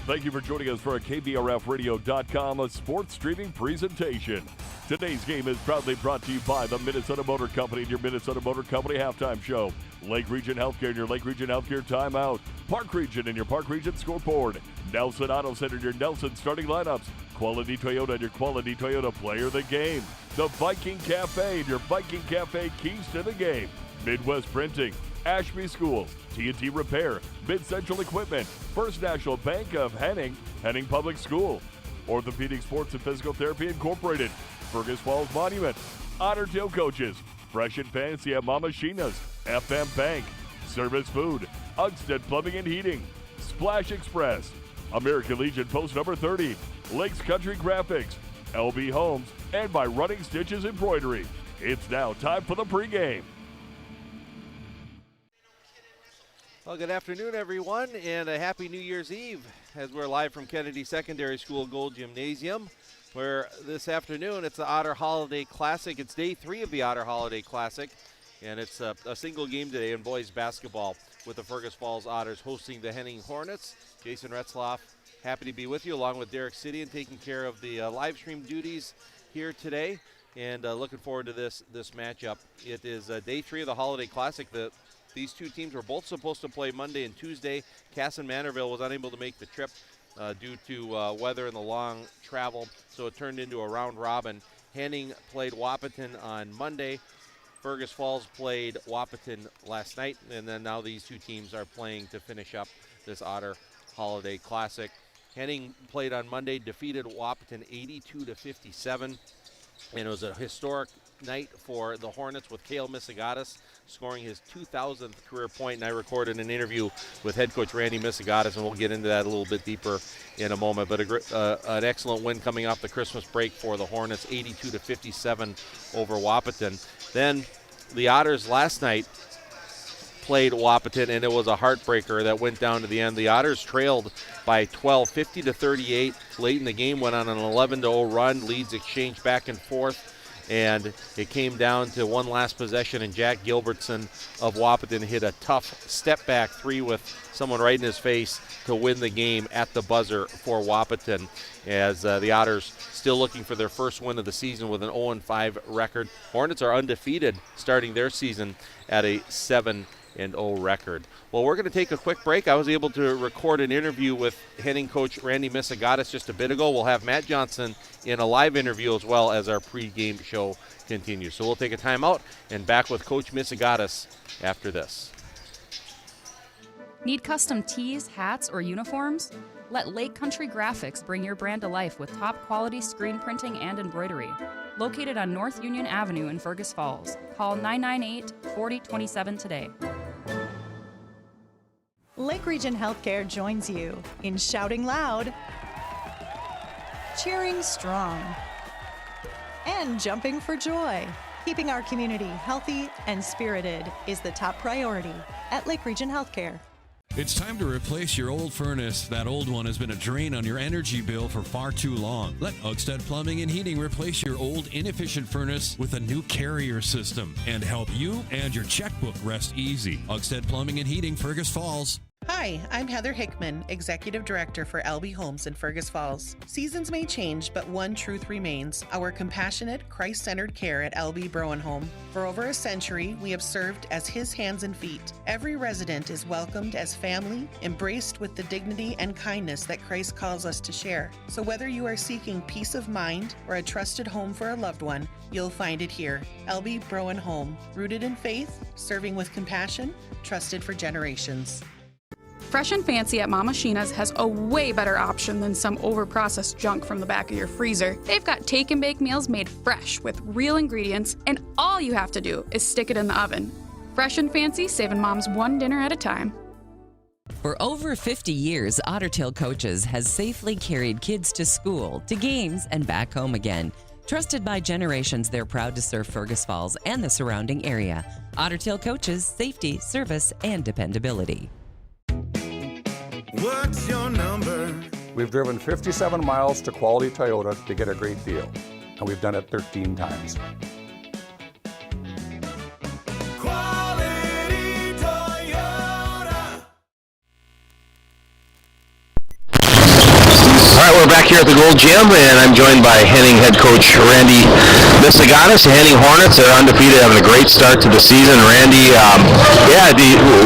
Thank you for joining us for a KBRFradio.com sports streaming presentation. Today's game is proudly brought to you by the Minnesota Motor Company and your Minnesota Motor Company halftime show. Lake Region Healthcare and your Lake Region Healthcare timeout. Park Region and your Park Region scoreboard. Nelson Auto Center and your Nelson starting lineups. Quality Toyota and your Quality Toyota player of the game. The Viking Cafe and your Viking Cafe keys to the game. Midwest Printing, Ashby Schools, T&T Repair, Mid-Central Equipment, First National Bank of Henning, Henning Public School, Orthopedic Sports and Physical Therapy Incorporated, Fergus Falls Monument, Otter Tail Coaches, Fresh and Fancy at Mama Sheena's, FM Bank, Service Food, Ugsted Plumbing and Heating, Splash Express, American Legion Post number 30, Lakes Country Graphics, LB Homes, and by Running Stitches Embroidery. It's now time for the pregame. Well, good afternoon, everyone, and a happy New Year's Eve as we're live from Kennedy Secondary School Gold Gymnasium, where this afternoon it's the Otter Holiday Classic. It's day 3 of the Otter Holiday Classic, and it's a single game today in boys basketball with the Fergus Falls Otters hosting the Henning Hornets. Jason Retzloff, happy to be with you, along with Derek City, and taking care of the live stream duties here today, and looking forward to this matchup. It is day 3 of the Holiday Classic. These two teams were both supposed to play Monday and Tuesday. Casson Manorville was unable to make the trip due to weather and the long travel, so it turned into a round robin. Henning played Wahpeton on Monday. Fergus Falls played Wahpeton last night, and then now these two teams are playing to finish up this Otter Holiday Classic. Henning played on Monday, defeated Wahpeton 82-57, and it was a historic night for the Hornets with Cale Misegatis scoring his 2,000th career point, and I recorded an interview with head coach Randy Misegatis, and we'll get into that a little bit deeper in a moment. But an excellent win coming off the Christmas break for the Hornets, 82-57 over Wahpeton. Then the Otters last night played Wahpeton, and it was a heartbreaker that went down to the end. The Otters trailed by 12, 50-38. Late in the game, went on an 11-0 run. Leads exchanged back and forth, and it came down to one last possession, and Jack Gilbertson of Wahpeton hit a tough step-back three with someone right in his face to win the game at the buzzer for Wahpeton, as the Otters still looking for their first win of the season with an 0-5 record. Hornets are undefeated, starting their season at a 7-0 record. Well, we're going to take a quick break. I was able to record an interview with Henning coach Randy Misegatis just a bit ago. We'll have Matt Johnson in a live interview as well as our pregame show continues. So we'll take a timeout and back with Coach Misegatis after this. Need custom tees, hats, or uniforms? Let Lake Country Graphics bring your brand to life with top-quality screen printing and embroidery. Located on North Union Avenue in Fergus Falls. Call 998-4027 today. Lake Region Healthcare joins you in shouting loud, cheering strong, and jumping for joy. Keeping our community healthy and spirited is the top priority at Lake Region Healthcare. It's time to replace your old furnace. That old one has been a drain on your energy bill for far too long. Let Ugsted Plumbing and Heating replace your old inefficient furnace with a new carrier system and help you and your checkbook rest easy. Ugsted Plumbing and Heating, Fergus Falls. Hi, I'm Heather Hickman, Executive Director for LB Homes in Fergus Falls. Seasons may change, but one truth remains: our compassionate, Christ-centered care at LB Browen Home. For over a century, we have served as His hands and feet. Every resident is welcomed as family, embraced with the dignity and kindness that Christ calls us to share. So whether you are seeking peace of mind or a trusted home for a loved one, you'll find it here. LB Browen Home, rooted in faith, serving with compassion, trusted for generations. Fresh and Fancy at Mama Sheena's has a way better option than some overprocessed junk from the back of your freezer. They've got take and bake meals made fresh with real ingredients, and all you have to do is stick it in the oven. Fresh and Fancy, saving moms one dinner at a time. For over 50 years, Otter Tail Coaches has safely carried kids to school, to games, and back home again. Trusted by generations, they're proud to serve Fergus Falls and the surrounding area. Otter Tail Coaches, safety, service, and dependability. What's your number? We've driven 57 miles to Quality Toyota to get a great deal, and we've done it 13 times. Quality Toyota. we're back here at the Gold Gym, and I'm joined by Henning head coach Randy Missiganis. Henning Hornets are undefeated, having a great start to the season. Randy,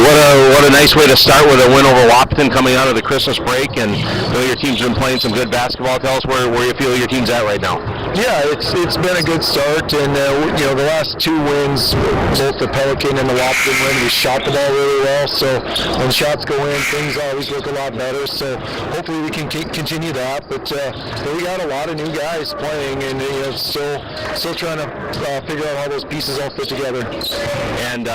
what a nice way to start with a win over Wahpeton coming out of the Christmas break, and your team's been playing some good basketball. Tell us where you feel your team's at right now. Yeah, it's been a good start, and the last two wins, both the Pelican and the Wahpeton win, we shot the ball really well. So when shots go in, things always look a lot better. So hopefully we can continue that. But we got a lot of new guys playing, and still trying to figure out how those pieces all fit together. And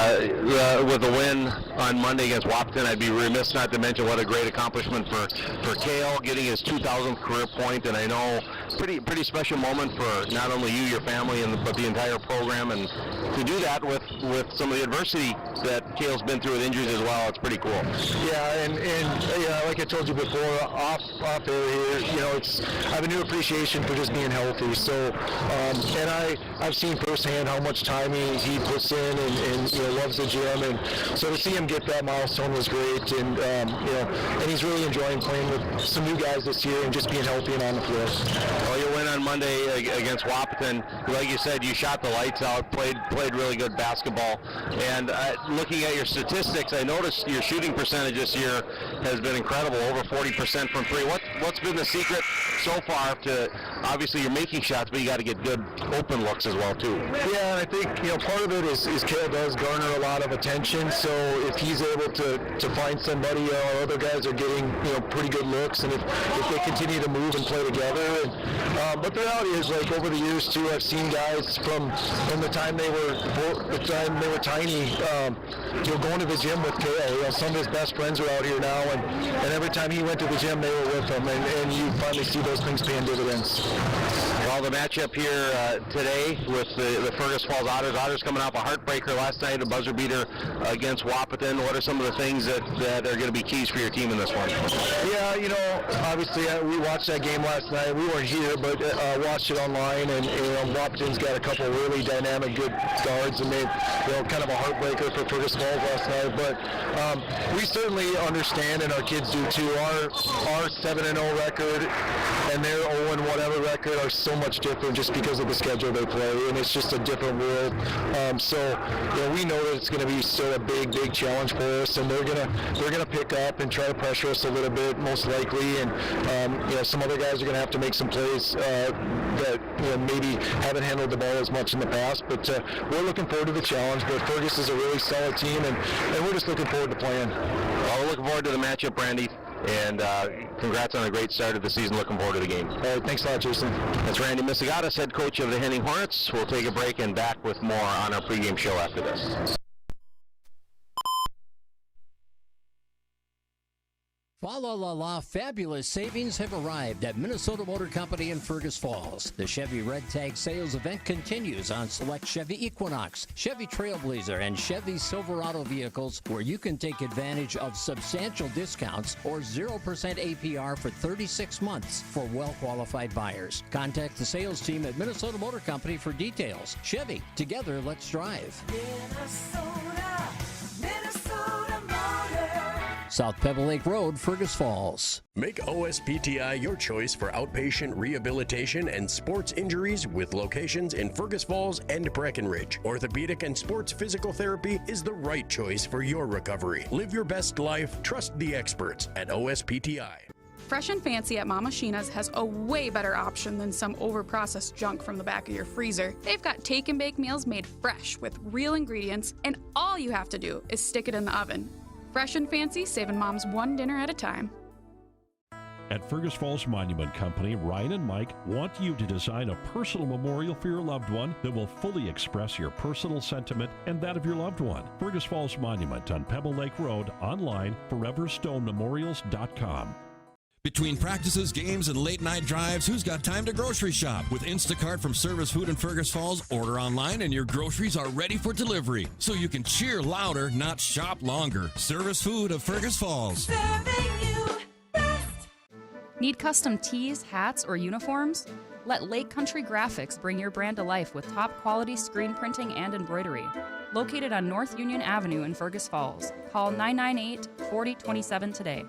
with the win on Monday against Wahpeton, I'd be remiss not to mention what a great accomplishment for Kale, getting his 2,000th career point, and I know pretty special moment for not only you, your family, but the entire program, and to do that with some of the adversity that Kale's been through with injuries as well, it's pretty cool. Yeah, and like I told you before, off air here, I have a new appreciation for just being healthy. So, and I've seen firsthand how much time he puts in and loves the gym, and so to see him get that milestone was great, and and he's really enjoying playing with some new guys this year and just being healthy and on the floor. Well, you win on Monday against Wahpeton. Like you said, you shot the lights out, played really good basketball, and looking at your statistics, I noticed your shooting percentage this year has been incredible, over 40% from three. What's been the secret so far to, obviously you're making shots, but you got to get good open looks as well too? Yeah, and I think part of it is Kale does garner a lot of attention, so if he's able to find somebody, our other guys are getting pretty good looks, and if they continue to move and play together. But the reality is, like, over the years too, I've seen guys from the time they were tiny, going to the gym with Kale. Some of his best friends are out here now, and every time he went to the gym, they were with him, and you finally see those things paying dividends. Well, the matchup here today with the Fergus Falls Otters coming off a heartbreaker last night, a buzzer beater against Wahpeton. What are some of the things that are going to be keys for your team in this one? Yeah, obviously we watched that game last night. We weren't here, but watched it online, and Wahpeton's got a couple really dynamic, good guards, and made kind of a heartbreaker for Fergus Falls last night. But we certainly understand, and our kids do too. Our 7-0 record and their 0 whatever record are so much different just because of the schedule they play, and it's just a different world. So we know that it's going to be still a big challenge for us, and they're gonna pick up and try to pressure us a little bit, most likely, and some other guys are going to have to make some plays that maybe haven't handled the ball as much in the past. But we're looking forward to the challenge. But Fergus is a really solid team, and we're just looking forward to playing. Well, we're looking forward to the matchup, Randy. And congrats on a great start of the season. Looking forward to the game. All right, thanks a lot, Jason. That's Randy Missiganis, head coach of the Henning Hornets. We'll take a break and back with more on our pregame show after this. Fa la la la, fabulous savings have arrived at Minnesota Motor Company in Fergus Falls. The Chevy Red Tag sales event continues on select Chevy Equinox, Chevy Trailblazer, and Chevy Silverado vehicles, where you can take advantage of substantial discounts or 0% APR for 36 months for well-qualified buyers. Contact the sales team at Minnesota Motor Company for details. Chevy, together let's drive. Minnesota Motor. South Pebble Lake Road, Fergus Falls. Make OSPTI your choice for outpatient rehabilitation and sports injuries with locations in Fergus Falls and Breckenridge. Orthopedic and sports physical therapy is the right choice for your recovery. Live your best life. Trust the experts at OSPTI. Fresh and Fancy at Mama Sheena's has a way better option than some overprocessed junk from the back of your freezer. They've got take and bake meals made fresh with real ingredients, and all you have to do is stick it in the oven. Fresh and Fancy, saving moms one dinner at a time. At Fergus Falls Monument Company, Ryan and Mike want you to design a personal memorial for your loved one that will fully express your personal sentiment and that of your loved one. Fergus Falls Monument on Pebble Lake Road, online, foreverstonememorials.com. Between practices, games, and late-night drives, who's got time to grocery shop? With Instacart from Service Food in Fergus Falls, order online and your groceries are ready for delivery. So you can cheer louder, not shop longer. Service Food of Fergus Falls. Serving you best. Need custom tees, hats, or uniforms? Let Lake Country Graphics bring your brand to life with top-quality screen printing and embroidery. Located on North Union Avenue in Fergus Falls. Call 998-4027 today.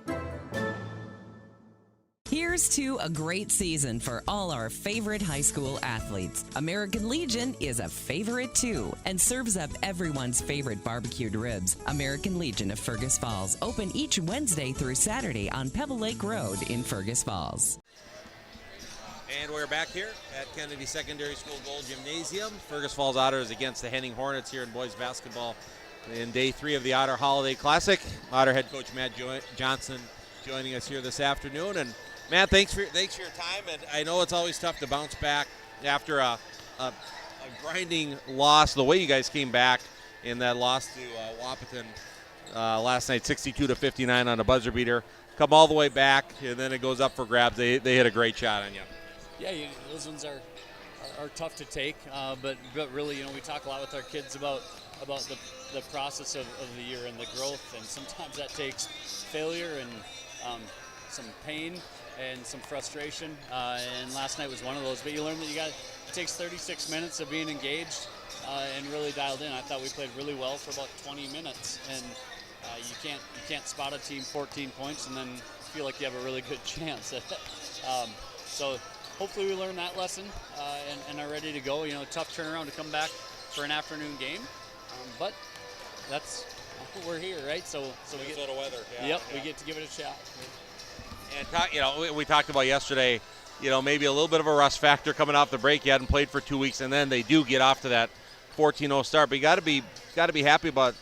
Here's to a great season for all our favorite high school athletes. American Legion is a favorite too and serves up everyone's favorite barbecued ribs. American Legion of Fergus Falls, open each Wednesday through Saturday on Pebble Lake Road in Fergus Falls. And we're back here at Kennedy Secondary School Gold Gymnasium. Fergus Falls Otters against the Henning Hornets here in boys basketball in day 3 of the Otter Holiday Classic. Otter head coach Matt Johnson joining us here this afternoon. And Matt, thanks for your time. And I know it's always tough to bounce back after a grinding loss. The way you guys came back in that loss to Wahpeton last night, 62-59 on a buzzer beater. Come all the way back, and then it goes up for grabs. They hit a great shot on you. Yeah, those ones are tough to take, but really, we talk a lot with our kids about the process of the year and the growth, and sometimes that takes failure and some pain and some frustration, and last night was one of those. But you learn that it takes 36 minutes of being engaged and really dialed in. I thought we played really well for about 20 minutes, and you can't spot a team 14 points and then feel like you have a really good chance. So hopefully we learned that lesson and are ready to go. Tough turnaround to come back for an afternoon game, but we're here, right? So we get Minnesota weather. We get to give it a shot. And we talked about yesterday, maybe a little bit of a rust factor coming off the break. You hadn't played for 2 weeks, and then they do get off to that 14-0 start. But you got to be happy about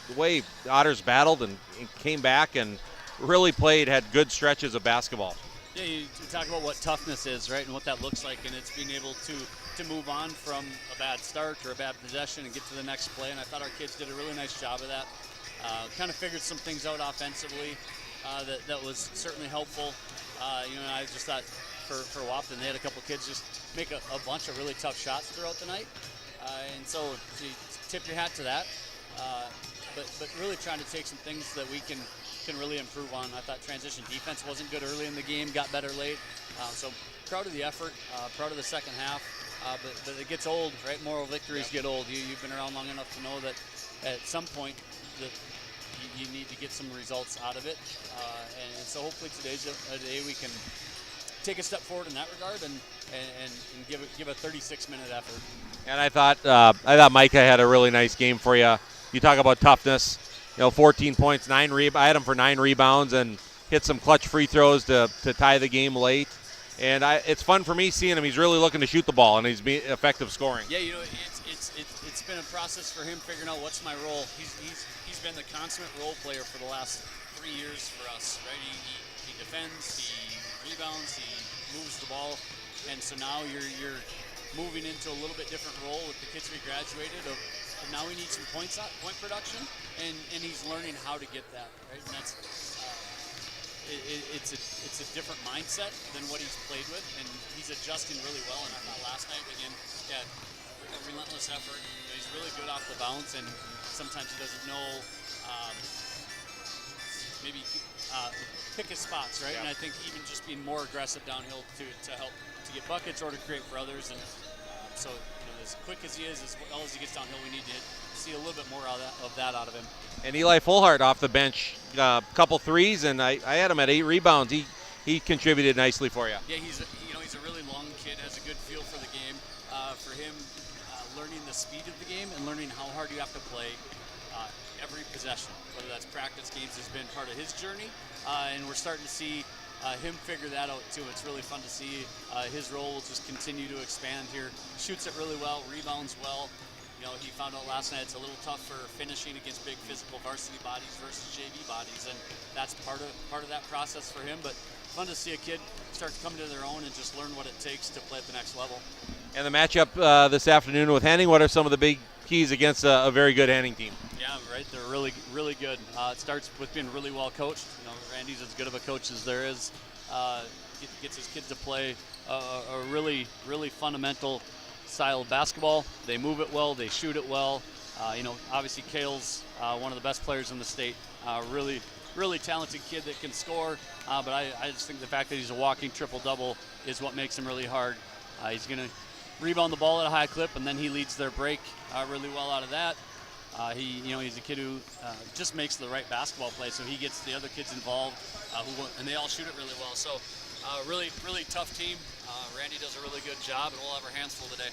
the way the Otters battled and came back and really played, had good stretches of basketball. Yeah, you talk about what toughness is, right, and what that looks like, and it's being able to move on from a bad start or a bad possession and get to the next play. And I thought our kids did a really nice job of that. Kind of figured some things out offensively that was certainly helpful. I just thought for Wahpeton, they had a couple kids just make a bunch of really tough shots throughout the night. And so you tip your hat to that. But really trying to take some things that we can really improve on. I thought transition defense wasn't good early in the game, got better late. So proud of the effort, proud of the second half. But it gets old, right? Moral victories get old. You've been around long enough to know that at some point that you need to get some results out of it. And so hopefully today's a day we can take a step forward in that regard and give a 36-minute effort. And I thought Micah had a really nice game for you. You talk about toughness. 14 points, I had him for 9 rebounds and hit some clutch free throws to tie the game late. And it's fun for me seeing him. He's really looking to shoot the ball, and he's being effective scoring. Yeah, it's been a process for him figuring out what's my role. He's been the consummate role player for the last 3 years for us, right? He defends, he rebounds, he moves the ball, and so now you're moving into a little bit different role with the kids we graduated of now we need some point production, and he's learning how to get that, right? And that's it's a different mindset than what he's played with, and he's adjusting really well. And I thought last night, again, a relentless effort. He's really good off the bounce, and sometimes he doesn't know maybe pick his spots, right? Yeah. And I think even just being more aggressive downhill to help to get buckets or to create for others. And so as quick as he is, as well as he gets downhill, we need to see a little bit more of that out of him. And Eli Fullhart off the bench, a couple threes, and I had him at 8 rebounds. He contributed nicely for you. Yeah, he's a really long kid, has a good feel for the game. For him, learning the speed of the game and learning how hard you have to play every possession, whether that's practice games, has been part of his journey, and we're starting to see him figure that out too. It's really fun to see. His role will just continue to expand here. Shoots it really well, rebounds well. He found out last night it's a little tougher finishing against big physical varsity bodies versus JV bodies, and that's part of that process for him. But fun to see a kid start to come to their own and just learn what it takes to play at the next level. And the matchup this afternoon with Henning, what are some of the big keys against a very good Henning team? Yeah, right. They're really, really good. It starts with being really well coached. Randy's as good of a coach as there is. Gets his kids to play a really, really fundamental style of basketball. They move it well. They shoot it well. Obviously Kale's one of the best players in the state. Really, really talented kid that can score. But I just think the fact that he's a walking triple-double is what makes him really hard. He's going to rebound the ball at a high clip, and then he leads their break really well out of that. He's a kid who just makes the right basketball play, so he gets the other kids involved, and they all shoot it really well. So Really, really tough team. Randy does a really good job, and we'll have our hands full today.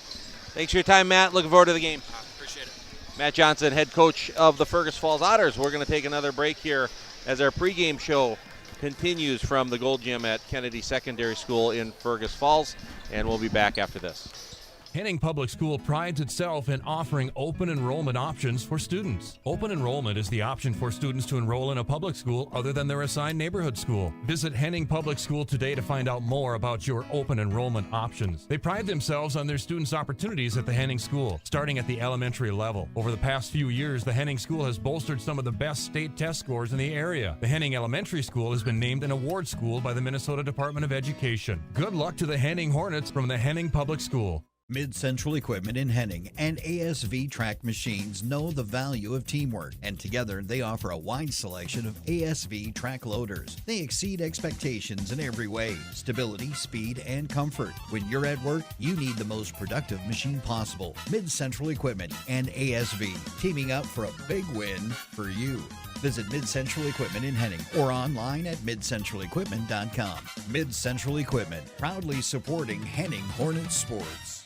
Thanks for your time, Matt. Looking forward to the game. Appreciate it. Matt Johnson, head coach of the Fergus Falls Otters. We're going to take another break here as our pregame show continues from the Gold Gym at Kennedy Secondary School in Fergus Falls, and we'll be back after this. Henning Public School prides itself in offering open enrollment options for students. Open enrollment is the option for students to enroll in a public school other than their assigned neighborhood school. Visit Henning Public School today to find out more about your open enrollment options. They pride themselves on their students' opportunities at the Henning School, starting at the elementary level. Over the past few years, the Henning School has bolstered some of the best state test scores in the area. The Henning Elementary School has been named an award school by the Minnesota Department of Education. Good luck to the Henning Hornets from the Henning Public School. Mid-Central Equipment in Henning and ASV Track Machines know the value of teamwork, and together they offer a wide selection of ASV track loaders. They exceed expectations in every way: stability, speed, and comfort. When you're at work, you need the most productive machine possible. Mid-Central Equipment and ASV, teaming up for a big win for you. Visit Mid-Central Equipment in Henning or online at midcentralequipment.com. Mid-Central Equipment, proudly supporting Henning Hornets sports.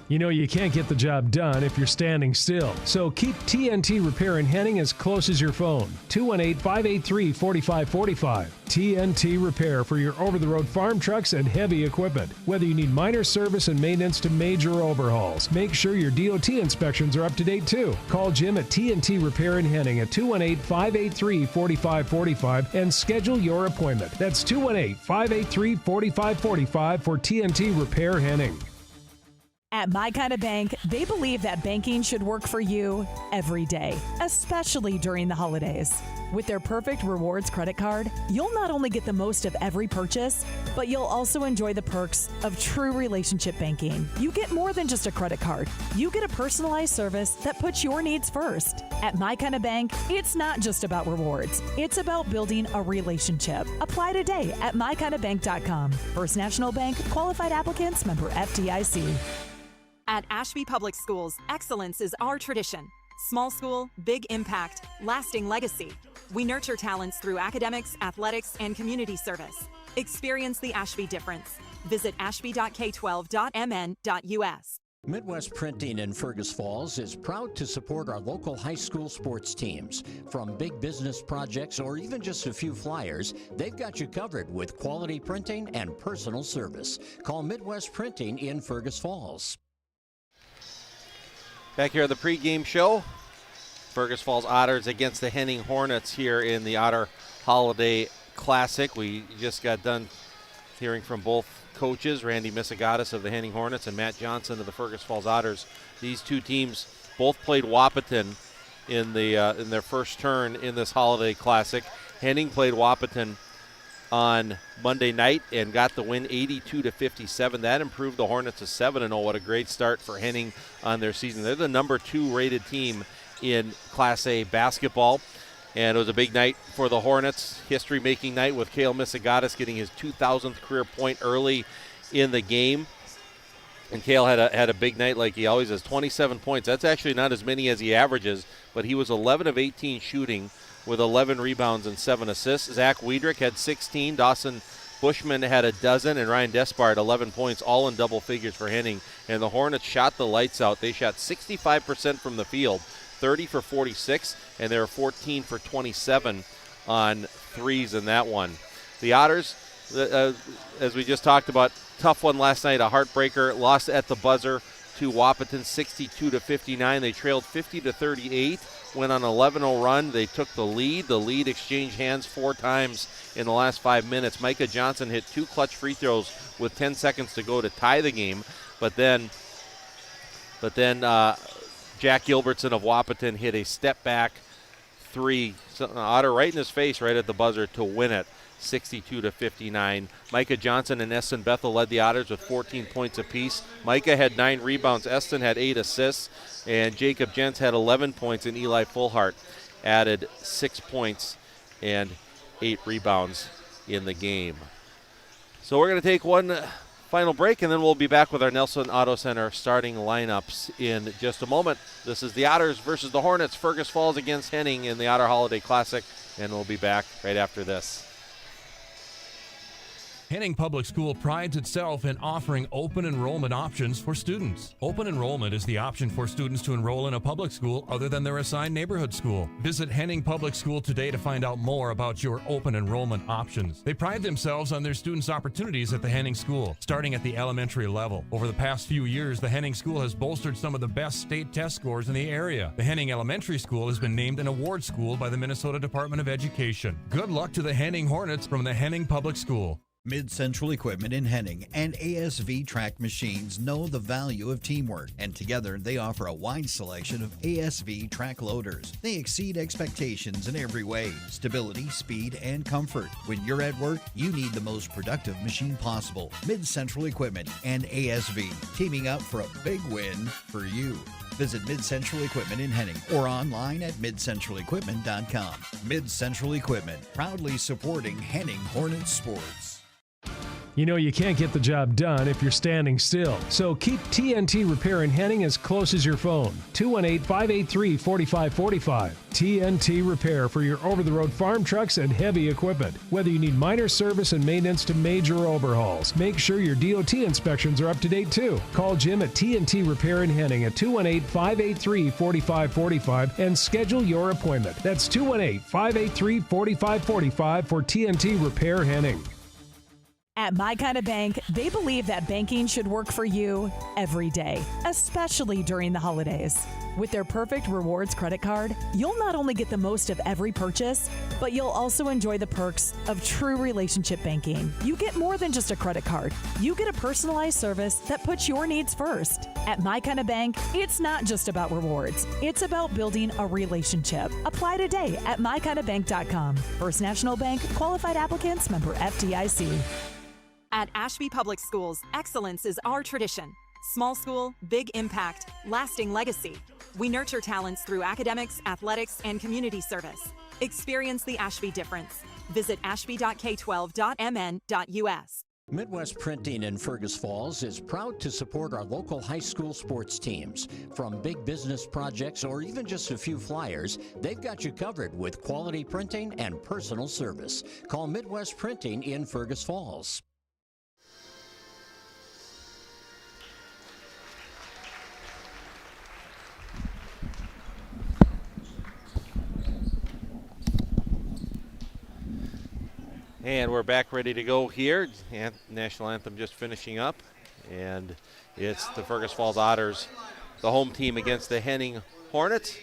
You know you can't get the job done if you're standing still. So keep TNT Repair in Henning as close as your phone. 218-583-4545. TNT Repair for your over-the-road farm trucks and heavy equipment. Whether you need minor service and maintenance to major overhauls, make sure your DOT inspections are up to date too. Call Jim at TNT Repair in Henning at 218-583-4545 and schedule your appointment. That's 218-583-4545 for TNT Repair Henning. At My Kind of Bank, they believe that banking should work for you every day, especially during the holidays. With their Perfect Rewards credit card, you'll not only get the most of every purchase, but you'll also enjoy the perks of true relationship banking. You get more than just a credit card. You get a personalized service that puts your needs first. At My Kind of Bank, it's not just about rewards. It's about building a relationship. Apply today at mykindofbank.com. First National Bank, qualified applicants, member FDIC. At Ashby Public Schools, excellence is our tradition. Small school, big impact, lasting legacy. We nurture talents through academics, athletics, and community service. Experience the Ashby difference. Visit ashby.k12.mn.us. Midwest Printing in Fergus Falls is proud to support our local high school sports teams. From big business projects or even just a few flyers, they've got you covered with quality printing and personal service. Call Midwest Printing in Fergus Falls. Back here at the pregame show, Fergus Falls Otters against the Henning Hornets here in the Otter Holiday Classic. We just got done hearing from both coaches, Randy Misagatis of the Henning Hornets and Matt Johnson of the Fergus Falls Otters. These two teams both played Wahpeton in their first turn in this Holiday Classic. Henning played Wahpeton on Monday night and got the win 82-57. That improved the Hornets to 7-0. What a great start for Henning on their season. They're the number 2 rated team in Class A basketball. And it was a big night for the Hornets, history-making night with Cale Misagatis getting his 2,000th career point early in the game. And Cale had a big night like he always has, 27 points. That's actually not as many as he averages, but he was 11 of 18 shooting with 11 rebounds and 7 assists. Zach Wiedrich had 16, Dawson Bushman had a dozen, and Ryan Despard 11 points, all in double figures for Henning. And the Hornets shot the lights out. They shot 65% from the field, 30 for 46, and they were 14 for 27 on threes in that one. The Otters, as we just talked about, tough one last night, a heartbreaker, lost at the buzzer to Wahpeton 62-59. They trailed 50-38, went on an 11-0 run. They took the lead. The lead exchanged hands 4 times in the last 5 minutes. Micah Johnson hit 2 clutch free throws with 10 seconds to go to tie the game, but then Jack Gilbertson of Wahpeton hit a step-back 3, Otter right in his face right at the buzzer to win it, 62-59. Micah Johnson and Eston Bethel led the Otters with 14 points apiece. Micah had 9 rebounds, Eston had 8 assists, and Jacob Jentz had 11 points, and Eli Fullhart added 6 points and 8 rebounds in the game. So we're going to take one final break, and then we'll be back with our Nelson Auto Center starting lineups in just a moment. This is the Otters versus the Hornets, Fergus Falls against Henning in the Otter Holiday Classic, and we'll be back right after this. Henning Public School prides itself in offering open enrollment options for students. Open enrollment is the option for students to enroll in a public school other than their assigned neighborhood school. Visit Henning Public School today to find out more about your open enrollment options. They pride themselves on their students' opportunities at the Henning School, starting at the elementary level. Over the past few years, the Henning School has bolstered some of the best state test scores in the area. The Henning Elementary School has been named an award school by the Minnesota Department of Education. Good luck to the Henning Hornets from the Henning Public School. Mid-Central Equipment in Henning and ASV Track Machines know the value of teamwork, and together they offer a wide selection of ASV track loaders. They exceed expectations in every way: stability, speed, and comfort. When you're at work, you need the most productive machine possible. Mid-Central Equipment and ASV, teaming up for a big win for you. Visit Mid-Central Equipment in Henning or online at midcentralequipment.com. Mid-Central Equipment, proudly supporting Henning Hornets sports. You know you can't get the job done if you're standing still. So keep TNT Repair in Henning as close as your phone. 218-583-4545. TNT Repair for your over-the-road farm trucks and heavy equipment. Whether you need minor service and maintenance to major overhauls, make sure your DOT inspections are up to date too. Call Jim at TNT Repair in Henning at 218-583-4545 and schedule your appointment. That's 218-583-4545 for TNT Repair Henning. At My Kind of Bank, they believe that banking should work for you every day, especially during the holidays. With their perfect rewards credit card, you'll not only get the most of every purchase, but you'll also enjoy the perks of true relationship banking. You get more than just a credit card. You get a personalized service that puts your needs first. At My Kind of Bank, it's not just about rewards. It's about building a relationship. Apply today at mykindofbank.com. First National Bank, qualified applicants, member FDIC. At Ashby Public Schools, excellence is our tradition. Small school, big impact, lasting legacy. We nurture talents through academics, athletics, and community service. Experience the Ashby difference. Visit ashby.k12.mn.us. Midwest Printing in Fergus Falls is proud to support our local high school sports teams. From big business projects or even just a few flyers, they've got you covered with quality printing and personal service. Call Midwest Printing in Fergus Falls. And we're back ready to go here. National anthem just finishing up. And it's the Fergus Falls Otters, the home team, against the Henning Hornets.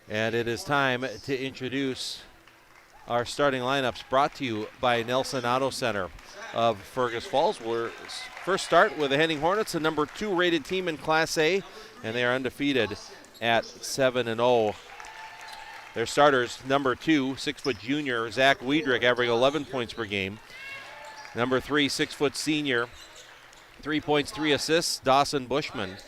And it is time to introduce our starting lineups, brought to you by Nelson Auto Center of Fergus Falls. We'll first start with the Henning Hornets, the number 2 rated team in Class A, and they are undefeated at 7-0. Their starters, number 2, 6-foot junior Zach Wiedrich, averaging 11 points per game. Number 3, 6-foot senior, 3 points, 3 assists, Dawson Bushman.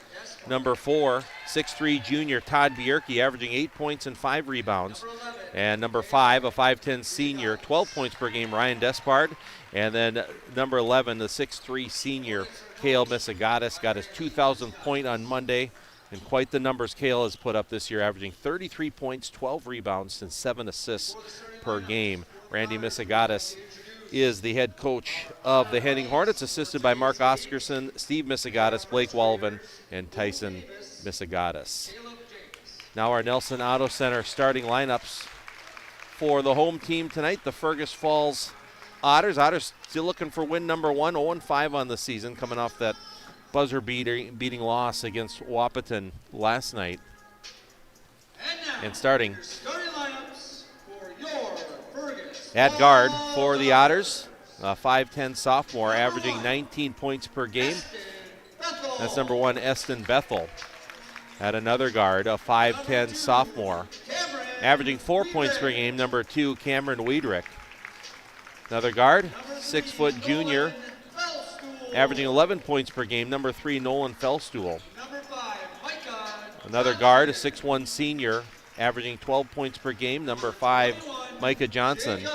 Number 4, 6'3 junior Todd Bierke, averaging 8 points and 5 rebounds. And number 5, a 5'10 senior, 12 points per game, Ryan Despard. And then number 11, the 6'3 senior Cale Misagatis, got his 2,000th point on Monday. And quite the numbers Cale has put up this year, averaging 33 points, 12 rebounds, and 7 assists per game. Randy Misagatis is the head coach of the Henning Hornets, assisted by Mark Oscarson, Steve Misagatis, Blake Walvin, and Tyson Misagatis. Now our Nelson Auto Center starting lineups for the home team tonight, the Fergus Falls Otters. Otters still looking for win number 1, 0-5 on the season, coming off that buzzer beating loss against Wahpeton last night. And starting at guard for the Otters, a 5'10 sophomore, averaging 19 points per game. That's number 1, Eston Bethel. At another guard, a 5'10 sophomore, averaging 4 points per game, number 2, Cameron Wiedrich. Another guard, 6-foot junior, averaging 11 points per game, number 3, Nolan Fellstuhl. Another guard, a 6'1 senior, averaging 12 points per game, number 5, Micah Johnson.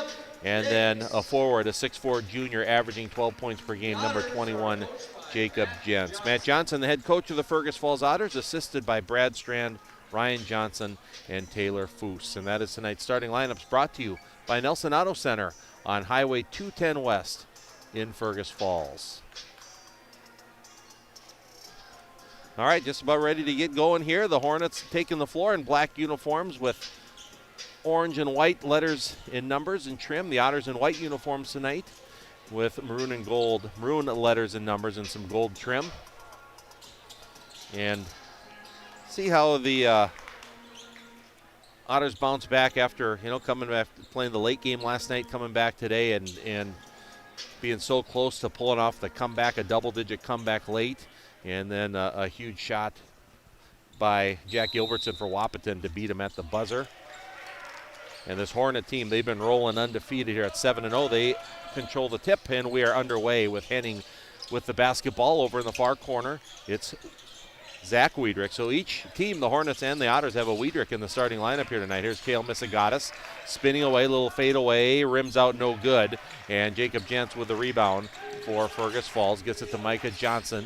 And then a forward, a 6'4 junior, averaging 12 points per game, number 21, Jacob Jentz. Matt Johnson, the head coach of the Fergus Falls Otters, assisted by Brad Strand, Ryan Johnson, and Taylor Foose. And that is tonight's starting lineups, brought to you by Nelson Auto Center on Highway 210 West in Fergus Falls. All right, just about ready to get going here. The Hornets taking the floor in black uniforms with orange and white letters and numbers and trim. The Otters in white uniforms tonight with maroon and gold, maroon letters and numbers and some gold trim. And see how the Otters bounce back after, coming back, playing the late game last night, coming back today and being so close to pulling off the comeback, a double-digit comeback late, and then a huge shot by Jack Gilbertson for Wahpeton to beat him at the buzzer. And this Hornet team, they've been rolling undefeated here at 7-0. They control the tip, and we are underway with Henning with the basketball over in the far corner. It's Zach Wiedrich. So each team, the Hornets and the Otters, have a Wiedrich in the starting lineup here tonight. Here's Kale Misagatis spinning away, little fade away, rims out no good. And Jacob Jentz with the rebound for Fergus Falls. Gets it to Micah Johnson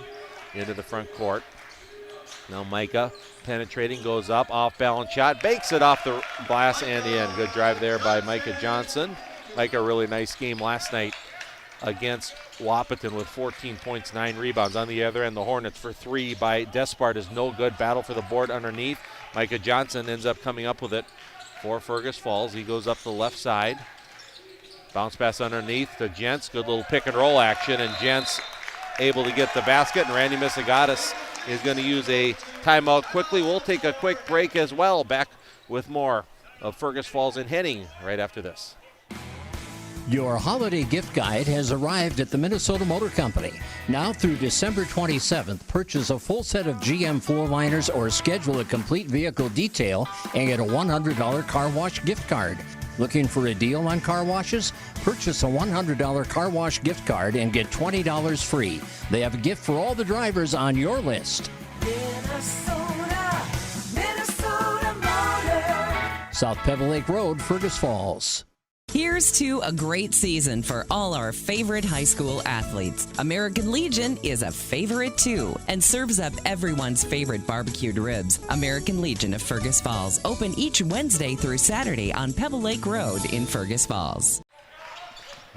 into the front court. Now Micah penetrating, goes up, off balance shot, bakes it off the glass and in. Good drive there by Micah Johnson. Micah, really nice game last night against Wahpeton with 14 points, 9 rebounds. On the other end, the Hornets for 3 by Despard is no good. Battle for the board underneath. Micah Johnson ends up coming up with it for Fergus Falls. He goes up the left side. Bounce pass underneath to Jentz. Good little pick and roll action, and Jentz able to get the basket, and Randy Misagatis is going to use a timeout quickly. We'll take a quick break as well. Back with more of Fergus Falls and Henning right after this. Your holiday gift guide has arrived at the Minnesota Motor Company. Now through December 27th, purchase a full set of GM floor liners or schedule a complete vehicle detail and get a $100 car wash gift card. Looking for a deal on car washes? Purchase a $100 car wash gift card and get $20 free. They have a gift for all the drivers on your list. Minnesota Motor. South Pebble Lake Road, Fergus Falls. Here's to a great season for all our favorite high school athletes. American Legion is a favorite too and serves up everyone's favorite barbecued ribs. American Legion of Fergus Falls, open each Wednesday through Saturday on Pebble Lake Road in Fergus Falls.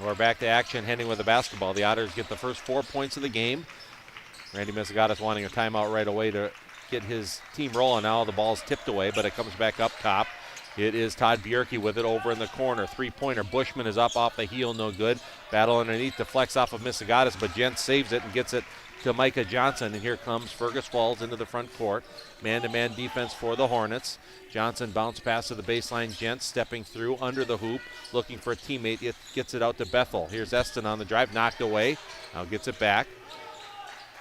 We're back to action, Henning with the basketball. The Otters get the first 4 points of the game. Randy Misagatis wanting a timeout right away to get his team rolling. Now the ball's tipped away, but it comes back up top. It is Todd Bjerke with it over in the corner. Three-pointer. Bushman is up off the heel, no good. Battle underneath, deflects off of Misagatis, but Jentz saves it and gets it to Micah Johnson. And here comes Fergus Falls into the front court. Man-to-man defense for the Hornets. Johnson bounce pass to the baseline. Jentz stepping through under the hoop, looking for a teammate. It gets it out to Bethel. Here's Eston on the drive, knocked away. Now gets it back.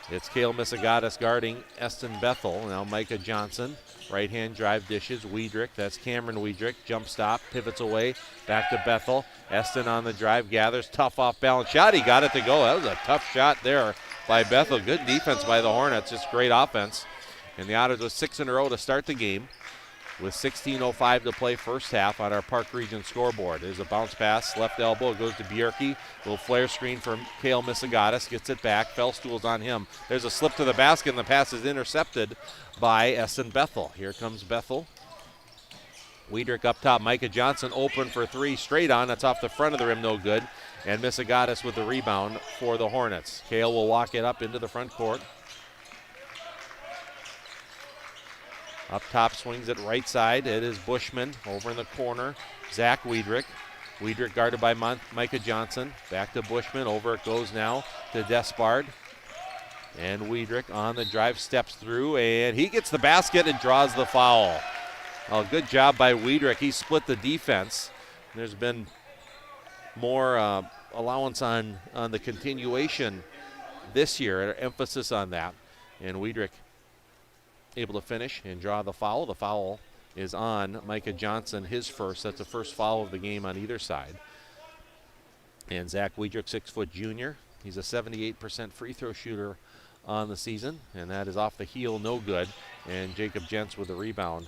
It's Kale Misagatis guarding Eston Bethel. Now Micah Johnson. Right-hand drive dishes. Wiedrich, that's Cameron Wiedrich. Jump stop, pivots away, back to Bethel. Eston on the drive, gathers, tough off-balance shot. He got it to go. That was a tough shot there by Bethel. Good defense by the Hornets, just great offense. And the Otters with 6 in a row to start the game with 16:05 to play first half on our Park Region scoreboard. There's a bounce pass, left elbow, it goes to Bjerke. Little flare screen from Kale Misagatis, gets it back. Fellstool's on him. There's a slip to the basket, and the pass is intercepted by Eston Bethel. Here comes Bethel. Wiedrich up top. Micah Johnson open for 3, straight on. That's off the front of the rim, no good. And Misagatis with the rebound for the Hornets. Kale will walk it up into the front court. Up top, swings it right side. It is Bushman over in the corner. Zach Wiedrich. Wiedrich guarded by Micah Johnson. Back to Bushman. Over it goes now to Despard. And Wiedrich on the drive, steps through, and he gets the basket and draws the foul. Oh, good job by Wiedrich. He split the defense. There's been more allowance on the continuation this year, emphasis on that. And Wiedrich able to finish and draw the foul. The foul is on Micah Johnson, his first. That's the first foul of the game on either side. And Zach Wiedrich, 6-foot junior. He's a 78% free throw shooter on the season, and that is off the heel, no good. And Jacob Jentz with the rebound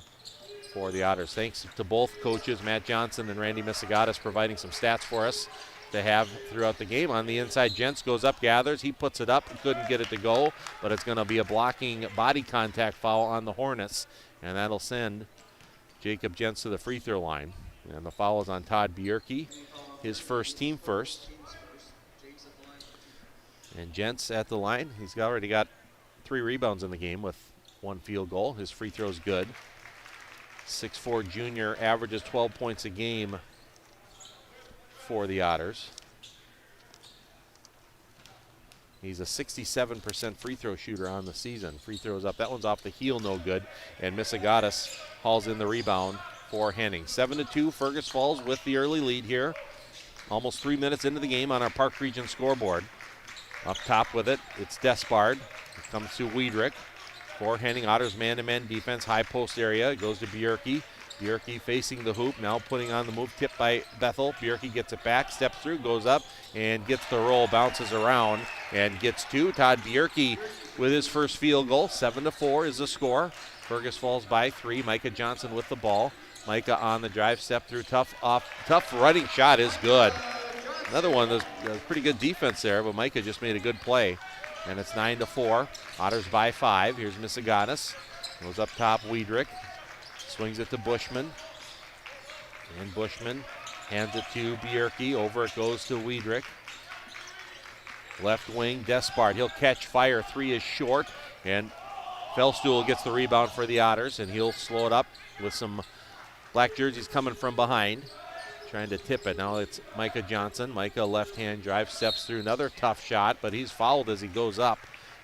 for the Otters. Thanks to both coaches, Matt Johnson and Randy Misagatis, providing some stats for us to have throughout the game. On the inside, Jentz goes up, gathers, he puts it up, couldn't get it to go, but it's going to be a blocking body contact foul on the Hornets, and that'll send Jacob Jentz to the free throw line. And the foul is on Todd Bjerke, his first, team first. And Gents at the line. He's already got 3 rebounds in the game with 1 field goal. His free throw's good. 6'4" junior, averages 12 points a game for the Otters. He's a 67% free throw shooter on the season. Free throws up. That one's off the heel, no good. And Misagatis hauls in the rebound for Henning. 7-2, Fergus Falls with the early lead here. Almost 3 minutes into the game on our Park Region scoreboard. Up top with it, it's Despard. It comes to Wiedrich for Henning. Otters man-to-man defense, high post area. It goes to Bjerke. Bjerke facing the hoop, now putting on the move, tipped by Bethel. Bjerke gets it back, steps through, goes up, and gets the roll, bounces around, and gets 2. Todd Bjerke with his first field goal. 7-4 is the score. Fergus Falls by 3. Micah Johnson with the ball. Micah on the drive, step through, tough running shot is good. Another one, there's pretty good defense there, but Micah just made a good play. And it's 9-4. Otters by 5. Here's Misagatis. Goes up top, Wiedrich. Swings it to Bushman. And Bushman hands it to Bjerke. Over it goes to Wiedrich. Left wing, Despard. He'll catch fire. 3 is short. And Fellstuhl gets the rebound for the Otters, and he'll slow it up with some black jerseys coming from behind. Trying to tip it. Now it's Micah Johnson. Micah left-hand drive, steps through. Another tough shot, but he's fouled as he goes up.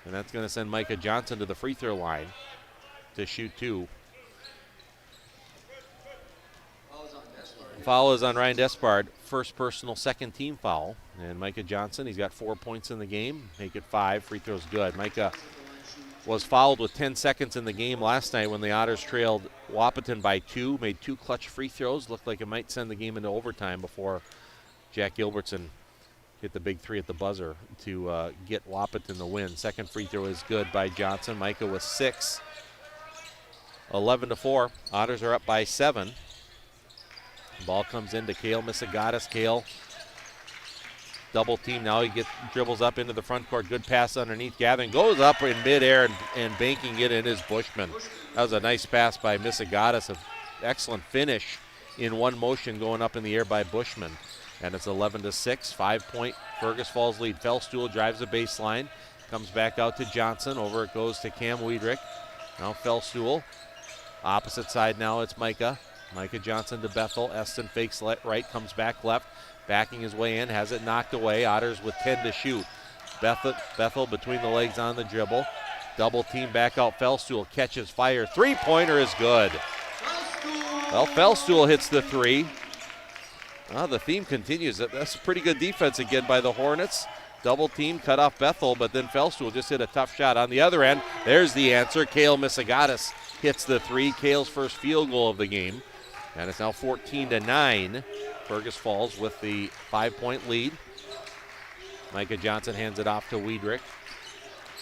And that's going to send Micah Johnson to the free throw line to shoot 2. Foul is on Ryan Despard. First personal, second team foul. And Micah Johnson, he's got 4 points in the game. Make it 5. Free throw's good. Micah was fouled with 10 seconds in the game last night when the Otters trailed Wahpeton by 2. Made 2 clutch free throws. Looked like it might send the game into overtime before Jack Gilbertson hit the big 3 at the buzzer to get Wahpeton the win. Second free throw is good by Johnson. Micah with 6. 11-4. Otters are up by 7. Ball comes into Cale Misagatis. Cale double team now. He dribbles up into the front court. Good pass underneath. Gathering goes up in midair and banking it in is Bushman. That was a nice pass by Misagatis. An excellent finish in one motion going up in the air by Bushman. And it's 11-6. 5-point Fergus Falls lead. Fellstuhl drives the baseline. Comes back out to Johnson. Over it goes to Cam Wiedrich. Now Fellstuhl. Opposite side now it's Micah. Micah Johnson to Bethel. Eston fakes right, comes back left. Backing his way in, has it knocked away. Otters with 10 to shoot. Bethel between the legs on the dribble. Double team back out. Fellstuhl catches fire. 3-pointer is good. Well, Fellstuhl hits the 3. Well, the theme continues. That's a pretty good defense again by the Hornets. Double team, cut off Bethel, but then Fellstuhl just hit a tough shot. On the other end, there's the answer. Cale Misagatis hits the 3. Cale's first field goal of the game. And it's now 14-9. Fergus Falls with the 5-point lead. Micah Johnson hands it off to Wiedrich.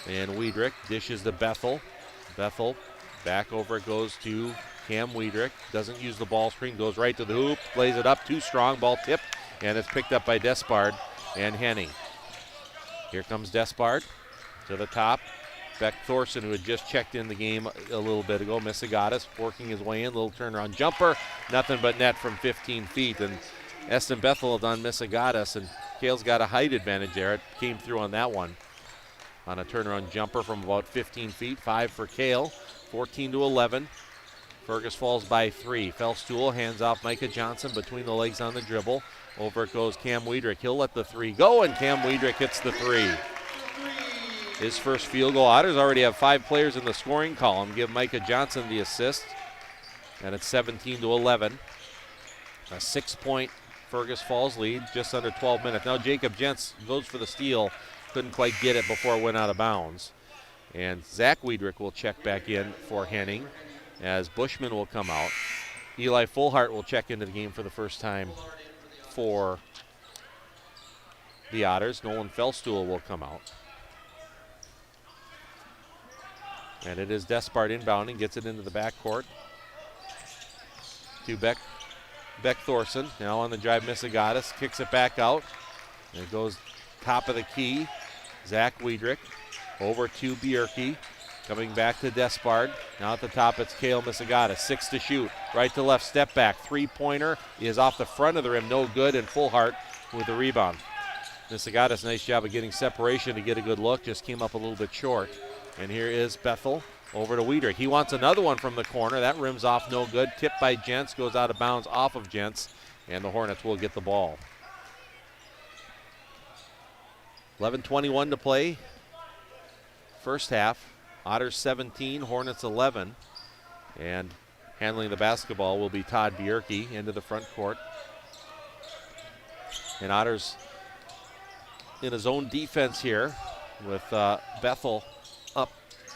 And Wiedrich dishes to Bethel. Bethel back over it goes to Cam Wiedrich. Doesn't use the ball screen. Goes right to the hoop. Plays it up. Too strong. Ball tipped. And it's picked up by Despard and Henning. Here comes Despard to the top. Beck Thorson, who had just checked in the game a little bit ago. Misagatis working his way in. Little turnaround jumper. Nothing but net from 15 feet. And Eston Bethel on Misagatis. And Cale's got a height advantage there. It came through on that one. On a turnaround jumper from about 15 feet. 5 for Cale. 14-11. Fergus Falls by 3. Fellstuhl hands off Micah Johnson between the legs on the dribble. Over it goes Cam Wiedrich. He'll let the 3 go, and Cam Wiedrich hits the 3. His first field goal. Otters already have 5 players in the scoring column. Give Micah Johnson the assist. And it's 17-11. A 6-point Fergus Falls lead, just under 12 minutes. Now Jacob Gents goes for the steal. Couldn't quite get it before it went out of bounds. And Zach Wiedrich will check back in for Henning as Bushman will come out. Eli Fullhart will check into the game for the first time for the Otters. Nolan Fellstuhl will come out. And it is Despard inbounding, gets it into the backcourt to Beck Thorson. Now on the drive, Misagatis kicks it back out. And it goes top of the key. Zach Wiedrich over to Bjerke. Coming back to Despard. Now at the top, it's Cale Misagatis. 6 to shoot. Right to left, step back. 3-pointer is off the front of the rim. No good, and Fullhart with the rebound. Misagatis, nice job of getting separation to get a good look, just came up a little bit short. And here is Bethel over to Wiedrich. He wants another one from the corner. That rims off no good. Tipped by Gents, goes out of bounds off of Gents, and the Hornets will get the ball. 11:21 to play. First half. Otters 17, Hornets 11. And handling the basketball will be Todd Bierke into the front court. And Otters in his own defense here with Bethel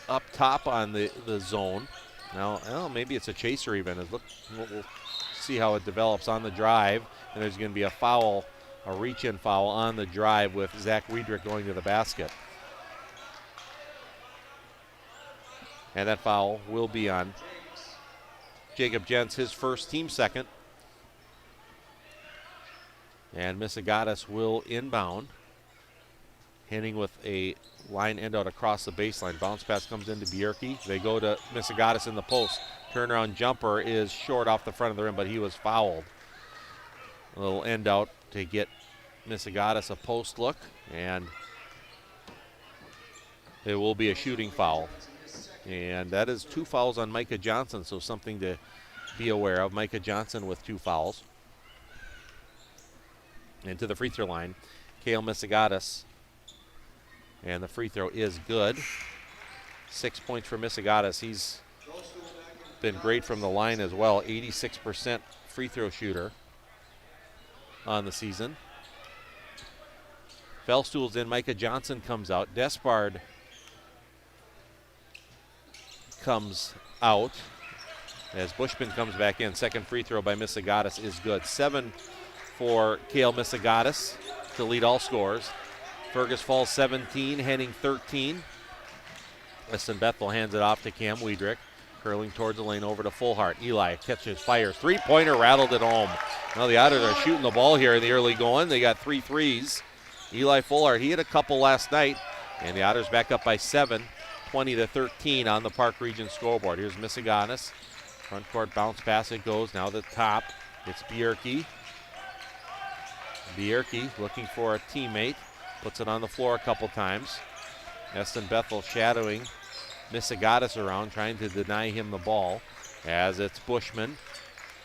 up top on the zone. Now, well, maybe it's a chaser even. We'll see how it develops on the drive. And there's going to be a foul, a reach-in foul on the drive with Zach Wiedrich going to the basket. And that foul will be on Jacob Gents, his first, team second. And Misagatis will inbound. Henning with a line end out across the baseline. Bounce pass comes into Bierke. They go to Misagatis in the post. Turnaround jumper is short off the front of the rim, but he was fouled. A little end out to get Misagatis a post look, and it will be a shooting foul. And that is 2 fouls on Micah Johnson, so something to be aware of. Micah Johnson with 2 fouls. Into the free throw line, Cale Misagatis. And the free throw is good. 6 points for Misagatis. He's been great from the line as well. 86% free throw shooter on the season. Fellstuhl's in. Micah Johnson comes out. Despard comes out as Bushman comes back in. Second free throw by Misagatis is good. 7 for Cale Misagatis to lead all scorers. Fergus Falls 17, Henning 13. Weston Bethel hands it off to Cam Wiedrich. Curling towards the lane over to Fullhart. Eli catches, fires. Three-pointer rattled it home. Now the Otters are shooting the ball here in the early going. They got 3 threes. Eli Fullhart, he hit a couple last night. And the Otters back up by 7, 20-13 on the Park Region scoreboard. Here's Misagatis. Front court bounce pass, it goes. Now the top, it's Bierke. Bierke looking for a teammate. Puts it on the floor a couple times. Eston Bethel shadowing Misagatis around, trying to deny him the ball. As it's Bushman.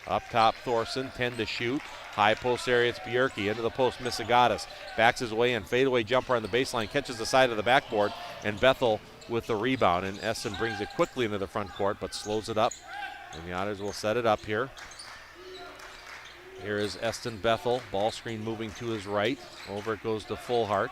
Up top, Thorson, 10 to shoot. High post area, it's Bierke. Into the post, Misagatis. Backs his way in, fadeaway jumper on the baseline. Catches the side of the backboard, and Bethel with the rebound. And Eston brings it quickly into the front court, but slows it up. And the Otters will set it up here. Here is Eston Bethel. Ball screen moving to his right. Over it goes to Fullhart.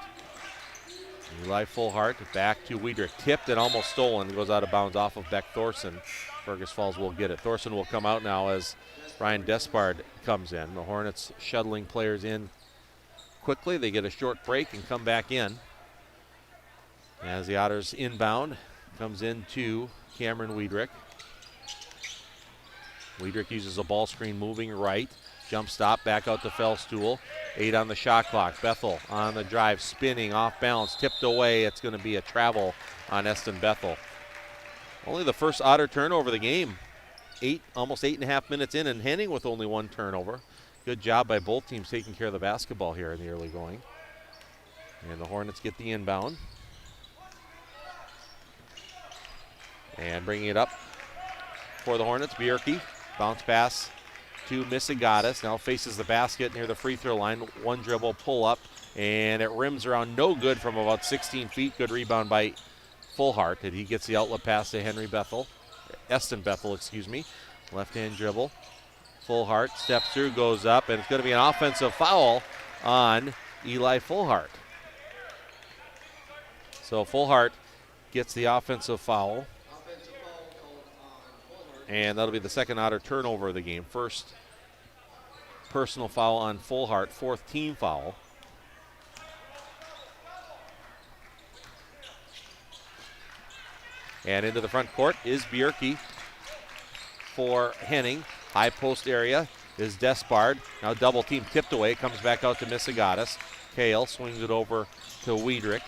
Eli Fullhart back to Wiedrich. Tipped and almost stolen. Goes out of bounds off of Beck Thorson. Fergus Falls will get it. Thorson will come out now as Ryan Despard comes in. The Hornets shuttling players in quickly. They get a short break and come back in. As the Otters inbound, comes into Cameron Wiedrich. Wiedrich uses a ball screen moving right. Jump stop, back out to Fellstuhl. 8 on the shot clock. Bethel on the drive, spinning, off balance, tipped away. It's going to be a travel on Eston Bethel. Only the first Otter turnover of the game. Almost 8.5 minutes in, and Henning with only 1 turnover. Good job by both teams taking care of the basketball here in the early going. And the Hornets get the inbound. And bringing it up for the Hornets, Bierke. Bounce pass to Misagatis. Now faces the basket near the free throw line. 1 dribble, pull up, and it rims around no good from about 16 feet. Good rebound by Fullhart. And he gets the outlet pass to Eston Bethel, excuse me. Left-hand dribble. Fullhart steps through, goes up, and it's going to be an offensive foul on Eli Fullhart. So Fullhart gets the offensive foul. And that'll be the second Otter turnover of the game. First personal foul on Fullhart, 4th team foul. And into the front court is Bierke for Henning. High post area is Despard. Now double team tipped away. Comes back out to Misagatis. Cale swings it over to Wiedrich.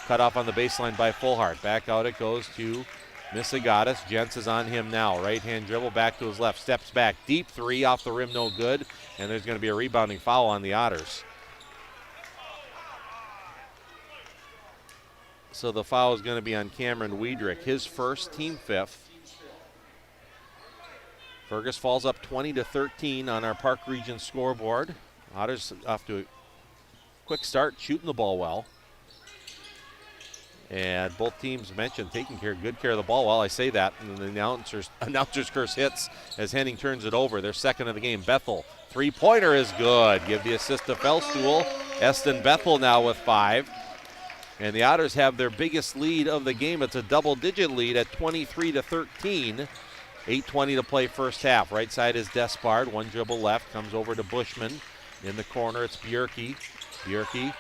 Cut off on the baseline by Fullhart. Back out it goes to Misagatis. Gents is on him now. Right-hand dribble back to his left. Steps back. Deep 3 off the rim, no good. And there's going to be a rebounding foul on the Otters. So the foul is going to be on Cameron Wiedrich, his first, team fifth. Fergus Falls up 20-13 on our Park Region scoreboard. Otters off to a quick start, shooting the ball well. And both teams mentioned taking good care of the ball. Well, I say that, and the announcer's curse hits as Henning turns it over. Their second of the game. Bethel, three-pointer is good. Give the assist to Fellstuhl. Eston Bethel now with 5. And the Otters have their biggest lead of the game. It's a double-digit lead at 23-13. 8:20 to play first half. Right side is Despard. One dribble left. Comes over to Bushman. In the corner, it's Bjerke. Bjerke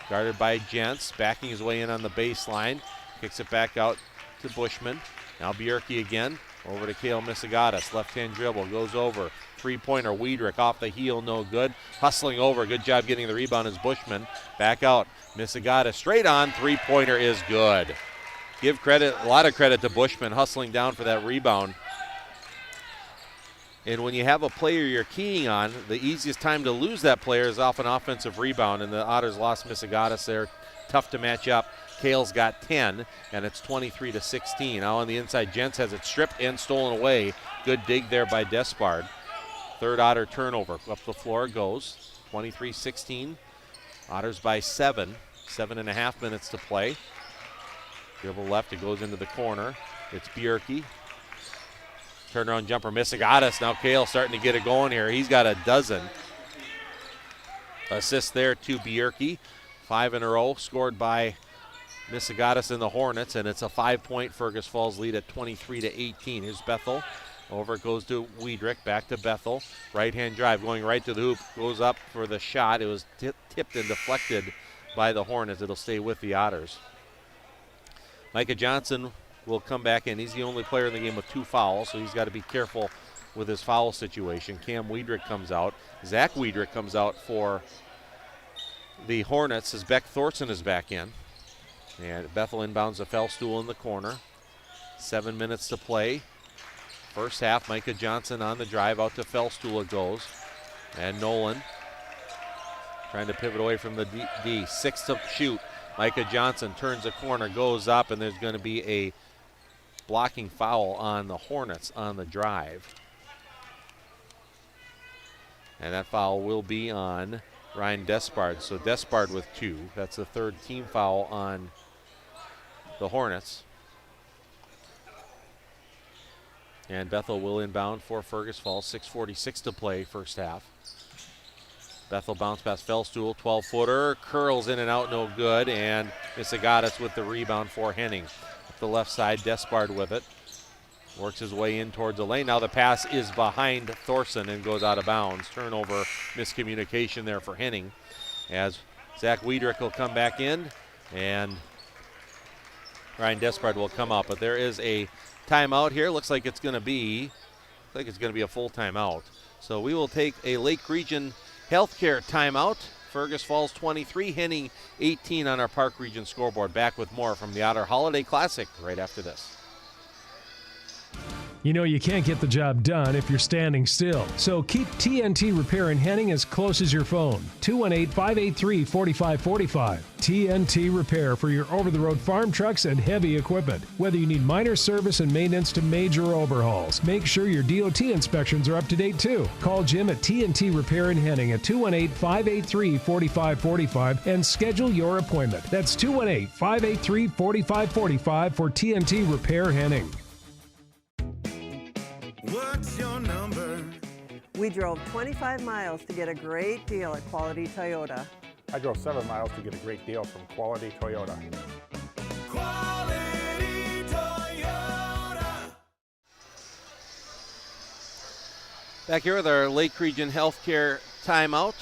guarded by Jentz. Backing his way in on the baseline. Kicks it back out to Bushman. Now Bjerke again. Over to Cale Misagatis. Left-hand dribble. Goes over. Three-pointer. Wiedrich off the heel. No good. Hustling over. Good job getting the rebound is Bushman. Back out. Misagatis straight on. Three-pointer is good. Give credit, a lot of credit to Bushman hustling down for that rebound. And when you have a player you're keying on, the easiest time to lose that player is off an offensive rebound, and the Otters lost Misagatis there. Tough to match up. Cale's got 10, and it's 23-16. Now on the inside, Jentz has it stripped and stolen away. Good dig there by Despard. Third Otter turnover. Up the floor goes. 23-16. Otters by 7. 7.5 minutes to play. Dribble left, it goes into the corner. It's Bjerke. Turnaround jumper, Misagatis. Now Cale starting to get it going here. He's got a dozen assists there to Bjerke. 5 in a row scored by Misagatis and the Hornets, and it's a 5-point Fergus Falls lead at 23-18. Here's Bethel. Over it goes to Wiedrich. Back to Bethel. Right-hand drive going right to the hoop. Goes up for the shot. It was tipped and deflected by the Hornets. It'll stay with the Otters. Micah Johnson will come back in. He's the only player in the game with 2 fouls, so he's got to be careful with his foul situation. Cam Wiedrich comes out. Zach Wiedrich comes out for the Hornets as Beck Thorson is back in. And Bethel inbounds a Fellstuhl in the corner. 7 minutes to play. First half, Micah Johnson on the drive. Out to Fellstuhl it goes. And Nolan trying to pivot away from the D. 6 to shoot. Micah Johnson turns the corner, goes up, and there's going to be a blocking foul on the Hornets on the drive. And that foul will be on Ryan Despard. So Despard with 2. That's the third team foul on the Hornets. And Bethel will inbound for Fergus Falls. 6:46 to play first half. Bethel bounce past Fellstuhl, 12-footer, curls in and out, no good, and Misagatis with the rebound for Henning. Up the left side, Despard with it. Works his way in towards the lane. Now the pass is behind Thorson and goes out of bounds. Turnover, miscommunication there for Henning. As Zach Wiedrich will come back in, and Ryan Despard will come out. But there is a timeout here. Looks like it's going to be a full timeout. So we will take a Lake Region Healthcare timeout. Fergus Falls 23, Henning 18 on our Park Region scoreboard. Back with more from the Otter Holiday Classic right after this. You know you can't get the job done if you're standing still. So keep TNT Repair in Henning as close as your phone. 218-583-4545. TNT Repair for your over-the-road farm trucks and heavy equipment. Whether you need minor service and maintenance to major overhauls, make sure your DOT inspections are up to date too. Call Jim at TNT Repair in Henning at 218-583-4545 and schedule your appointment. That's 218-583-4545 for TNT Repair Henning. What's your number? We drove 25 miles to get a great deal at Quality Toyota. I drove 7 miles to get a great deal from Quality Toyota. Quality Toyota. Back here with our Lake Region Healthcare timeout.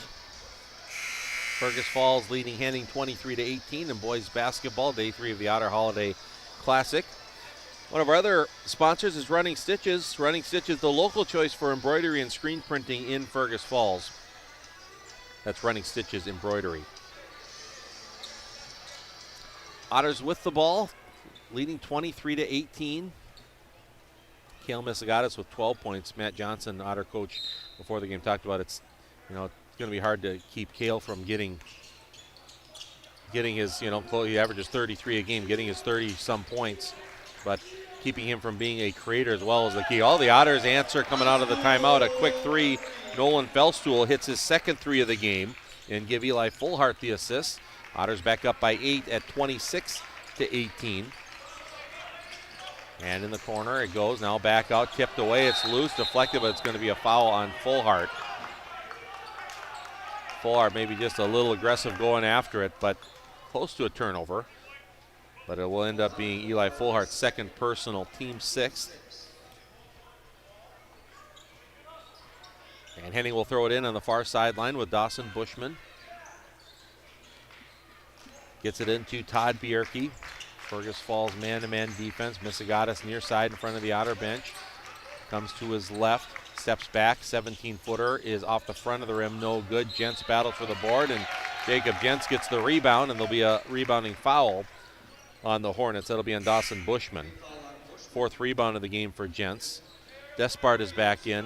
Fergus Falls leading Henning 23-18 in boys basketball, day 3 of the Otter Holiday Classic. One of our other sponsors is Running Stitches. Running Stitches, the local choice for embroidery and screen printing in Fergus Falls. That's Running Stitches Embroidery. Otters with the ball, leading 23-18. Cale Misagatis with 12 points. Matt Johnson, Otter coach, before the game talked about it's going to be hard to keep Cale from getting getting his, he averages 33 a game, getting his 30-some points, but keeping him from being a creator as well as the key. All the Otters answer coming out of the timeout. A quick three. Nolan Felstool hits his second three of the game and give Eli Fullhart the assist. Otters back up by 8 at 26-18. And in the corner it goes. Now back out, tipped away. It's loose, deflected, but it's going to be a foul on Fullhart. Fullhart maybe just a little aggressive going after it, but close to a turnover. But it will end up being Eli Fullhart's second personal, team sixth. And Henning will throw it in on the far sideline with Dawson Bushman. Gets it into Todd Bierke. Fergus Falls man-to-man defense. Misagatis near side in front of the Otter bench. Comes to his left, steps back. 17-footer is off the front of the rim, no good. Gents battles for the board, and Jacob Gents gets the rebound, and there'll be a rebounding foul on the Hornets. That'll be on Dawson Bushman. Fourth rebound of the game for Gents. Despard is back in,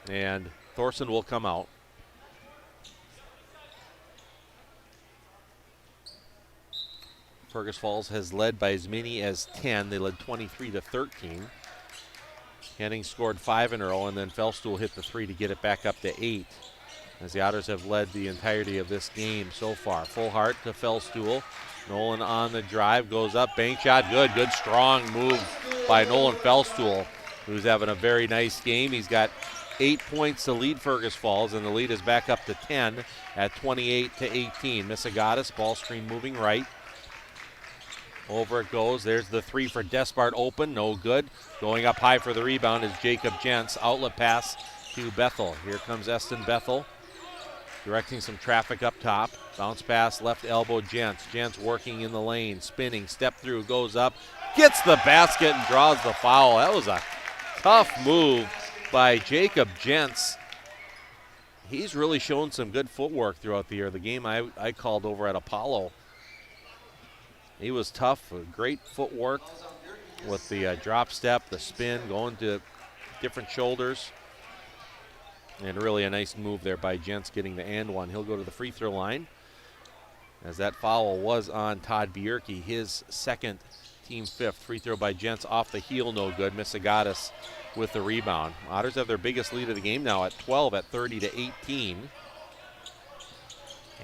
and Thorson will come out. Fergus Falls has led by as many as 10. They led 23-13. Henning scored 5 in a row, and then Felstool hit the 3 to get it back up to 8. As the Otters have led the entirety of this game so far. Fullhart to Felstool. Nolan on the drive, goes up, bank shot, good strong move by Nolan Felstool, who's having a very nice game. He's got 8 points to lead Fergus Falls, and the lead is back up to 10 at 28-18. Misagatis, ball screen moving right. Over it goes. There's the 3 for Despard, open, no good. Going up high for the rebound is Jacob Gents. Outlet pass to Bethel. Here comes Eston Bethel, directing some traffic up top. Bounce pass, left elbow, Gents. Gents working in the lane, spinning, step through, goes up, gets the basket and draws the foul. That was a tough move by Jacob Gents. He's really shown some good footwork throughout the year. The game I called over at Apollo, he was tough, great footwork with the drop step, the spin, going to different shoulders. And really a nice move there by Gents getting the and one. He'll go to the free throw line, as that foul was on Todd Bierke, his second, team fifth. Free throw by Gents off the heel, no good. Misagatis with the rebound. Otters have their biggest lead of the game now at 12 at 30-18.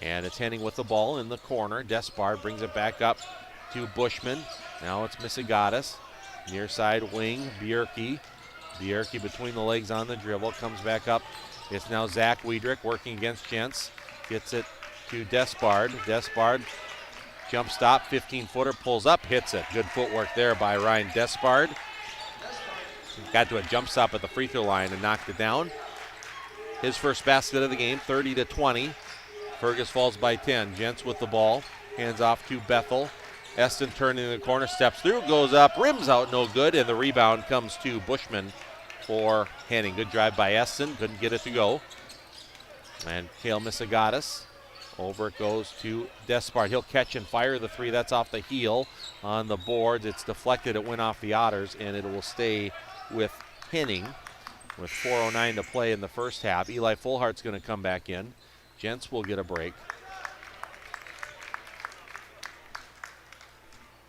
And it's Henning with the ball in the corner. Despard brings it back up to Bushman. Now it's Misagatis. Near side wing, Bierke. Bierke between the legs on the dribble, comes back up. It's now Zach Wiedrich working against Gents. Gets it to Despard. Despard, jump stop, 15-footer, pulls up, hits it. Good footwork there by Ryan Despard. Got to a jump stop at the free throw line and knocked it down. His first basket of the game, 30-20. Fergus Falls by 10. Gents with the ball. Hands off to Bethel. Eston turning in the corner, steps through, goes up, rims out, no good, and the rebound comes to Bushman for Henning. Good drive by Eston, couldn't get it to go. And Cale Misagatis. Over it goes to Despard. He'll catch and fire the 3. That's off the heel on the boards. It's deflected. It went off the Otters, and it will stay with Henning with 4:09 to play in the first half. Eli Fullhart's going to come back in. Gents will get a break.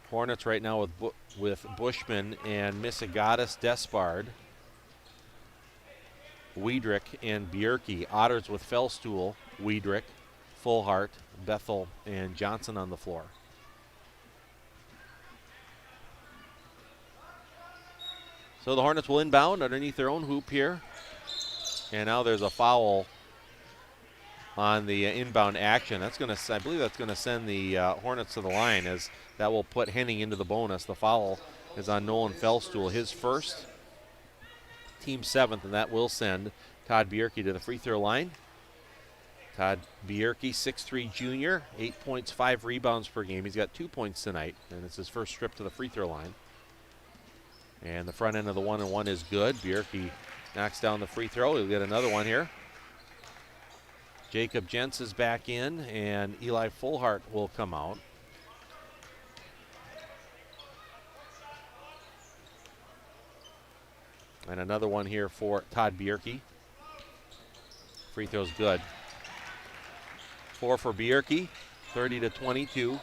Hornets right now with Bushman and Misagatis, Despard, Wiedrich and Bierke. Otters with Felstool, Wiedrich, Fullhart, Bethel, and Johnson on the floor. So the Hornets will inbound underneath their own hoop here. And now there's a foul on the inbound action. That's going to, I believe that's going to send the Hornets to the line, as that will put Henning into the bonus. The foul is on Nolan Felstool, his first, team 7th, and that will send Todd Bierke to the free throw line. Todd Bierke, 6'3" junior, 8 points, 5 rebounds per game. He's got 2 points tonight, and it's his first trip to the free throw line. And the front end of the 1-and-1 is good. Bierke knocks down the free throw. He'll get another one here. Jacob Gents is back in, and Eli Fullhart will come out. And another one here for Todd Bierke. Free throw's good. 4 for Bierke. 30-22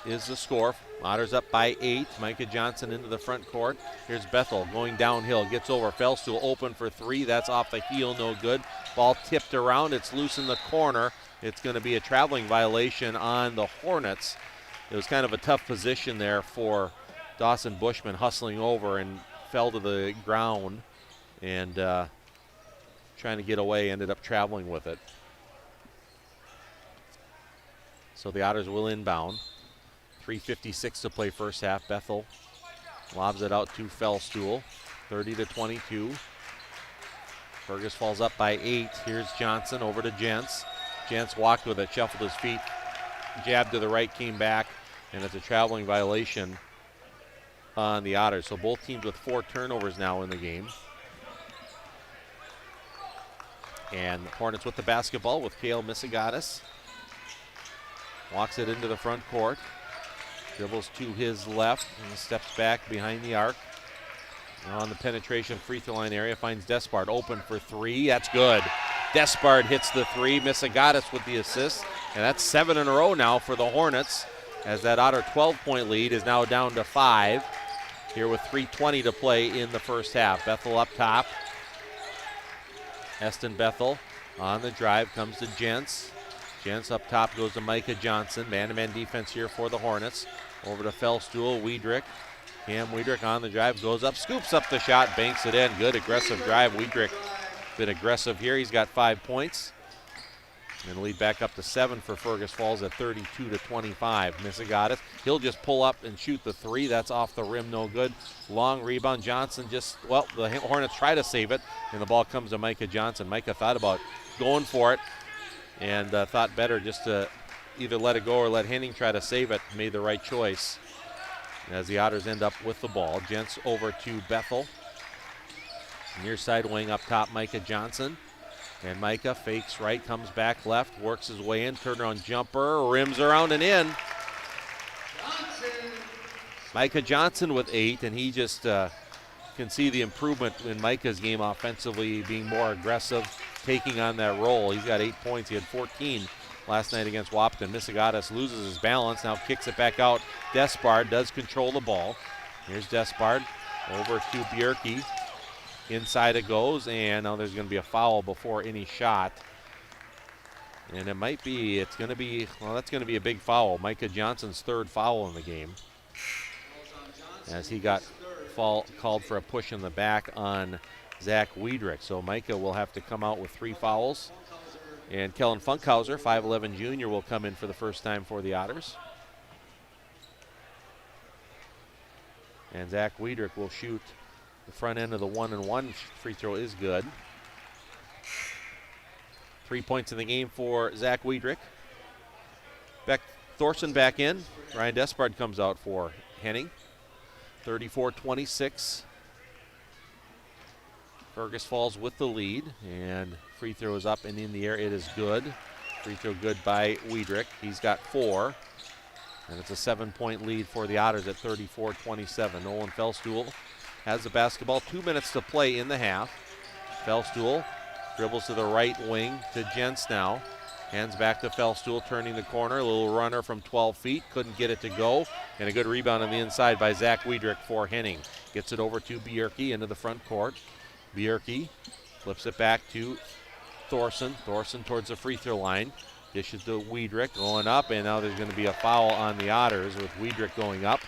is the score. Otters up by 8. Micah Johnson into the front court. Here's Bethel going downhill. Gets over. Fellstool open for 3. That's off the heel. No good. Ball tipped around. It's loose in the corner. It's going to be a traveling violation on the Hornets. It was kind of a tough position there for Dawson Bushman, hustling over and fell to the ground and trying to get away, ended up traveling with it. So the Otters will inbound. 3:56 to play first half. Bethel lobs it out to Fellstool. 30-22. Fergus falls up by 8. Here's Johnson over to Jentz. Jentz walked with it, shuffled his feet, jabbed to the right, came back, and it's a traveling violation on the Otters. So both teams with 4 turnovers now in the game. And the Hornets with the basketball with Cale Misigatis. Walks it into the front court. Dribbles to his left and steps back behind the arc. Now on the penetration free throw line area, finds Despard open for 3. That's good. Despard hits the 3. Misigatis with the assist. And that's 7 in a row now for the Hornets, as that Otter 12-point lead is now down to 5 here with 3:20 to play in the first half. Bethel up top. Eston Bethel on the drive, comes to Jentz. Jentz up top, goes to Micah Johnson. Man-to-man defense here for the Hornets. Over to Fellstool, Wiedrich. Cam Wiedrich on the drive, goes up, scoops up the shot, banks it in. Good aggressive drive. Wiedrich been aggressive here. He's got 5 points. And lead back up to 7 for Fergus Falls at 32-25. Misigatis, he'll just pull up and shoot the 3. That's off the rim, no good. Long rebound. Johnson just, well, the Hornets try to save it, and the ball comes to Micah Johnson. Micah thought about going for it and thought better just to either let it go or let Henning try to save it. Made the right choice as the Otters end up with the ball. Jentz over to Bethel. Near side wing up top, Micah Johnson. And Micah fakes right, comes back left, works his way in, turnaround jumper, rims around and in. Micah Johnson with 8, and he just can see the improvement in Micah's game offensively, being more aggressive, taking on that role. He's got 8 points. He had 14 last night against Wapton. Misigatis loses his balance, now kicks it back out. Despard does control the ball. Here's Despard over to Bjerke. Inside it goes, and now there's going to be a foul before any shot. And it might be, it's going to be, well, that's going to be a big foul. Micah Johnson's 3rd foul in the game, as he got called for a push in the back on Zach Wiedrich. So Micah will have to come out with 3 fouls. And Kellen Funkhauser, 5'11 junior, will come in for the first time for the Otters. And Zach Wiedrich will shoot the front end of the 1-and-1 free throw is good. 3 points in the game for Zach Wiedrich. Beck Thorson back in. Ryan Despard comes out for Henning. 34-26. Fergus Falls with the lead, and free throw is up and in the air. It is good. Free throw good by Wiedrich. He's got 4. And it's a 7-point lead for the Otters at 34-27. Nolan Fellstool has the basketball. 2 minutes to play in the half. Fellstool dribbles to the right wing to Jentz now. Hands back to Fellstool, turning the corner. A little runner from 12 feet. Couldn't get it to go. And a good rebound on the inside by Zach Wiedrich for Henning. Gets it over to Bjerke into the front court. Bjerke flips it back to Thorson. Thorson towards the free throw line. Dishes to Wiedrich going up, and now there's going to be a foul on the Otters with Wiedrich going up.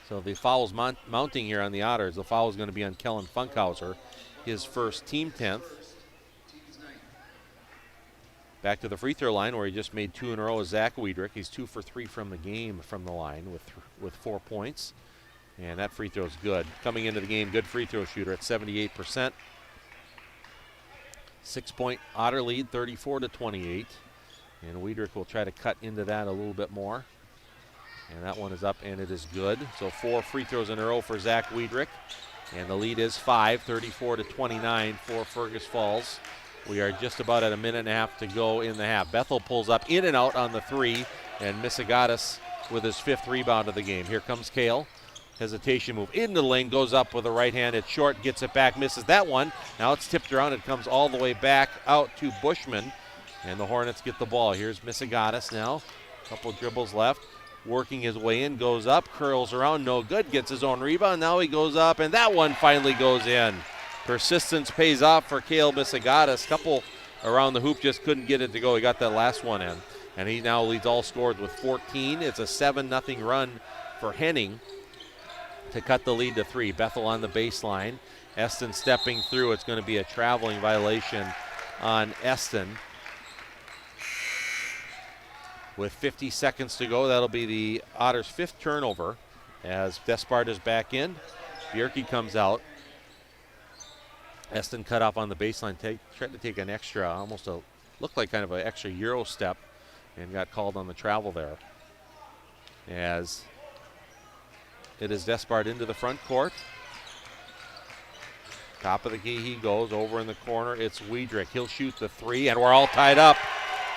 So the foul's mounting here on the Otters. The foul is going to be on Kellen Funkhauser, his first, team 10th. Back to the free throw line where he just made 2 in a row is Zach Wiedrich. He's 2 for 3 from the game from the line with 4 points. And that free throw is good. Coming into the game, good free throw shooter at 78%. 6-point Otter lead, 34-28. And Wiedrich will try to cut into that a little bit more. And that one is up, and it is good. So 4 free throws in a row for Zach Wiedrich. And the lead is 5, 34-29 for Fergus Falls. We are just about at a minute and a half to go in the half. Bethel pulls up in and out on the 3, and Misigatis with his 5th rebound of the game. Here comes Cale. Hesitation move into the lane, goes up with the right hand. It's short, gets it back, misses that one. Now it's tipped around. It comes all the way back out to Bushman. And the Hornets get the ball. Here's Misagatis now. Couple dribbles left. Working his way in, goes up, curls around, no good, gets his own rebound. Now he goes up, and that one finally goes in. Persistence pays off for Cale Misagatis. Couple around the hoop, just couldn't get it to go. He got that last one in. And he now leads all scores with 14. It's a 7-0 run for Henning to cut the lead to 3. Bethel on the baseline. Eston stepping through. It's going to be a traveling violation on Eston. With 50 seconds to go, that'll be the Otters' 5th turnover as Despard is back in. Bjerke comes out. Eston cut off on the baseline, tried to take an extra, looked like kind of an extra Euro step, and got called on the travel there. As it is Despard into the front court. Top of the key he goes, over in the corner, it's Wiedrich. He'll shoot the 3, and we're all tied up.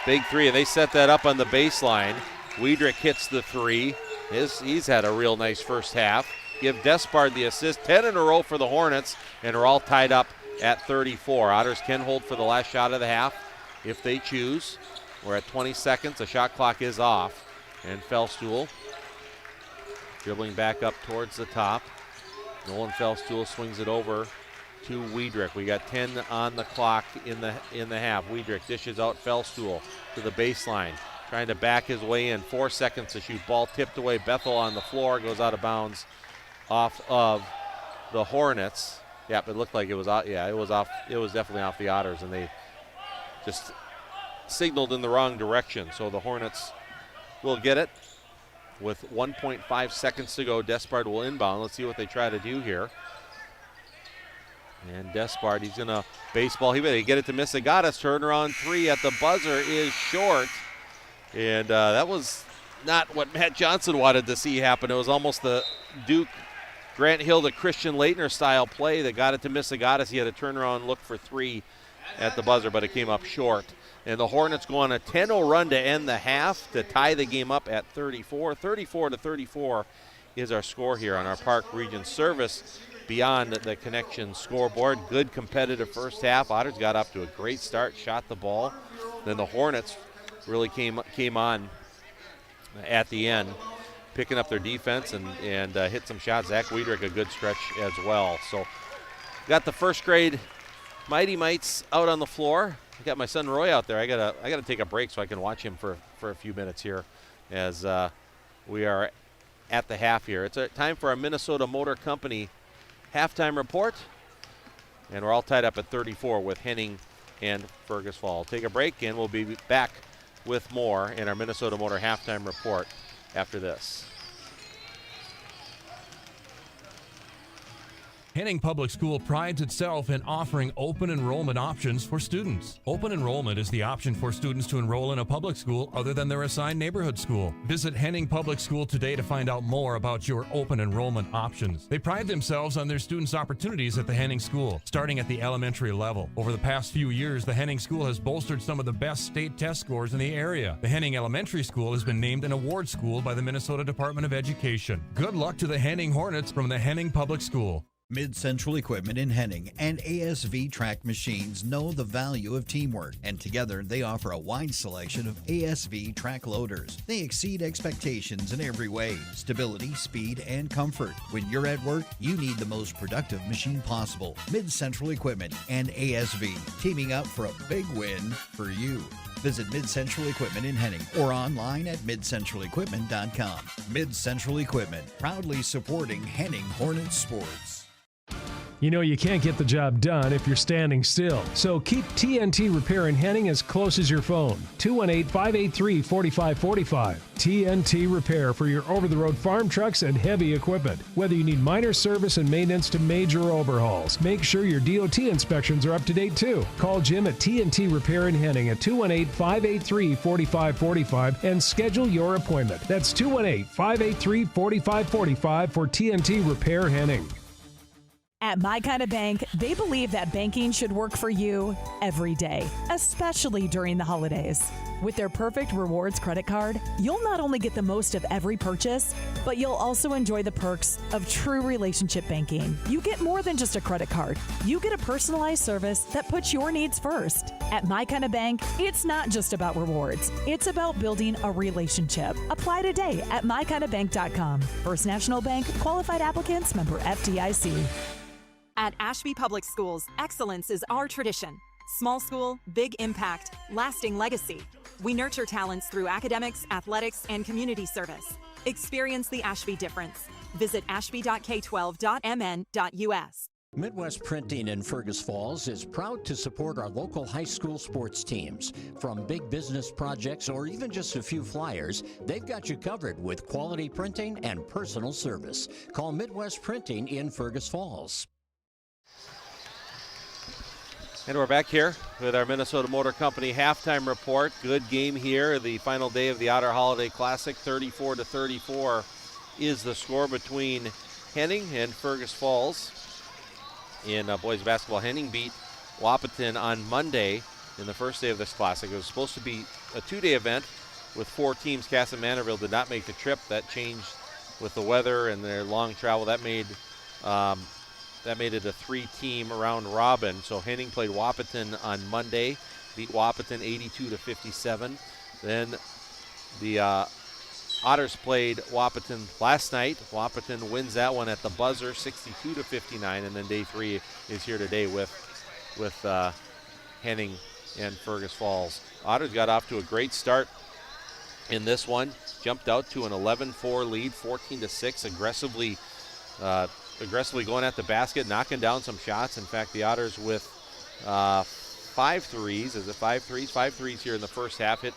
Big 3, and they set that up on the baseline. Wiedrich hits the 3. He's had a real nice first half. Give Despard the assist. 10 in a row for the Hornets, and we're all tied up at 34. Otters can hold for the last shot of the half if they choose. We're at 20 seconds. The shot clock is off. And Fellstuhl dribbling back up towards the top. Nolan Fellstuhl swings it over to Wiedrich. We got 10 on the clock in the half. Wiedrich dishes out Fellstuhl to the baseline, trying to back his way in. 4 seconds to shoot. Ball tipped away. Bethel on the floor, goes out of bounds off of the Hornets. Yep, it looked like it was out. Yeah, it was off. It was definitely off the Otters, and they just signaled in the wrong direction. So the Hornets will get it with 1.5 seconds to go. Despard will inbound. Let's see what they try to do here. And Despard, he's going to baseball. He get it to Misagatis. Turnaround 3 at the buzzer is short. And that was not what Matt Johnson wanted to see happen. It was almost the Duke Grant Hill to Christian Leitner style play that got it to Misagatis. He had a turnaround look for 3 at the buzzer, but it came up short. And the Hornets go on a 10-0 run to end the half to tie the game up at 34. 34-34 is our score here on our Park Region Service Beyond the Connection scoreboard. Good competitive first half. Otters got up to a great start, shot the ball. Then the Hornets really came on at the end, picking up their defense and hit some shots. Zach Wiedrich a good stretch as well. So got the first grade Mighty Mites out on the floor. I got my son Roy out there. I gotta take a break so I can watch him for a few minutes here as we are at the half here. It's time for our Minnesota Motor Company halftime report, and we're all tied up at 34 with Henning and Fergus Falls. Take a break, and we'll be back with more in our Minnesota Motor halftime report after this. Henning Public School prides itself in offering open enrollment options for students. Open enrollment is the option for students to enroll in a public school other than their assigned neighborhood school. Visit Henning Public School today to find out more about your open enrollment options. They pride themselves on their students' opportunities at the Henning School, starting at the elementary level. Over the past few years, the Henning School has bolstered some of the best state test scores in the area. The Henning Elementary School has been named an award school by the Minnesota Department of Education. Good luck to the Henning Hornets from the Henning Public School. Mid-Central Equipment in Henning and ASV Track Machines know the value of teamwork, and together they offer a wide selection of ASV track loaders. They exceed expectations in every way: stability, speed, and comfort. When you're at work, you need the most productive machine possible. Mid-Central Equipment and ASV, teaming up for a big win for you. Visit Mid-Central Equipment in Henning or online at midcentralequipment.com. Mid-Central Equipment, proudly supporting Henning Hornets sports. You know you can't get the job done if you're standing still. So keep TNT Repair in Henning as close as your phone. 218-583-4545. TNT Repair for your over-the-road farm trucks and heavy equipment. Whether you need minor service and maintenance to major overhauls, make sure your DOT inspections are up to date too. Call Jim at TNT Repair in Henning at 218-583-4545 and schedule your appointment. That's 218-583-4545 for TNT Repair Henning. At My Kind of Bank, they believe that banking should work for you every day, especially during the holidays. With their perfect rewards credit card, you'll not only get the most of every purchase, but you'll also enjoy the perks of true relationship banking. You get more than just a credit card. You get a personalized service that puts your needs first. At My Kind of Bank, it's not just about rewards. It's about building a relationship. Apply today at mykindofbank.com. First National Bank, qualified applicants, member FDIC. At Ashby Public Schools, excellence is our tradition. Small school, big impact, lasting legacy. We nurture talents through academics, athletics, and community service. Experience the Ashby difference. Visit ashby.k12.mn.us. Midwest Printing in Fergus Falls is proud to support our local high school sports teams. From big business projects or even just a few flyers, they've got you covered with quality printing and personal service. Call Midwest Printing in Fergus Falls. And we're back here with our Minnesota Motor Company halftime report. Good game here. The final day of the Otter Holiday Classic, 34-34 is the score between Henning and Fergus Falls. In boys basketball, Henning beat Wahpeton on Monday in the first day of this Classic. It was supposed to be a two-day event with 4 teams. Cass and Manorville did not make the trip. That changed with the weather and their long travel. That made it a 3-team round robin. So Henning played Wahpeton on Monday, beat Wahpeton 82-57. Then the Otters played Wahpeton last night. Wahpeton wins that one at the buzzer, 62-59, and then day 3 is here today with Henning and Fergus Falls. Otters got off to a great start in this one, jumped out to an 11-4 lead, 14-6, aggressively going at the basket, knocking down some shots. In fact, the Otters with 5 threes. Is it 5 threes? 5 threes here in the first half. Hit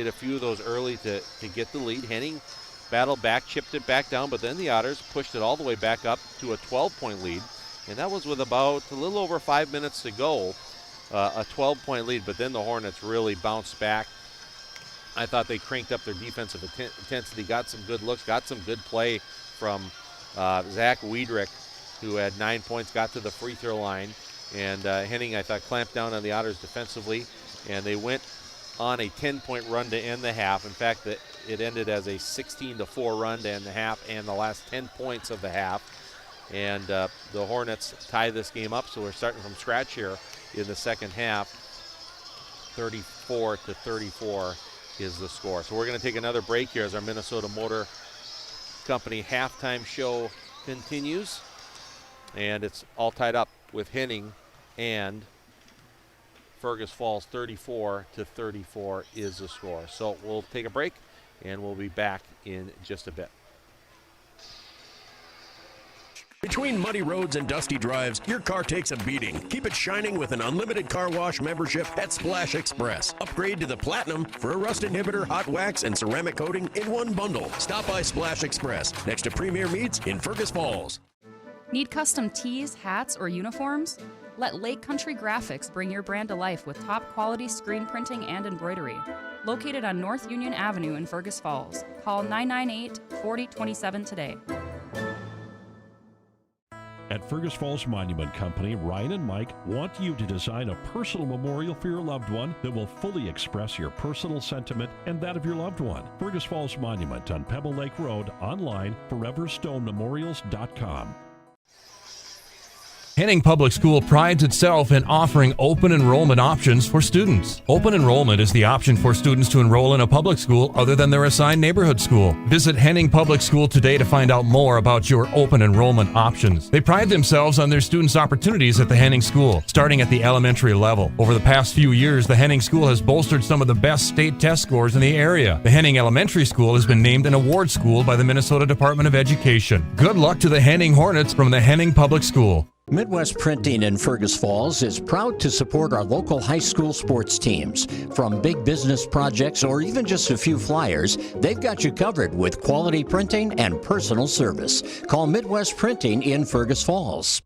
a few of those early to get the lead. Henning battled back, chipped it back down, but then the Otters pushed it all the way back up to a 12-point lead. And that was with about a little over 5 minutes to go, a 12-point lead. But then the Hornets really bounced back. I thought they cranked up their defensive intensity, got some good looks, got some good play from Zach Wiedrich, who had 9 points, got to the free throw line. And Henning, I thought, clamped down on the Otters defensively, and they went on a 10-point run to end the half. In fact, it ended as a 16-4 run to end the half and the last 10 points of the half. And the Hornets tie this game up, so we're starting from scratch here in the second half. 34-34 is the score. So we're going to take another break here as our Minnesota Motor Company halftime show continues. And it's all tied up with Henning and Fergus Falls. 34-34 is the score. So we'll take a break and we'll be back in just a bit. Between muddy roads and dusty drives, your car takes a beating. Keep it shining with an unlimited car wash membership at Splash Express. Upgrade to the Platinum for a rust inhibitor, hot wax, and ceramic coating in one bundle. Stop by Splash Express next to Premier Meats in Fergus Falls. Need custom tees, hats, or uniforms? Let Lake Country Graphics bring your brand to life with top quality screen printing and embroidery. Located on North Union Avenue in Fergus Falls. Call 998-4027 today. At Fergus Falls Monument Company, Ryan and Mike want you to design a personal memorial for your loved one that will fully express your personal sentiment and that of your loved one. Fergus Falls Monument on Pebble Lake Road, online, foreverstonememorials.com. Henning Public School prides itself in offering open enrollment options for students. Open enrollment is the option for students to enroll in a public school other than their assigned neighborhood school. Visit Henning Public School today to find out more about your open enrollment options. They pride themselves on their students' opportunities at the Henning School, starting at the elementary level. Over the past few years, the Henning School has bolstered some of the best state test scores in the area. The Henning Elementary School has been named an award school by the Minnesota Department of Education. Good luck to the Henning Hornets from the Henning Public School. Midwest Printing in Fergus Falls is proud to support our local high school sports teams. From big business projects or even just a few flyers, they've got you covered with quality printing and personal service. Call Midwest Printing in Fergus Falls.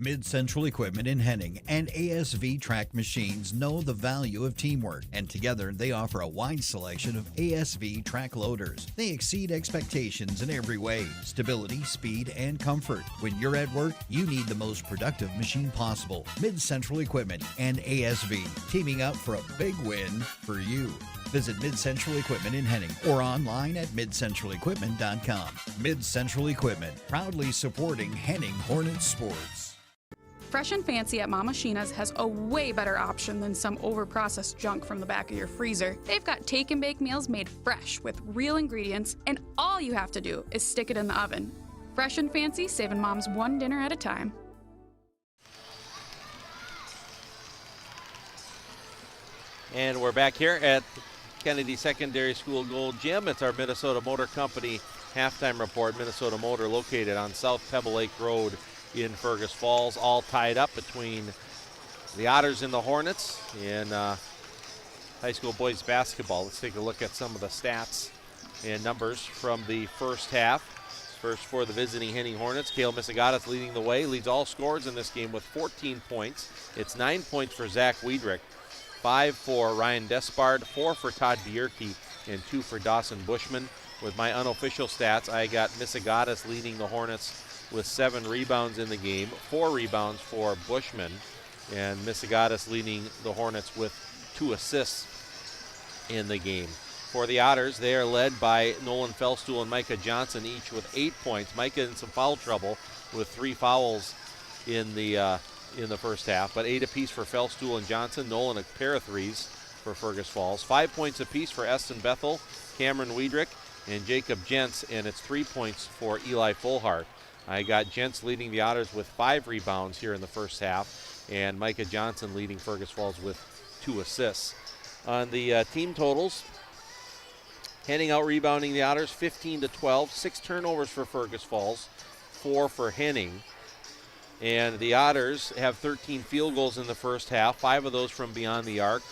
Mid-Central Equipment in Henning and ASV Track Machines know the value of teamwork, and together they offer a wide selection of ASV track loaders. They exceed expectations in every way: stability, speed, and comfort. When you're at work, you need the most productive machine possible. Mid-Central Equipment and ASV, teaming up for a big win for you. Visit Mid-Central Equipment in Henning or online at midcentralequipment.com. Mid-Central Equipment, proudly supporting Henning Hornets sports. Fresh and Fancy at Mama Sheena's has a way better option than some overprocessed junk from the back of your freezer. They've got take and bake meals made fresh with real ingredients, and all you have to do is stick it in the oven. Fresh and Fancy, saving moms one dinner at a time. And we're back here at Kennedy Secondary School Gold Gym. It's our Minnesota Motor Company halftime report. Minnesota Motor, located on South Pebble Lake Road in Fergus Falls, all tied up between the Otters and the Hornets in high school boys basketball. Let's take a look at some of the stats and numbers from the first half. First for the visiting Henning Hornets, Kale Misagatis leading the way, leads all scorers in this game with 14 points. It's 9 points for Zach Wiedrich, 5 for Ryan Despard, 4 for Todd Bierke, and 2 for Dawson Bushman. With my unofficial stats, I got Misagatis leading the Hornets with 7 rebounds in the game, 4 rebounds for Bushman, and Misagatis leading the Hornets with 2 assists in the game. For the Otters, they are led by Nolan Felstuhl and Micah Johnson, each with 8 points. Micah in some foul trouble with 3 fouls in the first half, but 8 apiece for Felstuhl and Johnson. Nolan a pair of threes for Fergus Falls. 5 points apiece for Eston Bethel, Cameron Wiedrich, and Jacob Jentz, and it's 3 points for Eli Fullhart. I got Jentz leading the Otters with 5 rebounds here in the first half, and Micah Johnson leading Fergus Falls with 2 assists. On the team totals, Henning out rebounding the Otters 15-12, 6 turnovers for Fergus Falls, 4 for Henning. And the Otters have 13 field goals in the first half, 5 of those from beyond the arc,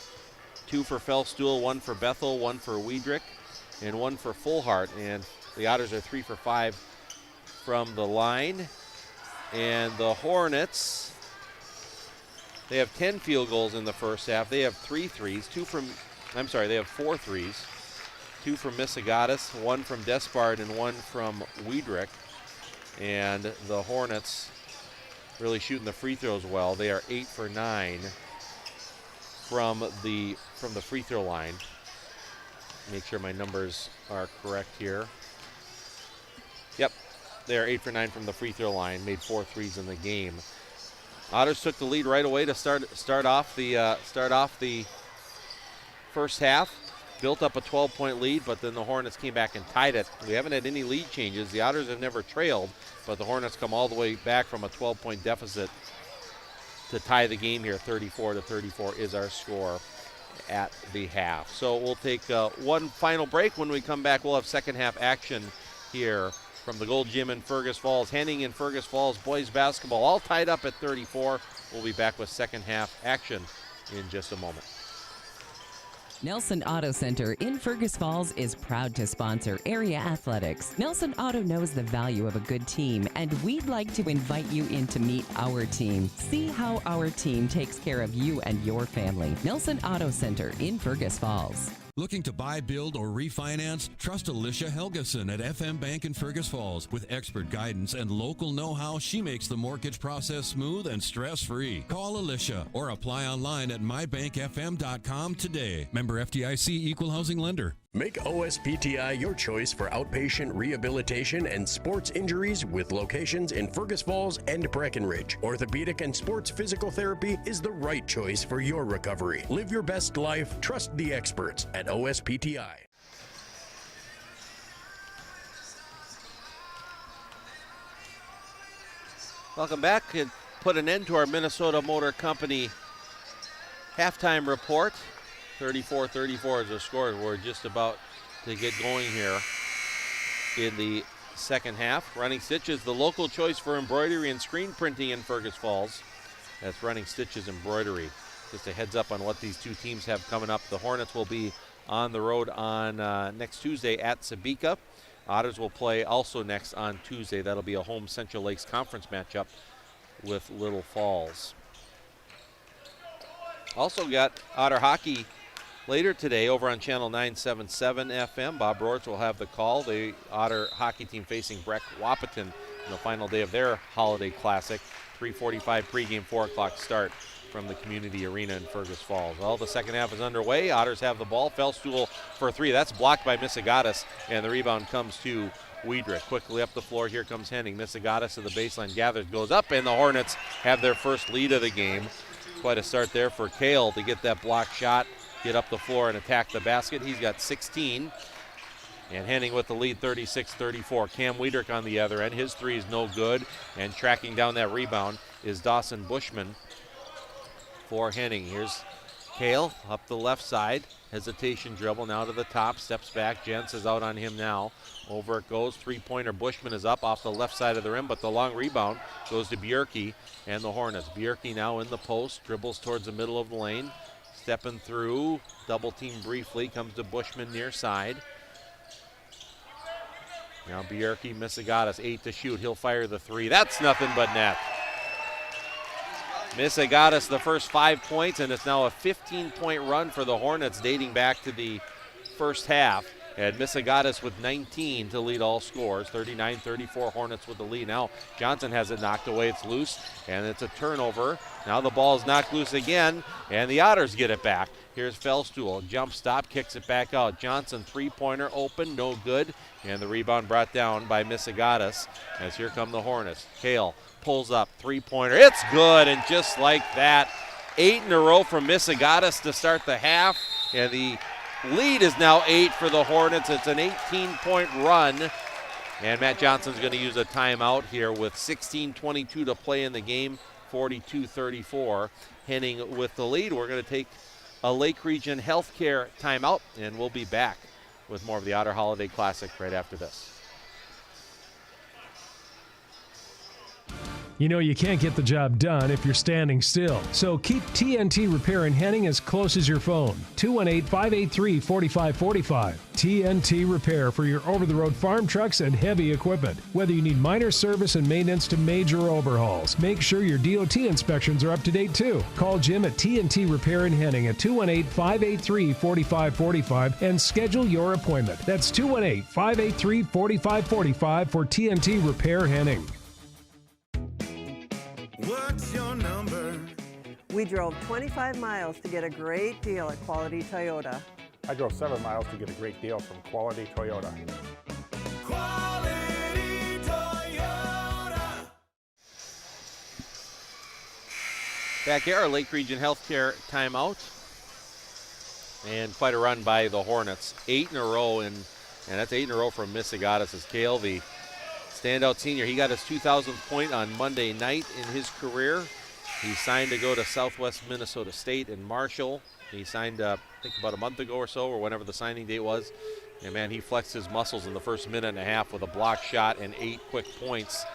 2 for Felstuhl, 1 for Bethel, 1 for Wiedrich, and 1 for Fullhart. And the Otters are 3 for 5 from the line. And the Hornets, they have 10 field goals in the first half. They have 3 threes, they have 4 threes. 2 from Misagatis, 1 from Despard, and 1 from Wiedrich. And the Hornets really shooting the free throws well. They are 8 for 9 from the free throw line. Make sure my numbers are correct here. Yep, they are 8 for 9 from the free throw line. Made 4 threes in the game. Otters took the lead right away to start off the first half. Built up a 12-point lead, but then the Hornets came back and tied it. We haven't had any lead changes. The Otters have never trailed, but the Hornets come all the way back from a 12-point deficit to tie the game here. 34-34 is our score at the half. So we'll take one final break. When we come back, we'll have second half action here from the Gold Gym in Fergus Falls. Henning and Fergus Falls boys basketball all tied up at 34. We'll be back with second half action in just a moment. Nelson Auto Center in Fergus Falls is proud to sponsor area athletics. Nelson Auto knows the value of a good team, and we'd like to invite you in to meet our team. See how our team takes care of you and your family. Nelson Auto Center in Fergus Falls. Looking to buy, build, or refinance? Trust Alicia Helgeson at FM Bank in Fergus Falls. With expert guidance and local know-how, she makes the mortgage process smooth and stress-free. Call Alicia or apply online at mybankfm.com today. Member FDIC, Equal Housing Lender. Make OSPTI your choice for outpatient rehabilitation and sports injuries with locations in Fergus Falls and Breckenridge. Orthopedic and sports physical therapy is the right choice for your recovery. Live your best life. Trust the experts at OSPTI. Welcome back. And put an end to our Minnesota Motor Company halftime report. 34-34 is the score. We're just about to get going here in the second half. Running Stitches, the local choice for embroidery and screen printing in Fergus Falls. That's Running Stitches Embroidery. Just a heads up on what these two teams have coming up. The Hornets will be on the road on next Tuesday at Sabika. Otters will play also next on Tuesday. That'll be a home Central Lakes Conference matchup with Little Falls. Also got Otter hockey later today over on Channel 977 FM. Bob Roarts will have the call. The Otter hockey team facing Breck Wahpeton in the final day of their Holiday Classic. 3:45 pregame, 4 o'clock start from the Community Arena in Fergus Falls. Well, the second half is underway. Otters have the ball. Feldstuhl for 3. That's blocked by Missegatis, and the rebound comes to Wiedrich. Quickly up the floor. Here comes Henning. Missegatis to the baseline. Gathers, goes up, and the Hornets have their first lead of the game. Quite a start there for Kale to get that block shot, get up the floor, and attack the basket. He's got 16. And Henning with the lead, 36-34. Cam Wiedrich on the other end. His 3 is no good. And tracking down that rebound is Dawson Bushman for Henning. Here's Kale up the left side. Hesitation dribble now to the top. Steps back. Jentz is out on him now. Over it goes. Three-pointer. Bushman is up off the left side of the rim, but the long rebound goes to Bjerke and the Hornets. Bjerke now in the post. Dribbles towards the middle of the lane. Stepping through. Double team briefly. Comes to Bushman near side. Now Bjerke, Missegatis, 8 to shoot. He'll fire the 3. That's nothing but net. Missegatis the first 5 points, and it's now a 15-point run for the Hornets dating back to the first half. And Missegatis with 19 to lead all scores. 39-34 Hornets with the lead. Now Johnson has it knocked away. It's loose, and it's a turnover. Now the ball is knocked loose again, and the Otters get it back. Here's Feldstuhl. Jump stop, kicks it back out. Johnson, three-pointer, open, no good. And the rebound brought down by Missegatis as here come the Hornets. Kale pulls up, three-pointer. It's good, and just like that, 8 in a row from Missegatis to start the half. And the lead is now 8 for the Hornets. It's an 18-point run. And Matt Johnson's going to use a timeout here with 16:22 to play in the game, 42-34. Henning with the lead. We're going to take a Lake Region Healthcare timeout, and we'll be back with more of the Otter Holiday Classic right after this. You know you can't get the job done if you're standing still. So keep TNT Repair in Henning as close as your phone. 218-583-4545. TNT Repair for your over-the-road farm trucks and heavy equipment. Whether you need minor service and maintenance to major overhauls, make sure your DOT inspections are up to date too. Call Jim at TNT Repair in Henning at 218-583-4545 and schedule your appointment. That's 218-583-4545 for TNT Repair Henning. What's your number? We drove 25 miles to get a great deal at Quality Toyota. I drove 7 miles to get a great deal from Quality Toyota. Quality Toyota. Back here, our Lake Region Healthcare timeout. And quite a run by the Hornets. 8 in a row, and that's 8 in a row from Missegatis as Kale, the standout senior. He got his 2,000th point on Monday night in his career. He signed to go to Southwest Minnesota State in Marshall. He signed, I think, about a month ago or so, or whenever the signing date was. And, man, he flexed his muscles in the first minute and a half with a block shot and 8 quick points.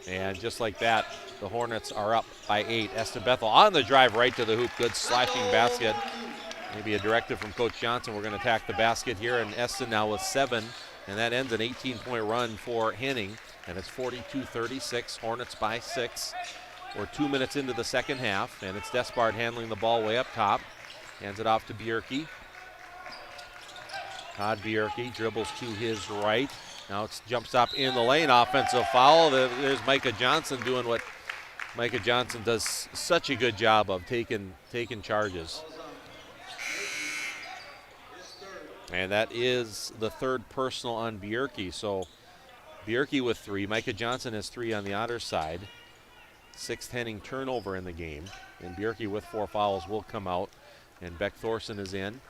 And just like that, the Hornets are up by 8. Eston Bethel on the drive right to the hoop. Good slashing basket. Maybe a directive from Coach Johnson. We're going to attack the basket here, and Eston now with 7. And that ends an 18-point run for Henning. And it's 42-36, Hornets by 6. We're 2 minutes into the second half, and it's Despard handling the ball way up top. Hands it off to Bjerke. Todd Bjerke dribbles to his right. Now it's jump stop in the lane, offensive foul. There's Micah Johnson doing what Micah Johnson does such a good job of, taking charges. And that is the third personal on Bjerke. So Bjerke with 3. Micah Johnson has 3 on the Otter side. 6th Henning turnover in the game. And Bjerke with 4 fouls will come out. And Beck Thorson is in.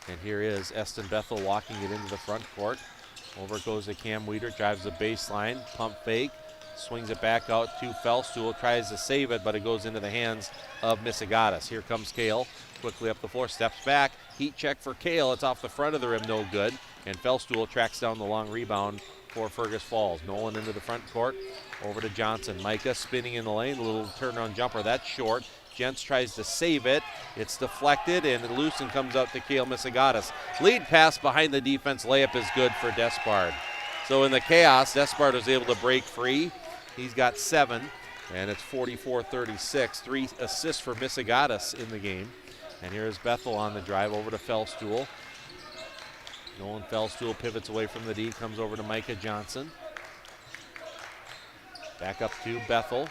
And here is Eston Bethel walking it into the front court. Over goes to Cam Wiedrich, drives the baseline, pump fake, swings it back out to Feldstuhl, tries to save it, but it goes into the hands of Missegatis. Here comes Kale, quickly up the floor, steps back, heat check for Kale. It's off the front of the rim, no good. And Feldstuhl tracks down the long rebound for Fergus Falls. Nolan into the front court, over to Johnson. Micah spinning in the lane, a little turnaround jumper, that's short. Jentz tries to save it. It's deflected and loose and comes out to Kale Missegatis. Lead pass behind the defense. Layup is good for Despard. So in the chaos, Despard was able to break free. He's got 7, and it's 44-36. 3 assists for Missigatis in the game. And here is Bethel on the drive over to Fellstool. Nolan Fellstool pivots away from the D, comes over to Micah Johnson. Back up to Bethel.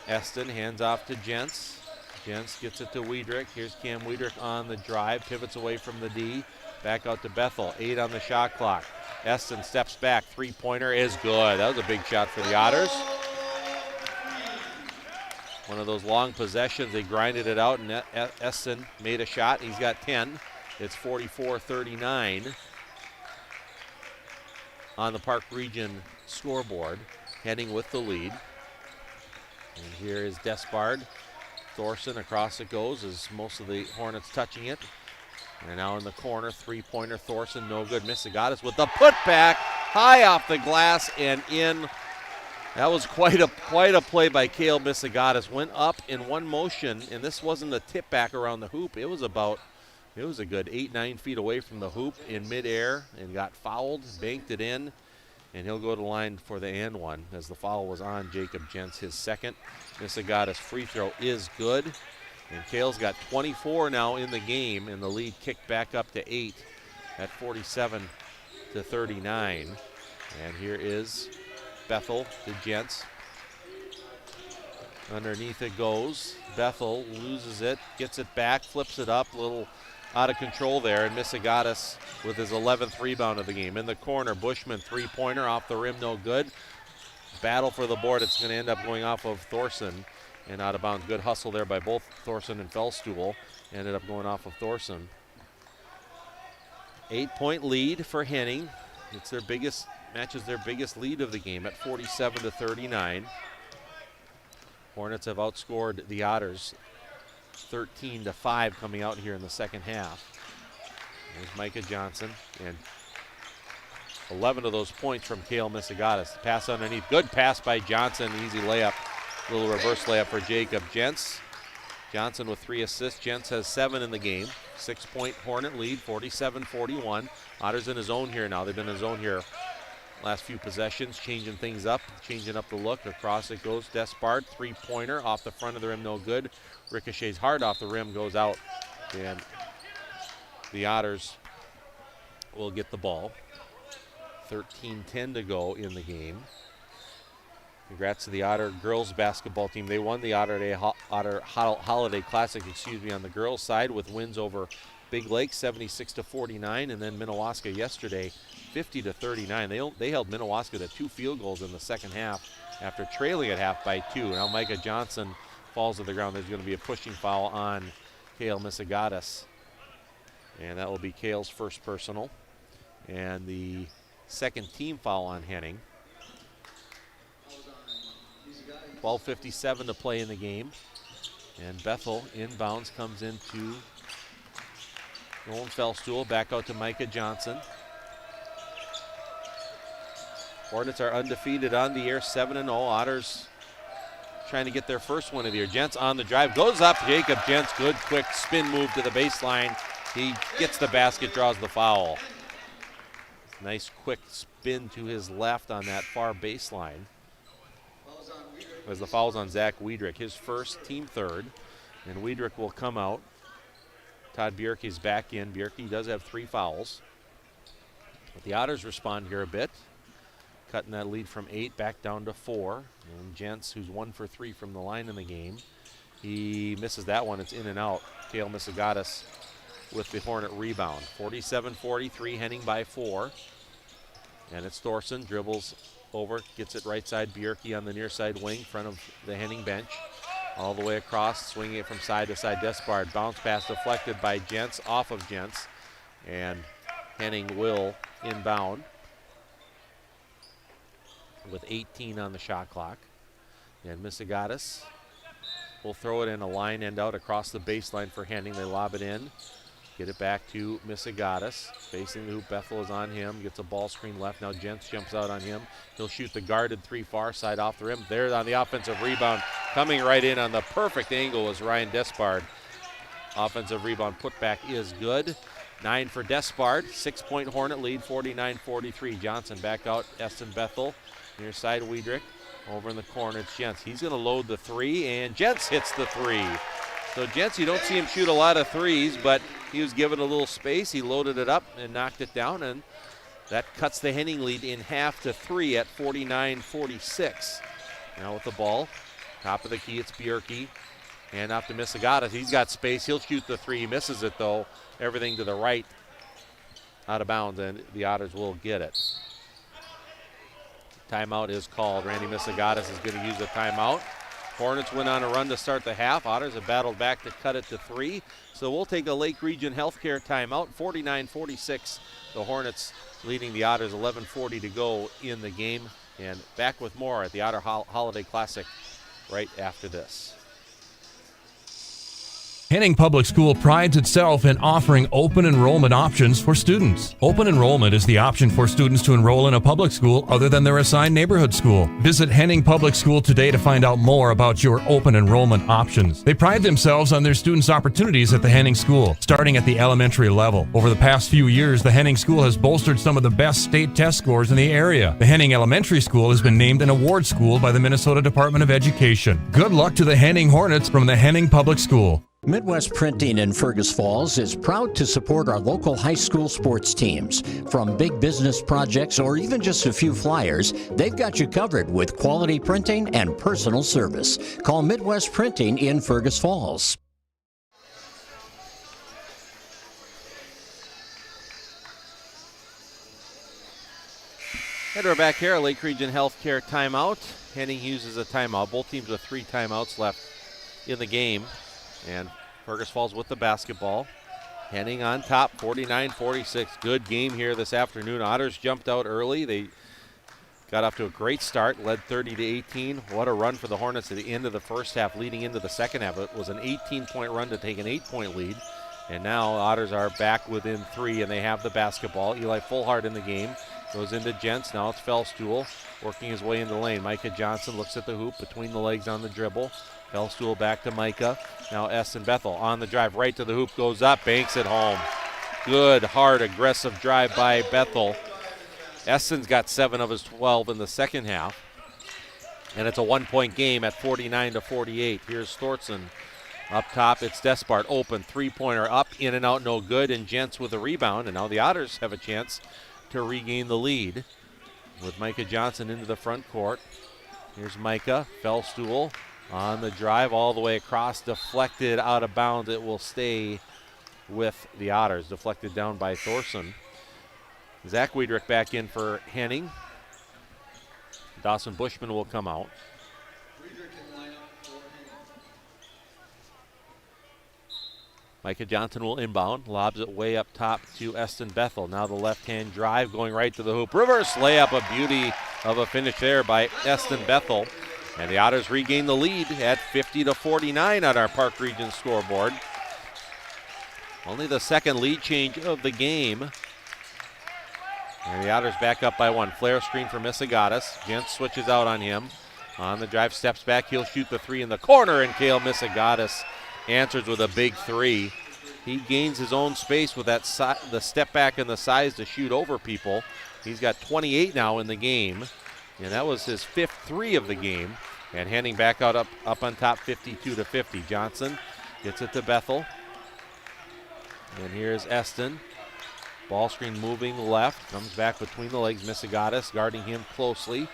Eston hands off to Jentz. Jentz gets it to Wiedrich. Here's Cam Wiedrich on the drive, pivots away from the D. Back out to Bethel, 8 on the shot clock. Eston steps back, 3-pointer is good. That was a big shot for the Otters. One of those long possessions, they grinded it out, and Eston made a shot. He's got 10. It's 44-39 on the Park Region scoreboard. Henning with the lead. And here is Despard. Thorson across it goes as most of the Hornets touching it. And now in the corner, 3-pointer Thorson, no good. Missigatis with the putback, high off the glass and in. That was quite a play by Cale Missigatis. Went up in one motion, and this wasn't a tip back around the hoop. It was a good 8-9 feet away from the hoop in midair and got fouled, banked it in, and he'll go to the line for the and one as the foul was on Jacob Jentz, his second. Missigatis' free throw is good, and Cale's got 24 now in the game, and the lead kicked back up to 8 at 47-39. And here is Bethel to Jentz. Underneath it goes. Bethel loses it, gets it back, flips it up, a little out of control there, and Missigatis with his 11th rebound of the game. In the corner, Bushman, 3-pointer off the rim, no good. Battle for the board. It's going to end up going off of Thorson and out of bounds. Good hustle there by both Thorson and Fellstool. Ended up going off of Thorson. 8-point lead for Henning. It's their biggest, matches their biggest lead of the game at 47-39. Hornets have outscored the Otters 13-5 coming out here in the second half. There's Micah Johnson, and 11 of those points from Cale Missigatis. Pass underneath, good pass by Johnson, easy layup, little reverse layup for Jacob Jentz. Johnson with 3 assists, Jentz has 7 in the game. 6-point Hornet lead, 47-41. Otters in his own here now. They've been in his own here last few possessions, changing things up, changing up the look. Across it goes Despard, 3-pointer off the front of the rim, no good. Ricochets hard off the rim, goes out, and the Otters will get the ball. 13-10 to go in the game. Congrats to the Otter girls basketball team. They won the Otter Holiday Classic, on the girls side with wins over Big Lake 76-49, and then Minnewaska yesterday 50-39. They held Minnewaska to 2 field goals in the second half after trailing at half by 2. Now Micah Johnson falls to the ground. There's going to be a pushing foul on Cale Missigatis, and that will be Cale's first personal, and the second team foul on Henning. 12:57 to play in the game, and Bethel inbounds comes into Nolan Fellstool, back out to Micah Johnson. Hornets are undefeated on the year, 7-0. Otters trying to get their first one of the year. Jentz on the drive, goes up. Jacob Jentz, good quick spin move to the baseline. He gets the basket, draws the foul. Nice quick spin to his left on that far baseline. As the foul's on Zach Wiedrich, his first, team third, and Wiedrich will come out. Todd Bjerke's back in. Bjerke does have 3 fouls. But the Otters respond here a bit, cutting that lead from 8 back down to 4. And Jentz, who's 1 for 3 from the line in the game, he misses that one. It's in and out. Cale Missigatis with the Hornet rebound. 47-43, Henning by 4. And it's Thorson, dribbles over, gets it right side. Bjerke on the near side wing, front of the Henning bench. All the way across, swinging it from side to side. Despard, bounce pass deflected by Jentz, off of Jentz. And Henning will inbound with 18 on the shot clock. And Missigatis will throw it in a line end out across the baseline for Henning. They lob it in. Get it back to Missigatis. Facing the hoop, Bethel is on him. Gets a ball screen left. Now Jentz jumps out on him. He'll shoot the guarded 3 far side off the rim. There on the offensive rebound. Coming right in on the perfect angle is Ryan Despard. Offensive rebound putback is good. 9 for Despard. 6-point Hornet lead, 49-43. Johnson back out. Eston Bethel. Near side Wiedrich. Over in the corner, it's Jentz. He's going to load the three, and Jentz hits the three. So Jentz, you don't see him shoot a lot of threes, but he was given a little space. He loaded it up and knocked it down, and that cuts the Henning lead in half to 3 at 49-46. Now with the ball, top of the key, it's Bjerke. Hand off to Misagatas. He's got space. He'll shoot the three. He misses it, though. Everything to the right, out of bounds, and the Otters will get it. Timeout is called. Randy Misagatas is going to use a timeout. Hornets went on a run to start the half. Otters have battled back to cut it to 3. So we'll take a Lake Region Healthcare timeout. 49-46. The Hornets leading the Otters. 11:40 to go in the game. And back with more at the Otter Holiday Classic right after this. Henning Public School prides itself in offering open enrollment options for students. Open enrollment is the option for students to enroll in a public school other than their assigned neighborhood school. Visit Henning Public School today to find out more about your open enrollment options. They pride themselves on their students' opportunities at the Henning School, starting at the elementary level. Over the past few years, the Henning School has bolstered some of the best state test scores in the area. The Henning Elementary School has been named an award school by the Minnesota Department of Education. Good luck to the Henning Hornets from the Henning Public School. Midwest Printing in Fergus Falls is proud to support our local high school sports teams. From big business projects or even just a few flyers, they've got you covered with quality printing and personal service. Call Midwest Printing in Fergus Falls. And we're back here, Lake Region Healthcare timeout. Henning uses a timeout. Both teams with 3 timeouts left in the game. And Fergus Falls with the basketball. Henning on top, 49-46. Good game here this afternoon. Otters jumped out early. They got off to a great start, led 30-18. What a run for the Hornets at the end of the first half, leading into the second half. It was an 18-point run to take an 8-point lead. And now Otters are back within 3, and they have the basketball. Eli Fullhart in the game. Goes into Jentz. Now it's Fellstuhl working his way into the lane. Micah Johnson looks at the hoop between the legs on the dribble. Fellstuhl back to Micah. Now Eston Bethel on the drive right to the hoop. Goes up, banks it home. Good, hard, aggressive drive by Bethel. Eston's got 7 of his 12 in the second half. And it's a 1-point game at 49-48. Here's Thorson up top. It's Despard open. 3-pointer up, in and out, no good. And Jentz with a rebound. And now the Otters have a chance to regain the lead with Micah Johnson into the front court. Here's Micah. Fellstuhl on the drive all the way across, deflected out of bounds. It will stay with the Otters, deflected down by Thorson. Zach Wiedrich back in for Henning. Dawson Bushman will come out. Micah Johnson will inbound, lobs it way up top to Eston Bethel. Now the left-hand drive going right to the hoop. Reverse layup, a beauty of a finish there by Eston Bethel. And the Otters regain the lead at 50-49 on our Park Region scoreboard. Only the second lead change of the game. And the Otters back up by 1. Flare screen for Misagatas. Jentz switches out on him. On the drive, steps back. He'll shoot the 3 in the corner, and Cale Misagatas answers with a big 3. He gains his own space with that the step back and the size to shoot over people. He's got 28 now in the game. And that was his 5th 3 of the game. And Henning back out up on top, 52-50. Johnson gets it to Bethel. And here's Eston. Ball screen moving left. Comes back between the legs. Misagatas guarding him closely.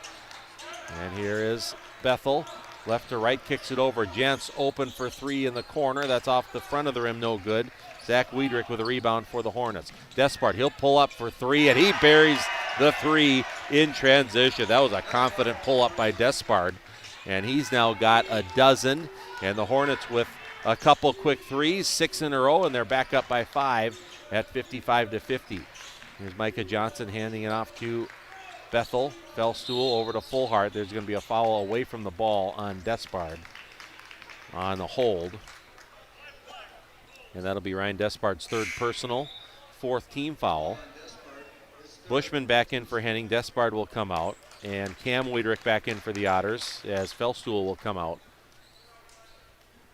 And here is Bethel. Left to right, kicks it over. Jentz open for 3 in the corner. That's off the front of the rim, no good. Zach Wiedrich with a rebound for the Hornets. Despard, he'll pull up for 3, and he buries the 3 in transition. That was a confident pull-up by Despard, and he's now got a dozen. And the Hornets with a couple quick 3s, 6 in a row, and they're back up by 5 at 55-50. Here's Micah Johnson handing it off to Bethel. Fellstuhl over to Fullhart. There's going to be a foul away from the ball on Despard on the hold. And that'll be Ryan Despard's 3rd personal, 4th team foul. Bushman back in for Henning. Despard will come out. And Cam Wiedrich back in for the Otters as Fellstuhl will come out.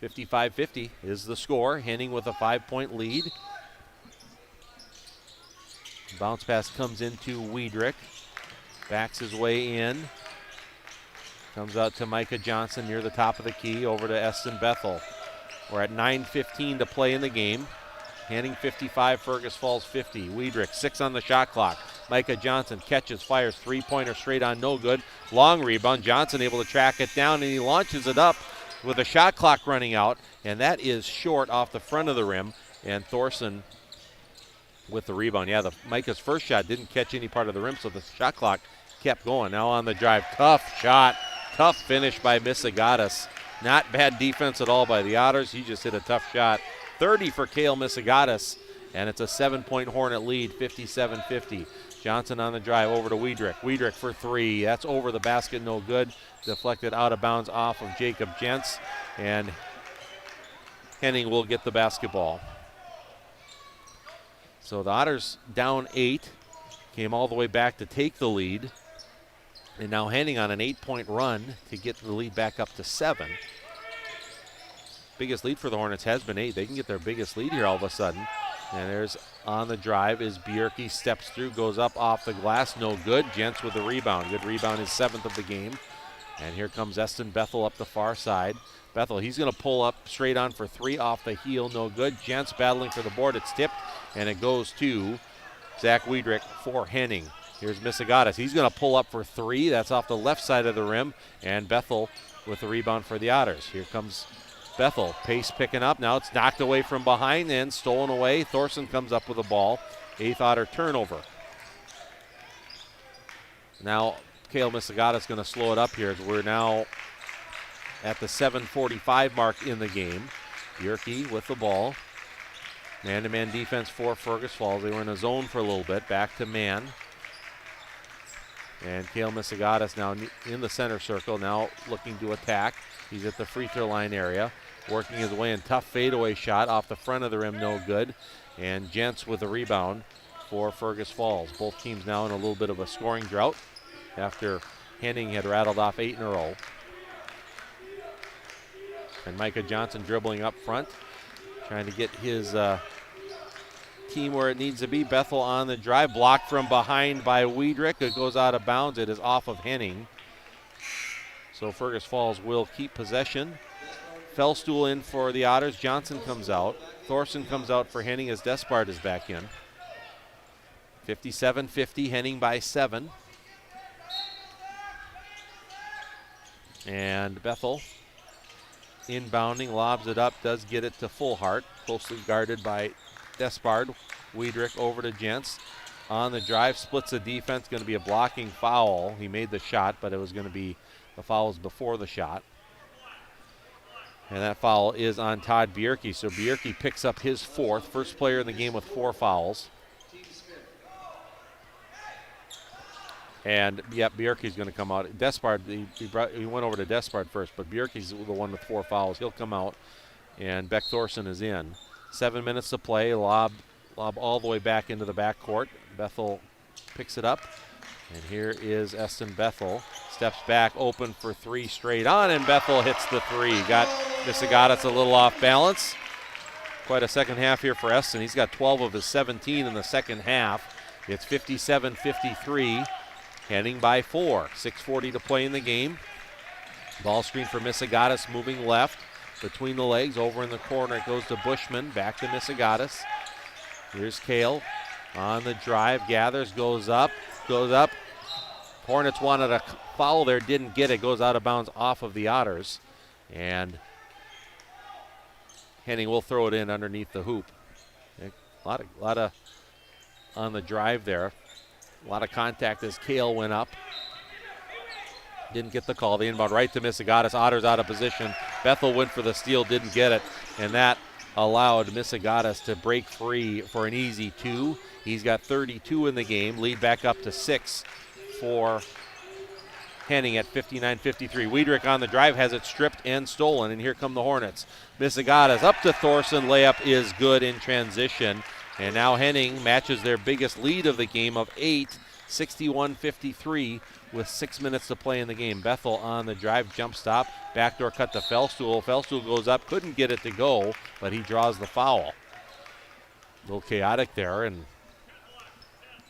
55-50 is the score. Henning with a 5-point lead. Bounce pass comes into Wiedrich. Backs his way in. Comes out to Micah Johnson near the top of the key, over to Eston Bethel. We're at 9:15 to play in the game. Henning 55, Fergus Falls 50. Weidrich 6 on the shot clock. Micah Johnson catches, fires, three-pointer straight on, no good. Long rebound, Johnson able to track it down, and he launches it up with a shot clock running out, and that is short off the front of the rim, and Thorson with the rebound. Yeah, Micah's first shot didn't catch any part of the rim, so the shot clock kept going. Now on the drive, tough shot, tough finish by Misagatis. Not bad defense at all by the Otters. He just hit a tough shot. 30 for Cale Misagatis, and it's a 7-point Hornet lead, 57-50. Johnson on the drive over to Weidrich. Weidrich for three. That's over the basket, no good. Deflected out of bounds off of Jacob Jentz, and Henning will get the basketball. So the Otters down 8, came all the way back to take the lead. And now Henning on an 8-point run to get the lead back up to 7. Biggest lead for the Hornets has been 8. They can get their biggest lead here all of a sudden. And there's on the drive is Bjerke, steps through, goes up off the glass, no good. Jentz with the rebound. Good rebound, his 7th of the game. And here comes Eston Bethel up the far side. Bethel, he's going to pull up straight on for 3 off the heel, no good. Jentz battling for the board. It's tipped, and it goes to Zach Weidrich for Henning. Here's Misagatis. He's going to pull up for 3. That's off the left side of the rim. And Bethel with the rebound for the Otters. Here comes Bethel. Pace picking up. Now it's knocked away from behind and stolen away. Thorson comes up with the ball. 8th Otter turnover. Now Cale Misagatis going to slow it up here as we're now at the 7:45 mark in the game. Bjerke with the ball. Man-to-man defense for Fergus Falls. They were in a zone for a little bit. Back to man. And Cale Misagatis now in the center circle, now looking to attack. He's at the free throw line area, working his way in. Tough fadeaway shot off the front of the rim, no good. And Jentz with the rebound for Fergus Falls. Both teams now in a little bit of a scoring drought after Henning had rattled off 8 in a row. And Micah Johnson dribbling up front, trying to get his team where it needs to be. Bethel on the drive, blocked from behind by Weidrich. It goes out of bounds. It is off of Henning. So Fergus Falls will keep possession. Fellstool in for the Otters. Johnson comes out. Thorson comes out for Henning as Despard is back in. 57-50, Henning by 7. And Bethel inbounding, lobs it up, does get it to Fullhart. Closely guarded by Despard. Weidrich over to Jentz. On the drive, splits the defense. Going to be a blocking foul. He made the shot, but it was going to be the fouls before the shot. And that foul is on Todd Bjerke. So Bjerke picks up his 4th. First player in the game with 4 fouls. And, yep, Bjerke's going to come out. Despard, he went over to Despard first, but Bjerke's the one with 4 fouls. He'll come out, and Beck Thorson is in. 7 minutes to play. Lob all the way back into the backcourt. Bethel picks it up, and here is Eston Bethel. Steps back, open for 3 straight on, and Bethel hits the 3. Got Misagatis a little off balance. Quite a second half here for Eston. He's got 12 of his 17 in the second half. It's 57-53. Henning by 4. 6:40 to play in the game. Ball screen for Misagatis, moving left between the legs. Over in the corner, it goes to Bushman. Back to Misagatis. Here's Cale on the drive. Gathers, goes up. Hornets wanted a foul there, didn't get it. Goes out of bounds off of the Otters. And Henning will throw it in underneath the hoop. A lot of on the drive there. A lot of contact as Cale went up. Didn't get the call. The inbound right to Misagatis. Otters out of position. Bethel went for the steal, didn't get it. And that allowed Misagatis to break free for an easy 2. He's got 32 in the game. Lead back up to 6 for Henning at 59-53. Weidrich on the drive has it stripped and stolen. And here come the Hornets. Misagatis up to Thorson. Layup is good in transition. And now Henning matches their biggest lead of the game of 8, 61-53 with 6 minutes to play in the game. Bethel on the drive, jump stop, backdoor cut to Fellstool. Fellstool goes up, couldn't get it to go, but he draws the foul. A little chaotic there, and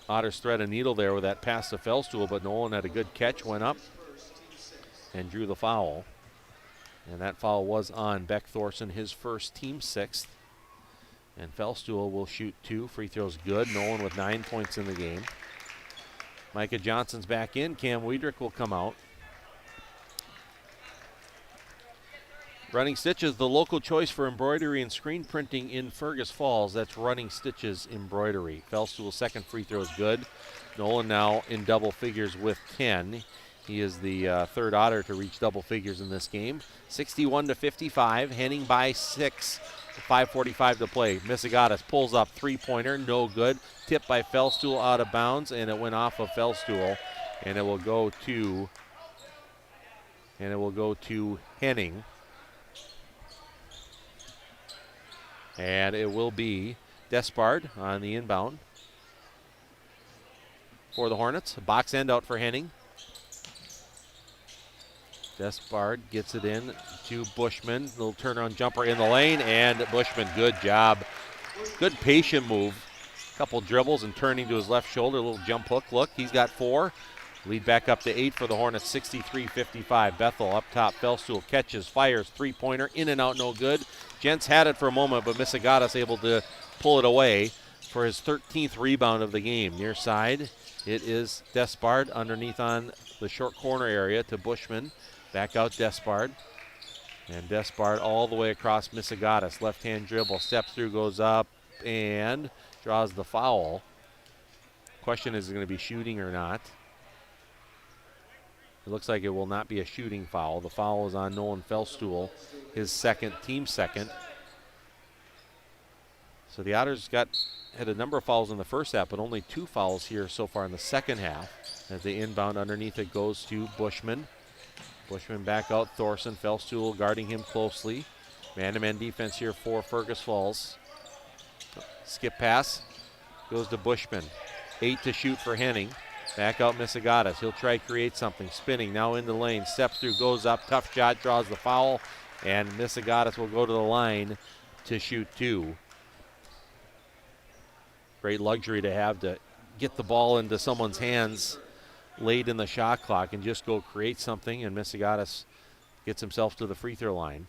Otters thread a needle there with that pass to Fellstool, but Nolan had a good catch, went up. and drew the foul. And that foul was on Beck Thorson, his first, team 6th. And Felstuhl will shoot 2. Free throws good. Nolan with 9 points in the game. Micah Johnson's back in. Cam Wiedrich will come out. Running Stitches, the local choice for embroidery and screen printing in Fergus Falls. That's Running Stitches Embroidery. Felstuhl's second free throw is good. Nolan now in double figures with 10. He is the third Otter to reach double figures in this game. 61-55. Henning by 6. 5:45 to play. Misegatis pulls up three-pointer, no good. Tipped by Felstuhl out of bounds, and it went off of Felstuhl, and it will go to Henning. And it will be Despard on the inbound for the Hornets. A box end out for Henning. Despard gets it in to Bushman. Little turnaround jumper in the lane, and Bushman, good job. Good patient move. Couple dribbles and turning to his left shoulder. A little jump hook look. He's got 4. Lead back up to 8 for the Hornets, 63-55. Bethel up top. Felstuhl catches, fires, three-pointer. In and out, no good. Gents had it for a moment, but Misegatis able to pull it away for his 13th rebound of the game. Near side, it is Despard underneath on the short corner area to Bushman. Back out Despard. And Despard all the way across Misegatis. Left-hand dribble, steps through, goes up, and draws the foul. Question is it going to be shooting or not? It looks like it will not be a shooting foul. The foul is on Nolan Felstuhl, his second, team second. So the Otters had a number of fouls in the first half, but only 2 fouls here so far in the second half. As the inbound underneath it goes to Bushman. Bushman back out, Thorson. Felstuhl guarding him closely. Man-to-man defense here for Fergus Falls. Skip pass goes to Bushman. 8 to shoot for Henning. Back out Misegatis. He'll try to create something. Spinning now in the lane. Steps through, goes up. Tough shot, draws the foul. And Misegatis will go to the line to shoot 2. Great luxury to have to get the ball into someone's hands late in the shot clock and just go create something. And Misegatis gets himself to the free throw line,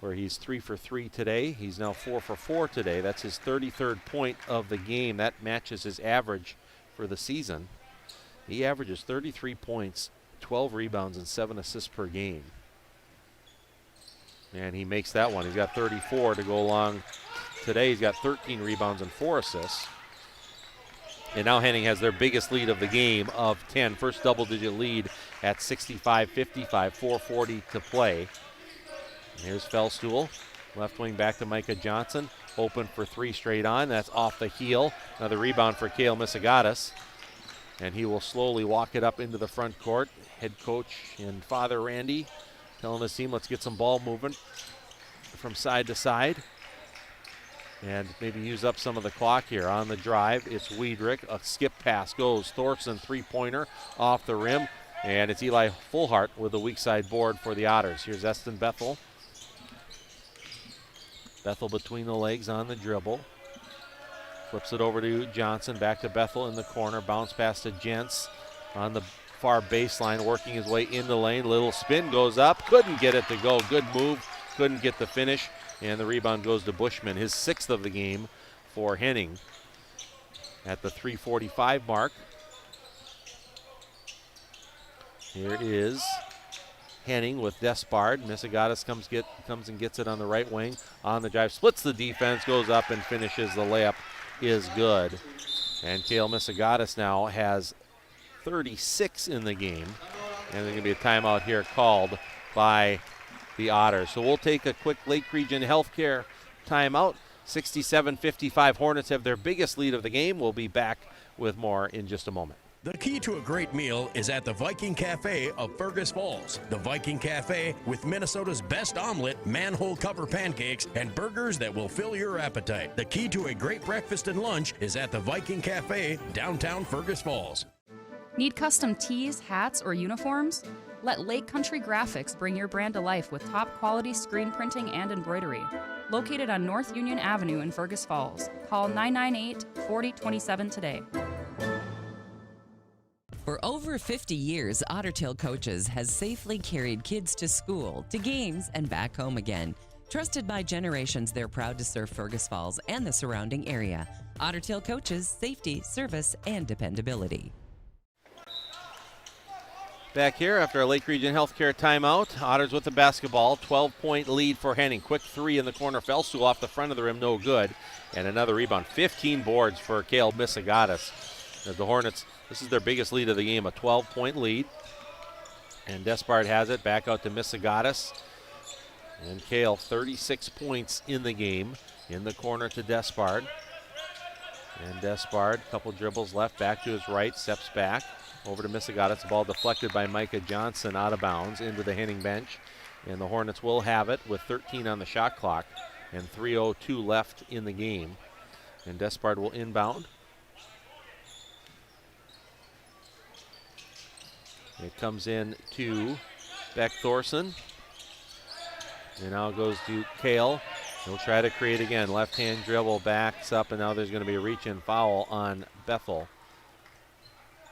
where he's 3 for 3 today. He's now 4 for 4 today. That's his 33rd point of the game. That matches his average for the season. He averages 33 points, 12 rebounds, and 7 assists per game. And he makes that one. He's got 34 to go along today. He's got 13 rebounds and 4 assists. And now Henning has their biggest lead of the game of 10. First double-digit lead at 65-55, 4:40 to play. And here's Felstuhl, left wing back to Micah Johnson. Open for 3 straight on. That's off the heel. Another rebound for Cale Misegatis. And he will slowly walk it up into the front court. Head coach and Father Randy telling his team, let's get some ball movement from side to side. And maybe use up some of the clock here. On the drive, it's Wiedrich. A skip pass goes. Thorson, three-pointer off the rim. And it's Eli Fullhart with the weak side board for the Otters. Here's Eston Bethel. Bethel between the legs on the dribble. Flips it over to Johnson. Back to Bethel in the corner. Bounce pass to Gents on the far baseline, working his way in the lane. Little spin goes up. Couldn't get it to go. Good move. Couldn't get the finish. And the rebound goes to Bushman, his 6th of the game for Henning. At the 3:45 mark, here is Henning with Despard. Misegatis comes and gets it on the right wing. On the drive, splits the defense, goes up and finishes. The layup is good. And Cale Misegatis now has 36 in the game. And there's going to be a timeout here called by the Otters. So we'll take a quick Lake Region Healthcare timeout. 67-55. Hornets have their biggest lead of the game. We'll be back with more in just a moment. The key to a great meal is at the Viking Cafe of Fergus Falls. The Viking Cafe with Minnesota's best omelet, manhole cover pancakes, and burgers that will fill your appetite. The key to a great breakfast and lunch is at the Viking Cafe, downtown Fergus Falls. Need custom tees, hats, or uniforms? Let Lake Country Graphics bring your brand to life with top quality screen printing and embroidery. Located on North Union Avenue in Fergus Falls. Call 998-4027 today. For over 50 years, Otter Tail Coaches has safely carried kids to school, to games, and back home again. Trusted by generations, they're proud to serve Fergus Falls and the surrounding area. Otter Tail Coaches, safety, service, and dependability. Back here after a Lake Region Healthcare timeout, Otters with the basketball, 12-point lead for Henning. Quick three in the corner, Felstool off the front of the rim, no good. And another rebound, 15 boards for Kale Misagatis. As the Hornets, this is their biggest lead of the game, a 12-point lead. And Despard has it, back out to Misagatis. And Kale, 36 points in the game. In the corner to Despard. And Despard, couple dribbles left, back to his right, steps back. Over to Misagatis, the ball deflected by Micah Johnson out of bounds into the Henning bench. And the Hornets will have it with 13 on the shot clock and 3:02 left in the game. And Despard will inbound. It comes in to Beck Thorson. And now it goes to Kale. He'll try to create again. Left-hand dribble, backs up, and now there's going to be a reach-in foul on Bethel.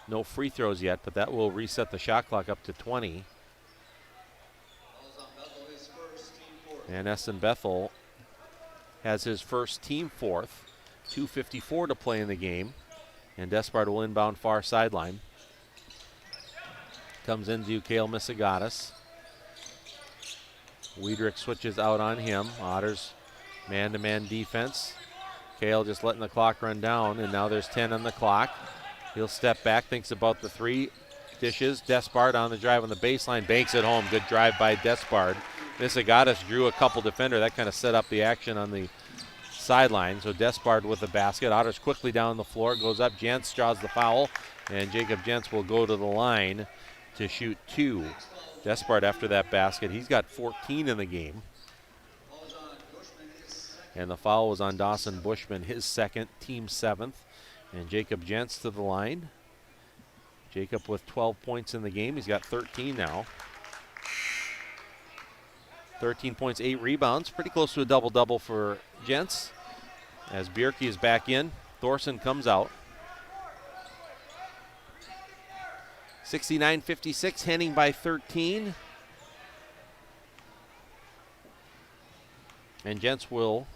No free throws yet, but that will reset the shot clock up to 20. And Essen Bethel has his first team fourth. 2:54 to play in the game. And Despard will inbound far sideline. Comes into Kale Misagatis. Wiedrich switches out on him. Otters man-to-man defense. Kale just letting the clock run down, and now there's 10 on the clock. He'll step back, thinks about the three, dishes. Despard on the drive on the baseline, banks it home. Good drive by Despard. Misagatis drew a couple defender. That kind of set up the action on the sideline. So Despard with the basket. Otters quickly down the floor, goes up. Jentz draws the foul, and Jacob Jentz will go to the line to shoot two. Despard after that basket, he's got 14 in the game. And the foul was on Dawson Bushman, his second, team seventh. And Jacob Jentz to the line. Jacob with 12 points in the game. He's got 13 now. 13 points, 8 rebounds. Pretty close to a double-double for Jentz. As Bierke is back in, Thorson comes out. 69-56, Henning by 13. And Jentz will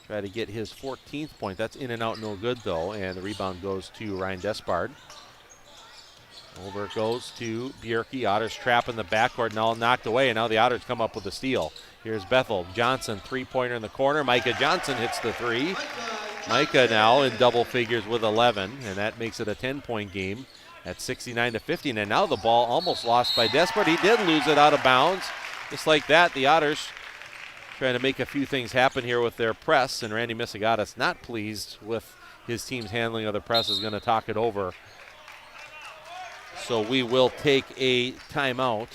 try to get his 14th point. That's in and out, no good though. And the rebound goes to Ryan Despard. Over it goes to Bierke. Otters trap in the backcourt, now knocked away, and now the Otters come up with a steal. Here's Bethel. Johnson, three-pointer in the corner. Micah Johnson hits the three. Micah now in double figures with 11, and that makes it a 10-point game at 69-50. And now the ball almost lost by Despard. He did lose it out of bounds. Just like that, the Otters trying to make a few things happen here with their press, and Randy Misagatis not pleased with his team's handling of the press, is going to talk it over. So we will take a timeout.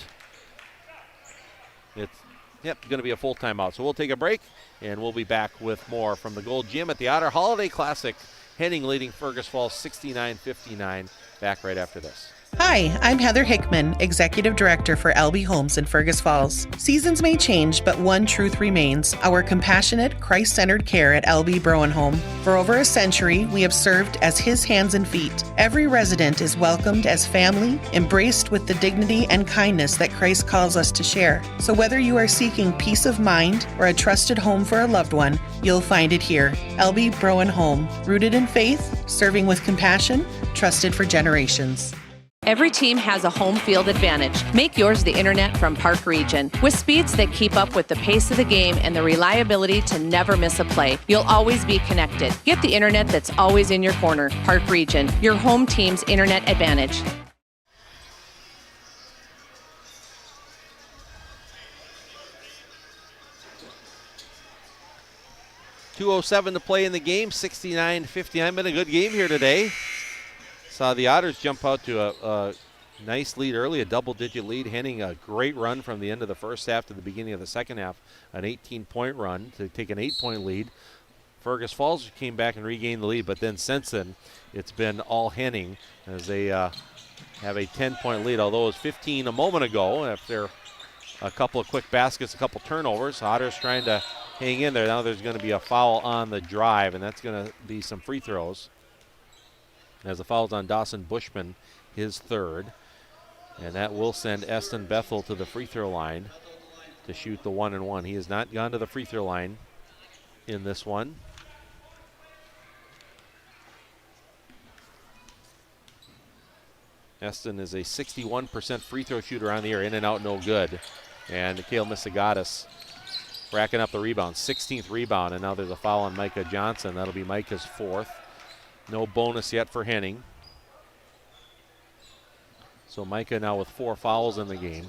It's going to be a full timeout. So we'll take a break, and we'll be back with more from the Gold Gym at the Otter Holiday Classic. Henning leading Fergus Falls 69-59. Back right after this. Hi, I'm Heather Hickman, Executive Director for LB Homes in Fergus Falls. Seasons may change, but one truth remains: our compassionate, Christ-centered care at LB Browen Home. For over a century, we have served as His hands and feet. Every resident is welcomed as family, embraced with the dignity and kindness that Christ calls us to share. So whether you are seeking peace of mind or a trusted home for a loved one, you'll find it here. LB Browen Home, rooted in faith, serving with compassion, trusted for generations. Every team has a home field advantage. Make yours the internet from Park Region. With speeds that keep up with the pace of the game and the reliability to never miss a play, you'll always be connected. Get the internet that's always in your corner. Park Region, your home team's internet advantage. .207 to play in the game, 69-59. Been a good game here today. Saw the Otters jump out to a nice lead early, a double-digit lead. Henning a great run from the end of the first half to the beginning of the second half, an 18-point run to take an 8-point lead. Fergus Falls came back and regained the lead, but then since then, it's been all Henning as they have a 10-point lead, although it was 15 a moment ago after a couple of quick baskets, a couple turnovers. Otters trying to hang in there. Now there's going to be a foul on the drive, and that's going to be some free throws. as the foul's on Dawson Bushman, his third. And that will send Eston Bethel to the free throw line to shoot the 1-and-1. He has not gone to the free throw line in this one. Eston is a 61% free throw shooter on the year, in and out, no good. And Kale Misagatis racking up the rebound, 16th rebound, and now there's a foul on Micah Johnson. That'll be Micah's fourth. No bonus yet for Henning. So Micah now with 4 fouls in the game.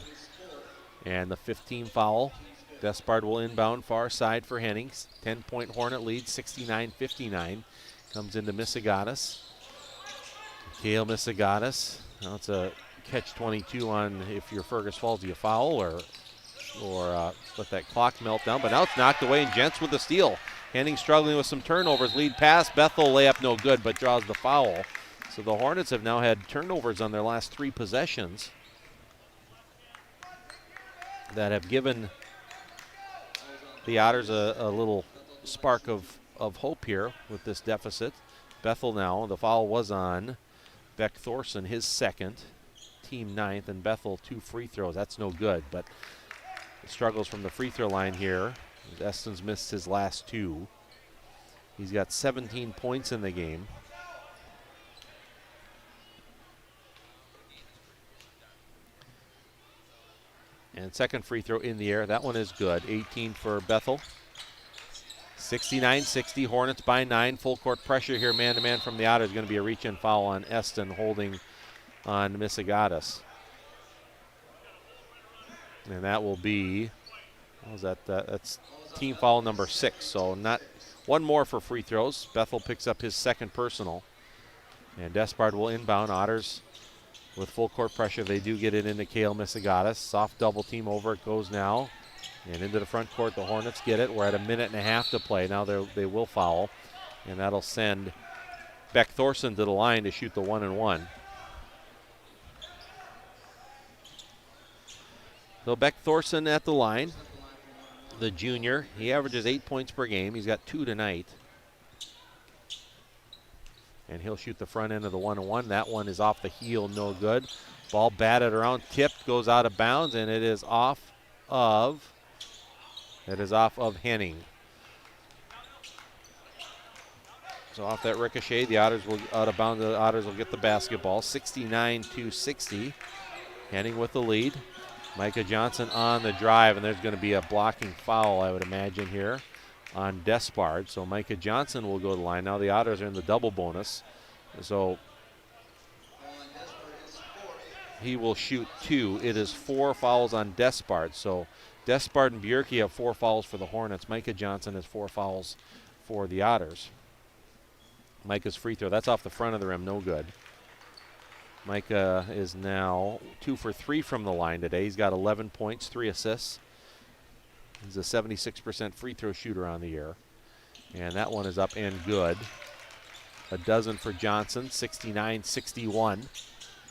And the 15th foul. Despard will inbound far side for Henning. 10-point Hornet lead, 69-59. Comes into Misagatis. Kale Misagatis. Now it's a catch-22 on if you're Fergus Falls, do you foul or let that clock melt down. But now it's knocked away, and Gents with the steal. Henning struggling with some turnovers. Lead pass. Bethel layup no good, but draws the foul. So the Hornets have now had turnovers on their last 3 possessions that have given the Otters a little spark of hope here with this deficit. Bethel now, the foul was on Beck Thorson, his second, team 9th, and Bethel 2 free throws. That's no good, but the struggles from the free throw line here. Eston's missed his last 2. He's got 17 points in the game. And second free throw in the air. That one is good. 18 for Bethel. 69-60. Hornets by 9. Full court pressure here, man-to-man from the Otters. Going to be a reach-in foul on Eston, holding on Misagatis. And that will be, what was that? That's team foul number 6. So not one more for free throws. Bethel picks up his second personal. And Despard will inbound. Otters with full court pressure. They do get it into Kale Misagatis. Soft double team over it goes now. And into the front court, the Hornets get it. We're at a minute and a half to play. Now they will foul. And that'll send Beck Thorson to the line to shoot the 1-and-1. So Beck Thorson at the line. The junior. He averages 8 points per game. He's got 2 tonight. And he'll shoot the front end of the 1-and-1. That one is off the heel, no good. Ball batted around, tipped, goes out of bounds, and it is off of Henning. So off that ricochet, the Otters will out of bounds. The Otters will get the basketball. 69-60. Henning with the lead. Micah Johnson on the drive, and there's going to be a blocking foul, I would imagine, here on Despard. So Micah Johnson will go to the line. Now the Otters are in the double bonus. So he will shoot 2. It is 4 fouls on Despard. So Despard and Bjerke have 4 fouls for the Hornets. Micah Johnson has 4 fouls for the Otters. Micah's free throw, that's off the front of the rim, no good. Micah is now 2 for 3 from the line today. He's got 11 points, 3 assists. He's a 76% free throw shooter on the year. And that one is up and good. A dozen for Johnson, 69-61.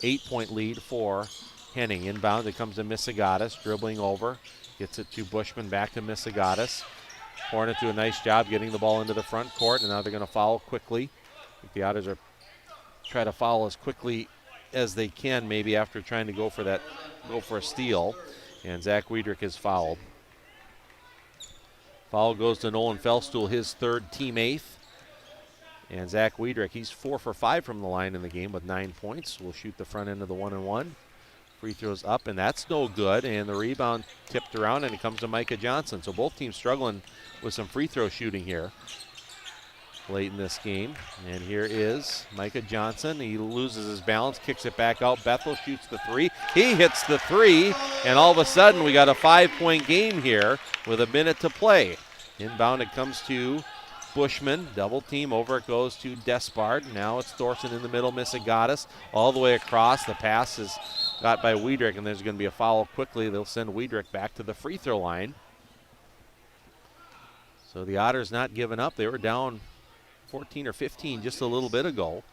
8-point lead for Henning. Inbound, it comes to Misagatis, dribbling over. Gets it to Bushman, back to Misagatis. Hornets do a nice job getting the ball into the front court, and now they're going to foul quickly. I think the Otters are try to foul as quickly as they can, maybe after trying to go for a steal. And Zach Wiedrich is fouled. Foul goes to Nolan Felstool, his third, team 8th. And Zach Wiedrich, he's 4 for 5 from the line in the game with 9 points. Will shoot the front end of the 1-and-1. Free throws up, and that's no good. And the rebound tipped around, and it comes to Micah Johnson. So both teams struggling with some free throw shooting here late in this game. And here is Micah Johnson. He loses his balance, kicks it back out. Bethel shoots the 3. He hits the 3, and all of a sudden we got a 5-point game here with a minute to play. Inbound, it comes to Bushman. Double team, over it goes to Despard. Now it's Thorson in the middle, Misagatis all the way across. The pass is got by Wiedrich, and there's going to be a foul quickly. They'll send Wiedrich back to the free throw line. So the Otters not giving up. They were down 14 or 15 just a little bit ago.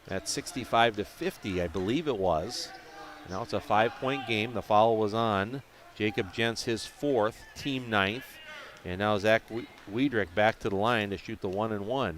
At 65-50, I believe it was. Now it's a 5-point game. The foul was on Jacob Gents, his 4th, team 9th. And now Zach Wiedrich back to the line to shoot the 1-and-1.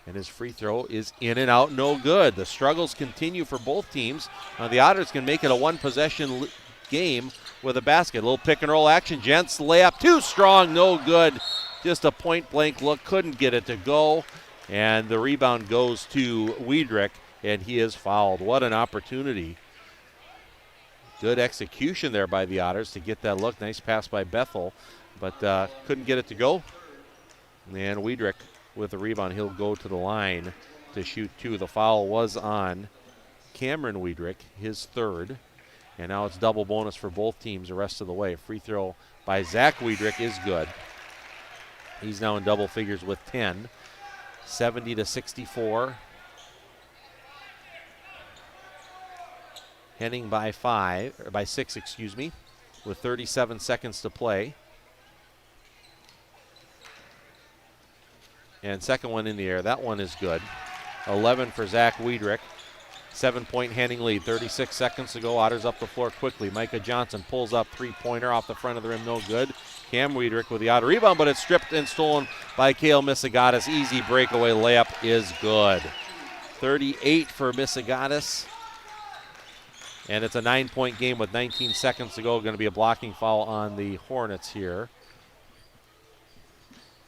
And his free throw is in and out, no good. The struggles continue for both teams. The Otters can make it a one-possession game with a basket. A little pick and roll action. Gents layup too strong, no good. Just a point-blank look, couldn't get it to go. And the rebound goes to Wiedrich, and he is fouled. What an opportunity. Good execution there by the Otters to get that look. Nice pass by Bethel, but couldn't get it to go. And Wiedrich with the rebound, he'll go to the line to shoot two. The foul was on Cameron Wiedrich, his third. And now it's double bonus for both teams the rest of the way. Free throw by Zach Wiedrich is good. He's now in double figures with 10. 70-64. Henning by 6, with 37 seconds to play. And second one in the air. That one is good. 11 for Zach Wiedrich. 7-point Henning lead. 36 seconds to go. Otters up the floor quickly. Micah Johnson pulls up three-pointer off the front of the rim. No good. Cam Wiedrich with the Otter rebound, but it's stripped and stolen by Cale Misagatis. Easy breakaway layup is good. 38 for Misagatis. And it's a 9-point game with 19 seconds to go. Going to be a blocking foul on the Hornets here.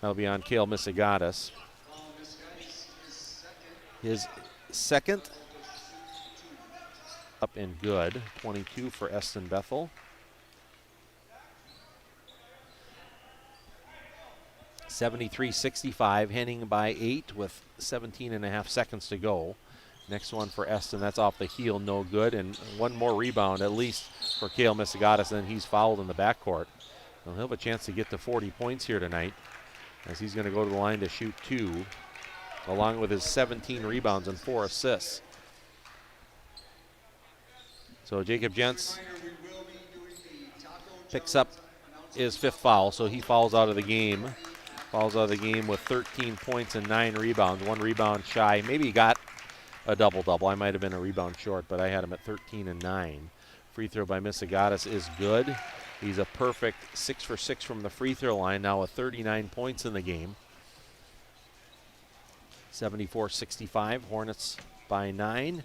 That'll be on Cale Misagatis. His second. Up and good. 22 for Eston Bethel. 73-65. Henning by 8 with 17.5 seconds to go. Next one for Eston. That's off the heel. No good. And one more rebound at least for Cale Misagatis. Then he's fouled in the backcourt. He'll have a chance to get to 40 points here tonight, as he's going to go to the line to shoot 2, along with his 17 rebounds and 4 assists. So Jacob Gents picks up his 5th foul, so he fouls out of the game. Fouls out of the game with 13 points and 9 rebounds. 1 rebound shy. Maybe he got a double-double. I might have been a rebound short, but I had him at 13 and 9. Free throw by Misagatis is good. He's a perfect 6 for 6 from the free throw line, now with 39 points in the game. 74-65, Hornets by 9.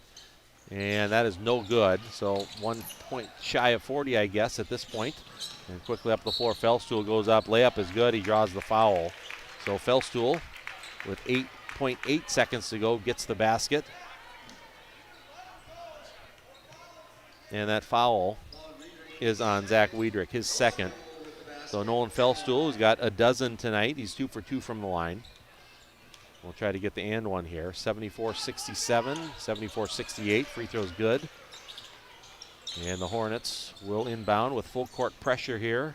And that is no good, so 1 point shy of 40, I guess, at this point. And quickly up the floor, Fellstuhl goes up. Layup is good. He draws the foul. So Fellstuhl, with 8.8 seconds to go, gets the basket. And that foul is on Zach Wiedrich, his second. So Nolan Fellstuhl, who's got a dozen tonight. He's 2 for 2 from the line. We'll try to get the and one here. 74-67, 74-68. Free throw's good. And the Hornets will inbound with full court pressure here.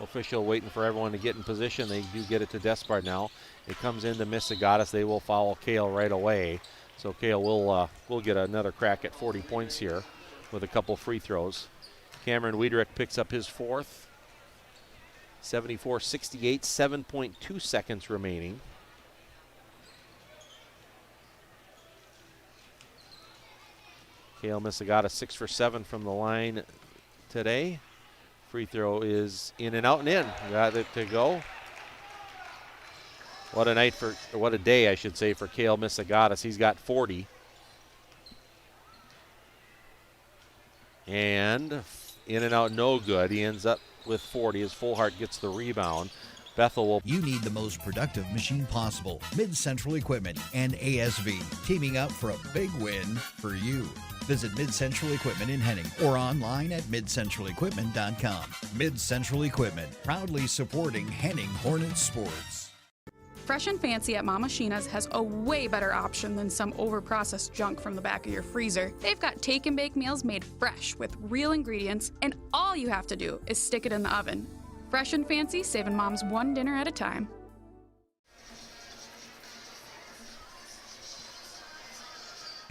Official waiting for everyone to get in position. They do get it to Despard now. It comes into Misagatis. They will foul Cale right away. So Cale will get another crack at 40 points here with a couple free throws. Cameron Wiedrich picks up his 4th. 74-68, 7.2 seconds remaining. Cale Misagatis 6 for 7 from the line today. Free throw is in and out and in. Got it to go. What a night what a day, I should say, for Cale Misagatis. He's got 40. And in and out, no good. He ends up with 40 as Fullhart gets the rebound. Bethel will. You need the most productive machine possible. Mid-Central Equipment and ASV teaming up for a big win for you. Visit Mid-Central Equipment in Henning or online at midcentralequipment.com. Mid-Central Equipment, proudly supporting Henning Hornets sports. Fresh and Fancy at Mama Sheena's has a way better option than some overprocessed junk from the back of your freezer. They've got take and bake meals made fresh with real ingredients, and all you have to do is stick it in the oven. Fresh and Fancy, saving moms one dinner at a time.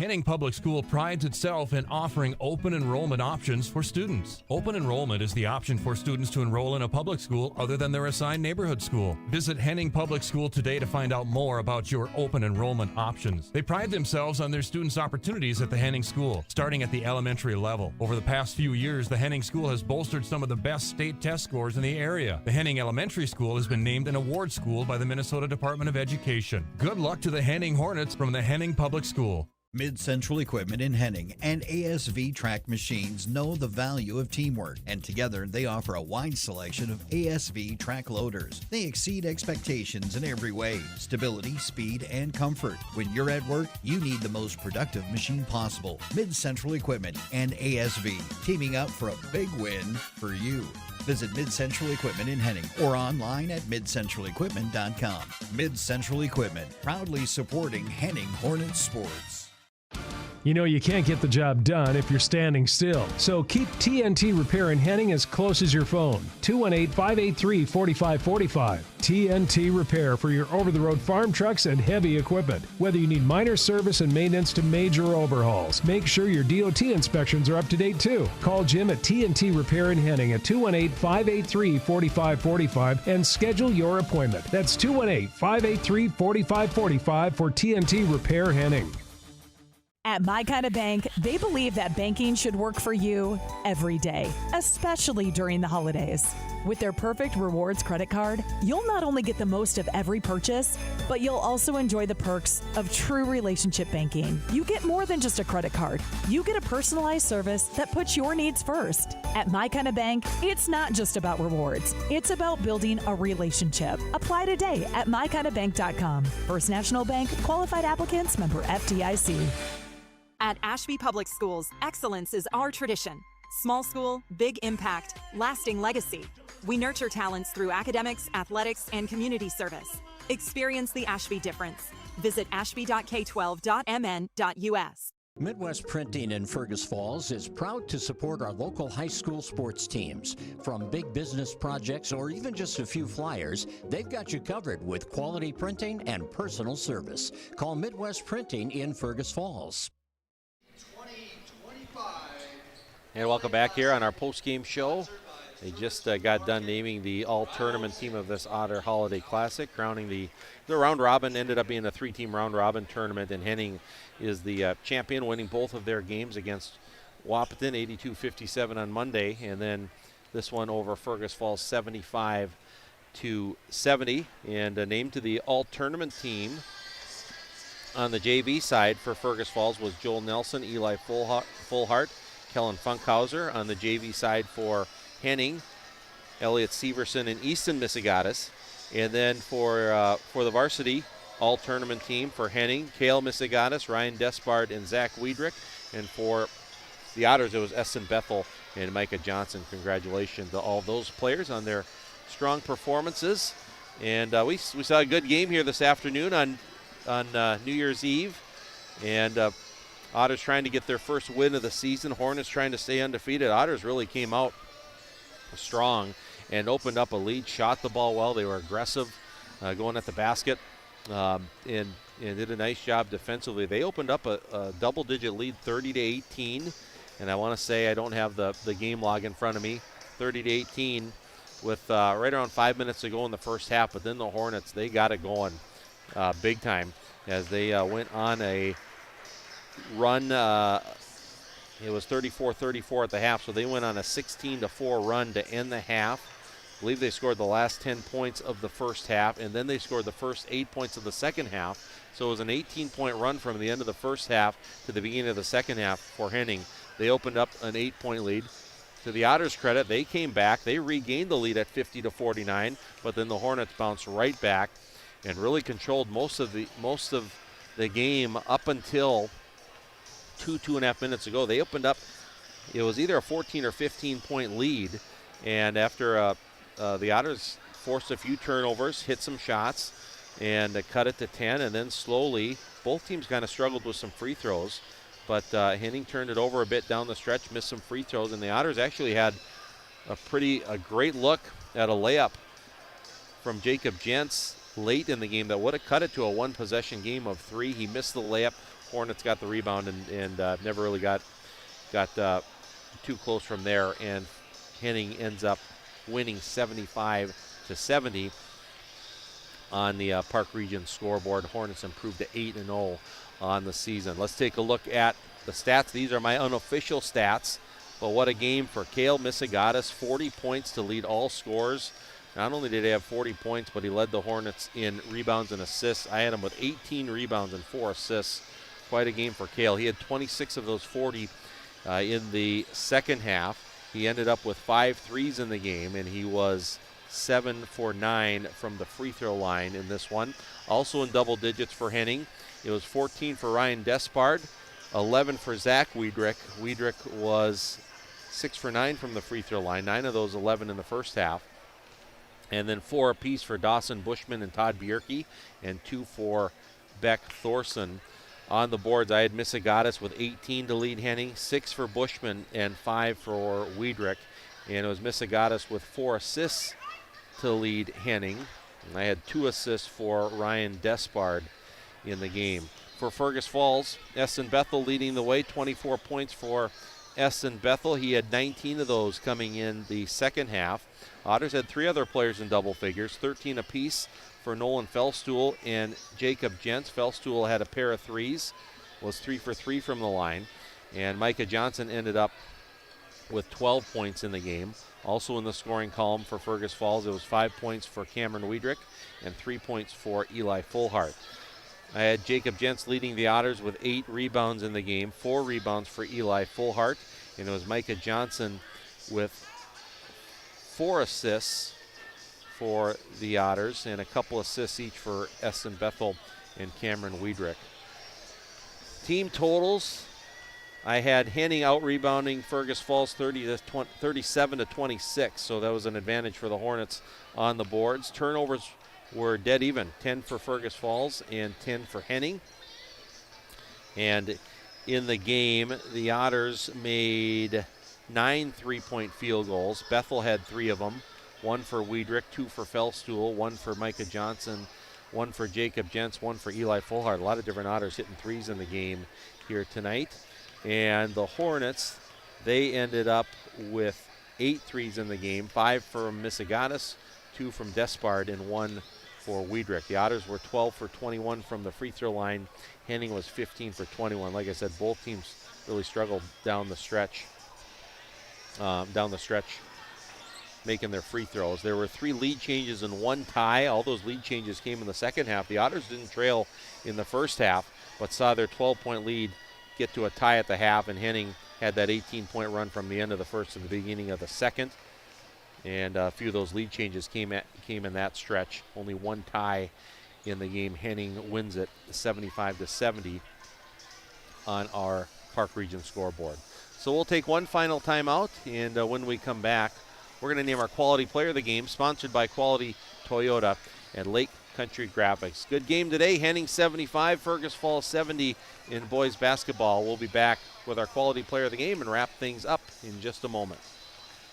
Henning Public School prides itself in offering open enrollment options for students. Open enrollment is the option for students to enroll in a public school other than their assigned neighborhood school. Visit Henning Public School today to find out more about your open enrollment options. They pride themselves on their students' opportunities at the Henning School, starting at the elementary level. Over the past few years, the Henning School has bolstered some of the best state test scores in the area. The Henning Elementary School has been named an award school by the Minnesota Department of Education. Good luck to the Henning Hornets from the Henning Public School. Mid-Central Equipment in Henning and ASV Track Machines know the value of teamwork, and together they offer a wide selection of ASV track loaders. They exceed expectations in every way: stability, speed, and comfort. When you're at work, you need the most productive machine possible. Mid-Central Equipment and ASV, teaming up for a big win for you. Visit Mid-Central Equipment in Henning or online at midcentralequipment.com. Mid-Central Equipment, proudly supporting Henning Hornets sports. You know you can't get the job done if you're standing still. So keep TNT Repair in Henning as close as your phone. 218-583-4545. TNT Repair for your over-the-road farm trucks and heavy equipment. Whether you need minor service and maintenance to major overhauls, make sure your DOT inspections are up to date too. Call Jim at TNT Repair in Henning at 218-583-4545 and schedule your appointment. That's 218-583-4545 for TNT Repair Henning. At My Kind of Bank, they believe that banking should work for you every day, especially during the holidays. With their perfect rewards credit card, you'll not only get the most of every purchase, but you'll also enjoy the perks of true relationship banking. You get more than just a credit card. You get a personalized service that puts your needs first. At My Kind of Bank, it's not just about rewards. It's about building a relationship. Apply today at mykindofbank.com. First National Bank, qualified applicants, member FDIC. At Ashby Public Schools, excellence is our tradition. Small school, big impact, lasting legacy. We nurture talents through academics, athletics, and community service. Experience the Ashby difference. Visit ashby.k12.mn.us. Midwest Printing in Fergus Falls is proud to support our local high school sports teams. From big business projects or even just a few flyers, they've got you covered with quality printing and personal service. Call Midwest Printing in Fergus Falls. And welcome back here on our post-game show. They just got done naming the all-tournament team of this Otter Holiday Classic, crowning the round robin. Ended up being a three-team round robin tournament, and Henning is the champion, winning both of their games against Wahpeton, 82-57 on Monday, and then this one over Fergus Falls, 75-70, and named to the all-tournament team on the JV side for Fergus Falls was Joel Nelson, Eli Fullhart, Kellen Funkhauser. On the JV side for Henning, Elliot Severson and Easton Missigatis. And then for the varsity all-tournament team for Henning, Cale Missigatis, Ryan Despard, and Zach Wiedrich. And for the Otters, it was Essen Bethel and Micah Johnson. Congratulations to all those players on their strong performances. And we saw a good game here this afternoon on New Year's Eve. And Otters trying to get their first win of the season. Hornets trying to stay undefeated. Otters really came out strong and opened up a lead, shot the ball well. They were aggressive going at the basket and did a nice job defensively. They opened up a double-digit lead, 30-18. And I want to say, I don't have the game log in front of me, 30-18 with right around 5 minutes to go in the first half. But then the Hornets, they got it going big time as they went on a run. It was 34-34 at the half, so they went on a 16-4 run to end the half. I believe they scored the last 10 points of the first half, and then they scored the first 8 points of the second half. So it was an 18-point run from the end of the first half to the beginning of the second half for Henning. They opened up an 8-point lead. To the Otters' credit, they came back. They regained the lead at 50-49, but then the Hornets bounced right back and really controlled most of the game up until 2.5 minutes ago. They opened up, it was either a 14 or 15-point lead, and after the Otters forced a few turnovers, hit some shots, and cut it to 10, and then slowly both teams kind of struggled with some free throws, but Henning turned it over a bit down the stretch, missed some free throws, and the Otters actually had a great look at a layup from Jacob Jentz late in the game that would have cut it to a one-possession game of 3. He missed the layup. Hornets got the rebound and never really got too close from there, and Henning ends up winning 75-70 on the Park Region scoreboard. Hornets improved to 8-0 on the season. Let's take a look at the stats. These are my unofficial stats, but what a game for Cale Missegatis. 40 points to lead all scores. Not only did he have 40 points, but he led the Hornets in rebounds and assists. I had him with 18 rebounds and 4 assists. Quite a game for Cale. He had 26 of those 40 in the second half. He ended up with 5 threes in the game, and he was 7 for 9 from the free throw line in this one. Also in double digits for Henning, it was 14 for Ryan Despard, 11 for Zach Wiedrich. Wiedrich was 6 for 9 from the free throw line, 9 of those 11 in the first half. And then 4 apiece for Dawson Bushman and Todd Bierke, and 2 for Beck Thorson. On the boards, I had Missegatis with 18 to lead Henning, 6 for Bushman, and 5 for Wiedrich. And it was Missegatis with 4 assists to lead Henning. And I had 2 assists for Ryan Despard in the game. For Fergus Falls, Eston Bethel leading the way, 24 points for Eston Bethel. He had 19 of those coming in the second half. Otters had 3 other players in double figures, 13 apiece for Nolan Fellstuhl and Jacob Jentz. Fellstuhl had a pair of threes, was 3 for 3 from the line. And Micah Johnson ended up with 12 points in the game. Also in the scoring column for Fergus Falls, it was 5 points for Cameron Wiedrich and 3 points for Eli Fullhart. I had Jacob Jentz leading the Otters with 8 rebounds in the game, 4 rebounds for Eli Fullhart. And it was Micah Johnson with 4 assists for the Otters and a couple assists each for Eston Bethel and Cameron Wiedrich. Team totals, I had Henning out-rebounding Fergus Falls 37-26, so that was an advantage for the Hornets on the boards. Turnovers were dead even, 10 for Fergus Falls and 10 for Henning. And in the game, the Otters made 9 three-point field goals. Bethel had 3 of them, 1 for Wiedrich, 2 for Fellstuhl, 1 for Micah Johnson, 1 for Jacob Jentz, 1 for Eli Fullhart. A lot of different Otters hitting threes in the game here tonight. And the Hornets, they ended up with 8 threes in the game, 5 from Missegatis, 2 from Despard, and 1 for Wiedrich. The Otters were 12 for 21 from the free throw line. Henning was 15 for 21. Like I said, both teams really struggled down the stretch, making their free throws. There were 3 lead changes and 1 tie. All those lead changes came in the second half. The Otters didn't trail in the first half, but saw their 12-point lead get to a tie at the half, and Henning had that 18-point run from the end of the first to the beginning of the second. And a few of those lead changes came in that stretch. Only 1 tie in the game. Henning wins it 75-70 on our Park Region scoreboard. So we'll take one final timeout, and when we come back, we're going to name our Quality Player of the Game, sponsored by Quality Toyota and Lake Country Graphics. Good game today. Henning 75, Fergus Falls 70 in boys basketball. We'll be back with our Quality Player of the Game and wrap things up in just a moment.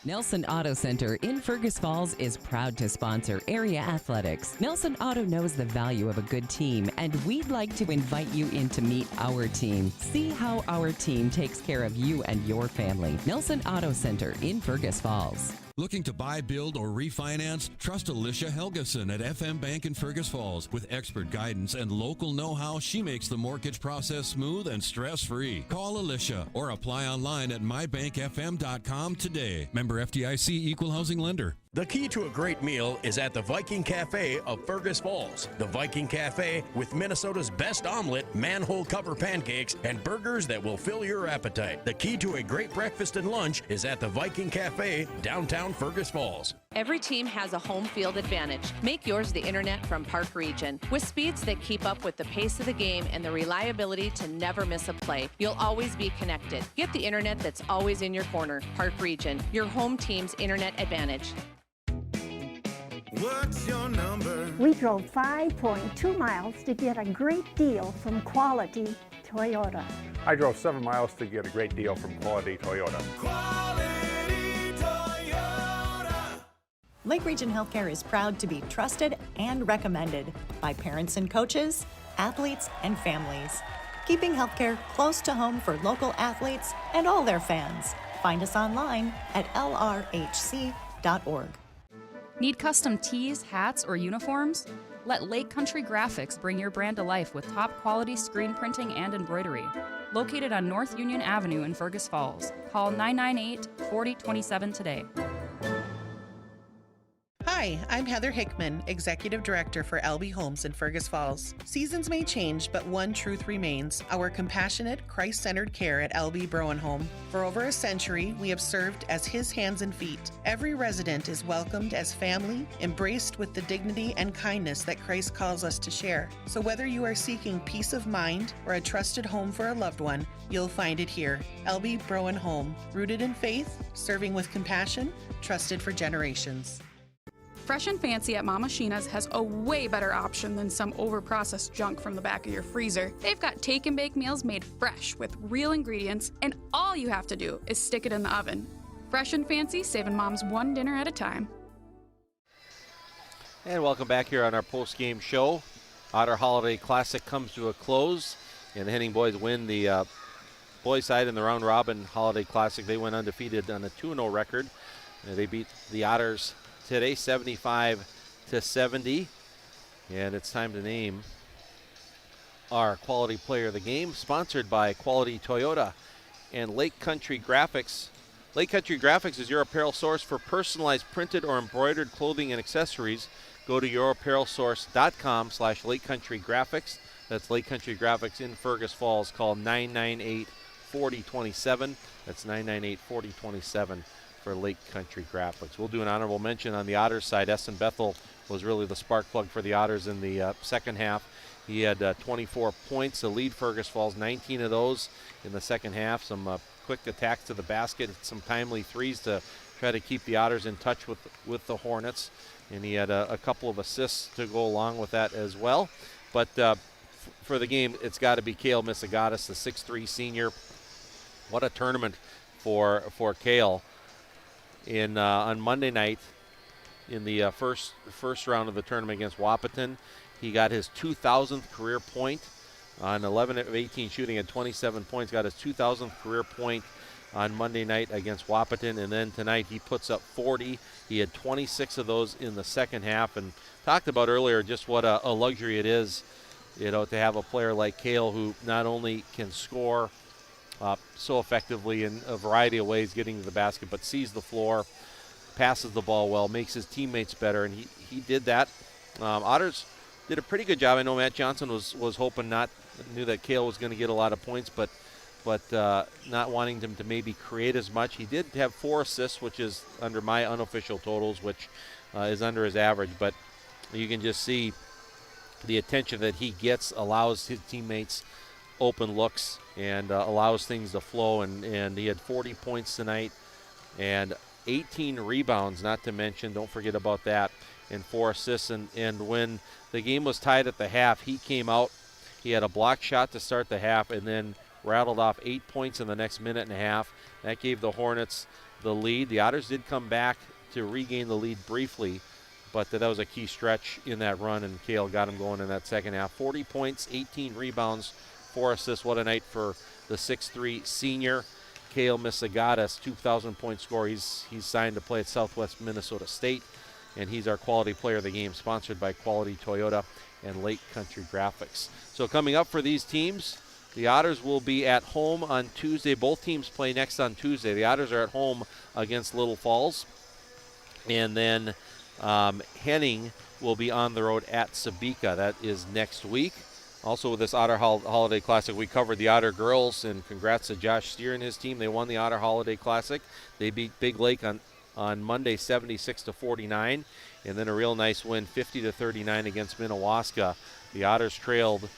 Nelson Auto Center in Fergus Falls is proud to sponsor area athletics. Nelson Auto knows the value of a good team, and we'd like to invite you in to meet our team. See how our team takes care of you and your family. Nelson Auto Center in Fergus Falls. Looking to buy, build, or refinance? Trust Alicia Helgeson at FM Bank in Fergus Falls. With expert guidance and local know-how, she makes the mortgage process smooth and stress-free. Call Alicia or apply online at mybankfm.com today. Member FDIC Equal Housing Lender. The key to a great meal is at the Viking Cafe of Fergus Falls. The Viking Cafe with Minnesota's best omelet, manhole cover pancakes, and burgers that will fill your appetite. The key to a great breakfast and lunch is at the Viking Cafe, downtown Fergus Falls. Every team has a home field advantage. Make yours the internet from Park Region. With speeds that keep up with the pace of the game and the reliability to never miss a play, you'll always be connected. Get the internet that's always in your corner. Park Region, your home team's internet advantage. What's your number? We drove 5.2 miles to get a great deal from Quality Toyota. I drove 7 miles to get a great deal from Quality Toyota. Quality Toyota. Lake Region Healthcare is proud to be trusted and recommended by parents and coaches, athletes, and families. keeping healthcare close to home for local athletes and all their fans. Find us online at lrhc.org. Need custom tees, hats, or uniforms? Let Lake Country Graphics bring your brand to life with top quality screen printing and embroidery. Located on North Union Avenue in Fergus Falls. Call 998-4027 today. Hi, I'm Heather Hickman, Executive Director for LB Homes in Fergus Falls. Seasons may change, but one truth remains: our compassionate, Christ-centered care at LB Browen Home. For over a century, we have served as His hands and feet. Every resident is welcomed as family, embraced with the dignity and kindness that Christ calls us to share. So whether you are seeking peace of mind or a trusted home for a loved one, you'll find it here. LB Browen Home, rooted in faith, serving with compassion, trusted for generations. Fresh and Fancy at Mama Sheena's has a way better option than some overprocessed junk from the back of your freezer. They've got take and bake meals made fresh with real ingredients, and all you have to do is stick it in the oven. Fresh and Fancy, saving moms one dinner at a time. And welcome back here on our post-game show. Otter Holiday Classic comes to a close, and the Henning boys win the boys side in the round robin Holiday Classic. They went undefeated on a 2-0 record. They beat the Otters today 75-70, and it's time to name our quality player of the game, sponsored by Quality Toyota and Lake Country Graphics. Lake Country Graphics is your apparel source for personalized printed or embroidered clothing and accessories. Go to yourapparelsource.com/Lake Country Graphics. That's Lake Country Graphics in Fergus Falls. Call 998-4027. That's 998-4027. For Lake Country Graphics. We'll do an honorable mention on the Otters side. Essen Bethel was really the spark plug for the Otters in the second half. He had 24 points to lead Fergus Falls, 19 of those in the second half. Some quick attacks to the basket, some timely threes to try to keep the Otters in touch with the Hornets. And he had a couple of assists to go along with that as well. But for the game, it's got to be Cale Misagatis, the 6'3 senior. What a tournament for Cale. On Monday night, in the first round of the tournament against Wahpeton, he got his 2,000th career point on 11 of 18 shooting at 27 points. Got his 2,000th career point on Monday night against Wahpeton, and then tonight he puts up 40. He had 26 of those in the second half, and talked about earlier just what a luxury it is, to have a player like Cale who not only can score so effectively in a variety of ways, getting to the basket, but sees the floor, passes the ball well, makes his teammates better, and he did that. Otters did a pretty good job. I know Matt Johnson was hoping knew that Cale was going to get a lot of points, but not wanting him to maybe create as much. He did have 4 assists, which is under my unofficial totals, which is under his average, but you can just see the attention that he gets allows his teammates open looks and allows things to flow, and he had 40 points tonight and 18 rebounds, not to mention, don't forget about that, and 4 assists. And when the game was tied at the half, he came out, he had a block shot to start the half, and then rattled off 8 points in the next minute and a half. That gave the Hornets the lead. The Otters did come back to regain the lead briefly, but that was a key stretch in that run, and Cale got him going in that second half. 40 points, 18 rebounds, 4 assists. What a night for the 6'3 senior. Cale Misagatis, 2,000-point score. He's signed to play at Southwest Minnesota State, and he's our quality player of the game, sponsored by Quality Toyota and Lake Country Graphics. So coming up for these teams, the Otters will be at home on Tuesday. Both teams play next on Tuesday. The Otters are at home against Little Falls, and then Henning will be on the road at Sabika. That is next week. Also with this Otter Holiday Classic, we covered the Otter girls, and congrats to Josh Steer and his team. They won the Otter Holiday Classic. They beat Big Lake on Monday 76-49, and then a real nice win 50-39 against Minnewaska. The Otters trailed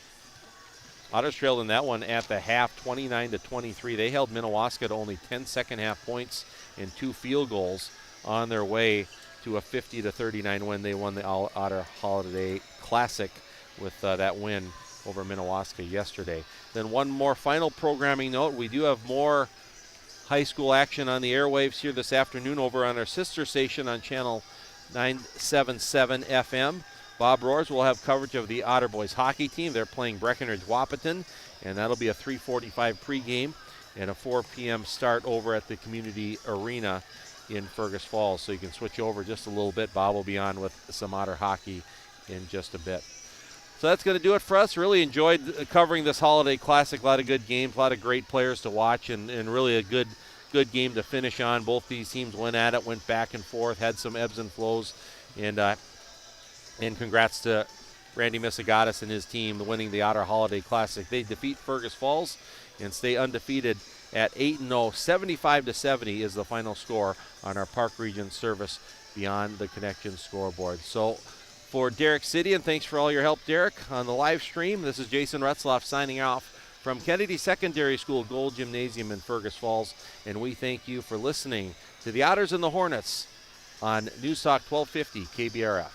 in that one at the half 29-23. They held Minnewaska to only 10 second half points and 2 field goals on their way to a 50-39 win. They won the Otter Holiday Classic with that win over Minnewaska yesterday. Then one more final programming note. We do have more high school action on the airwaves here this afternoon over on our sister station on channel 977 FM. Bob Roars will have coverage of the Otter boys hockey team. They're playing Breckenridge Wahpeton, and that'll be a 3:45 pregame and a 4 p.m. start over at the community arena in Fergus Falls. So you can switch over just a little bit. Bob will be on with some Otter hockey in just a bit. So that's going to do it for us. Really enjoyed covering this Holiday Classic. A lot of good games, a lot of great players to watch, and really a good game to finish on. Both these teams went at it, went back and forth, had some ebbs and flows, and congrats to Randy Misagatis and his team winning the Otter Holiday Classic. They defeat Fergus Falls and stay undefeated at 8-0. 75-70 is the final score on our Park Region Service Beyond the Connection scoreboard. So for Derek Sidian, thanks for all your help, Derek, on the live stream. This is Jason Retzloff signing off from Kennedy Secondary School Gold Gymnasium in Fergus Falls, and we thank you for listening to the Otters and the Hornets on News Talk 1250 KBRF.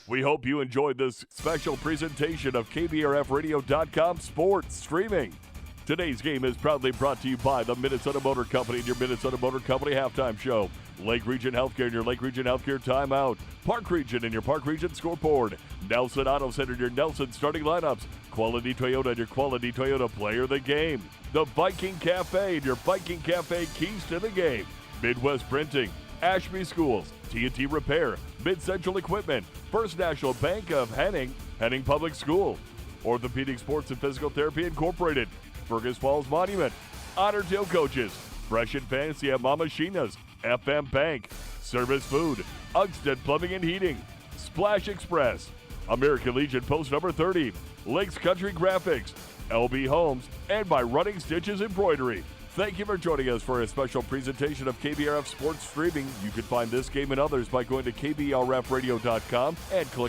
We hope you enjoyed this special presentation of KBRFradio.com sports streaming. Today's game is proudly brought to you by the Minnesota Motor Company and your Minnesota Motor Company halftime show. Lake Region Healthcare and your Lake Region Healthcare timeout. Park Region and your Park Region scoreboard. Nelson Auto Center and your Nelson starting lineups. Quality Toyota and your Quality Toyota player of the game. The Viking Cafe and your Viking Cafe keys to the game. Midwest Printing, Ashby Schools, TNT Repair, Mid-Central Equipment, First National Bank of Henning, Henning Public School, Orthopedic Sports and Physical Therapy Incorporated, Fergus Falls Monument, Otter Tail Coaches, Fresh and Fancy at Mama Sheena's, FM Bank, Service Food, Ugsted Plumbing and Heating, Splash Express, American Legion Post number 30, Lakes Country Graphics, LB Homes, and by Running Stitches Embroidery. Thank you for joining us for a special presentation of KBRF Sports Streaming. You can find this game and others by going to KBRFradio.com and click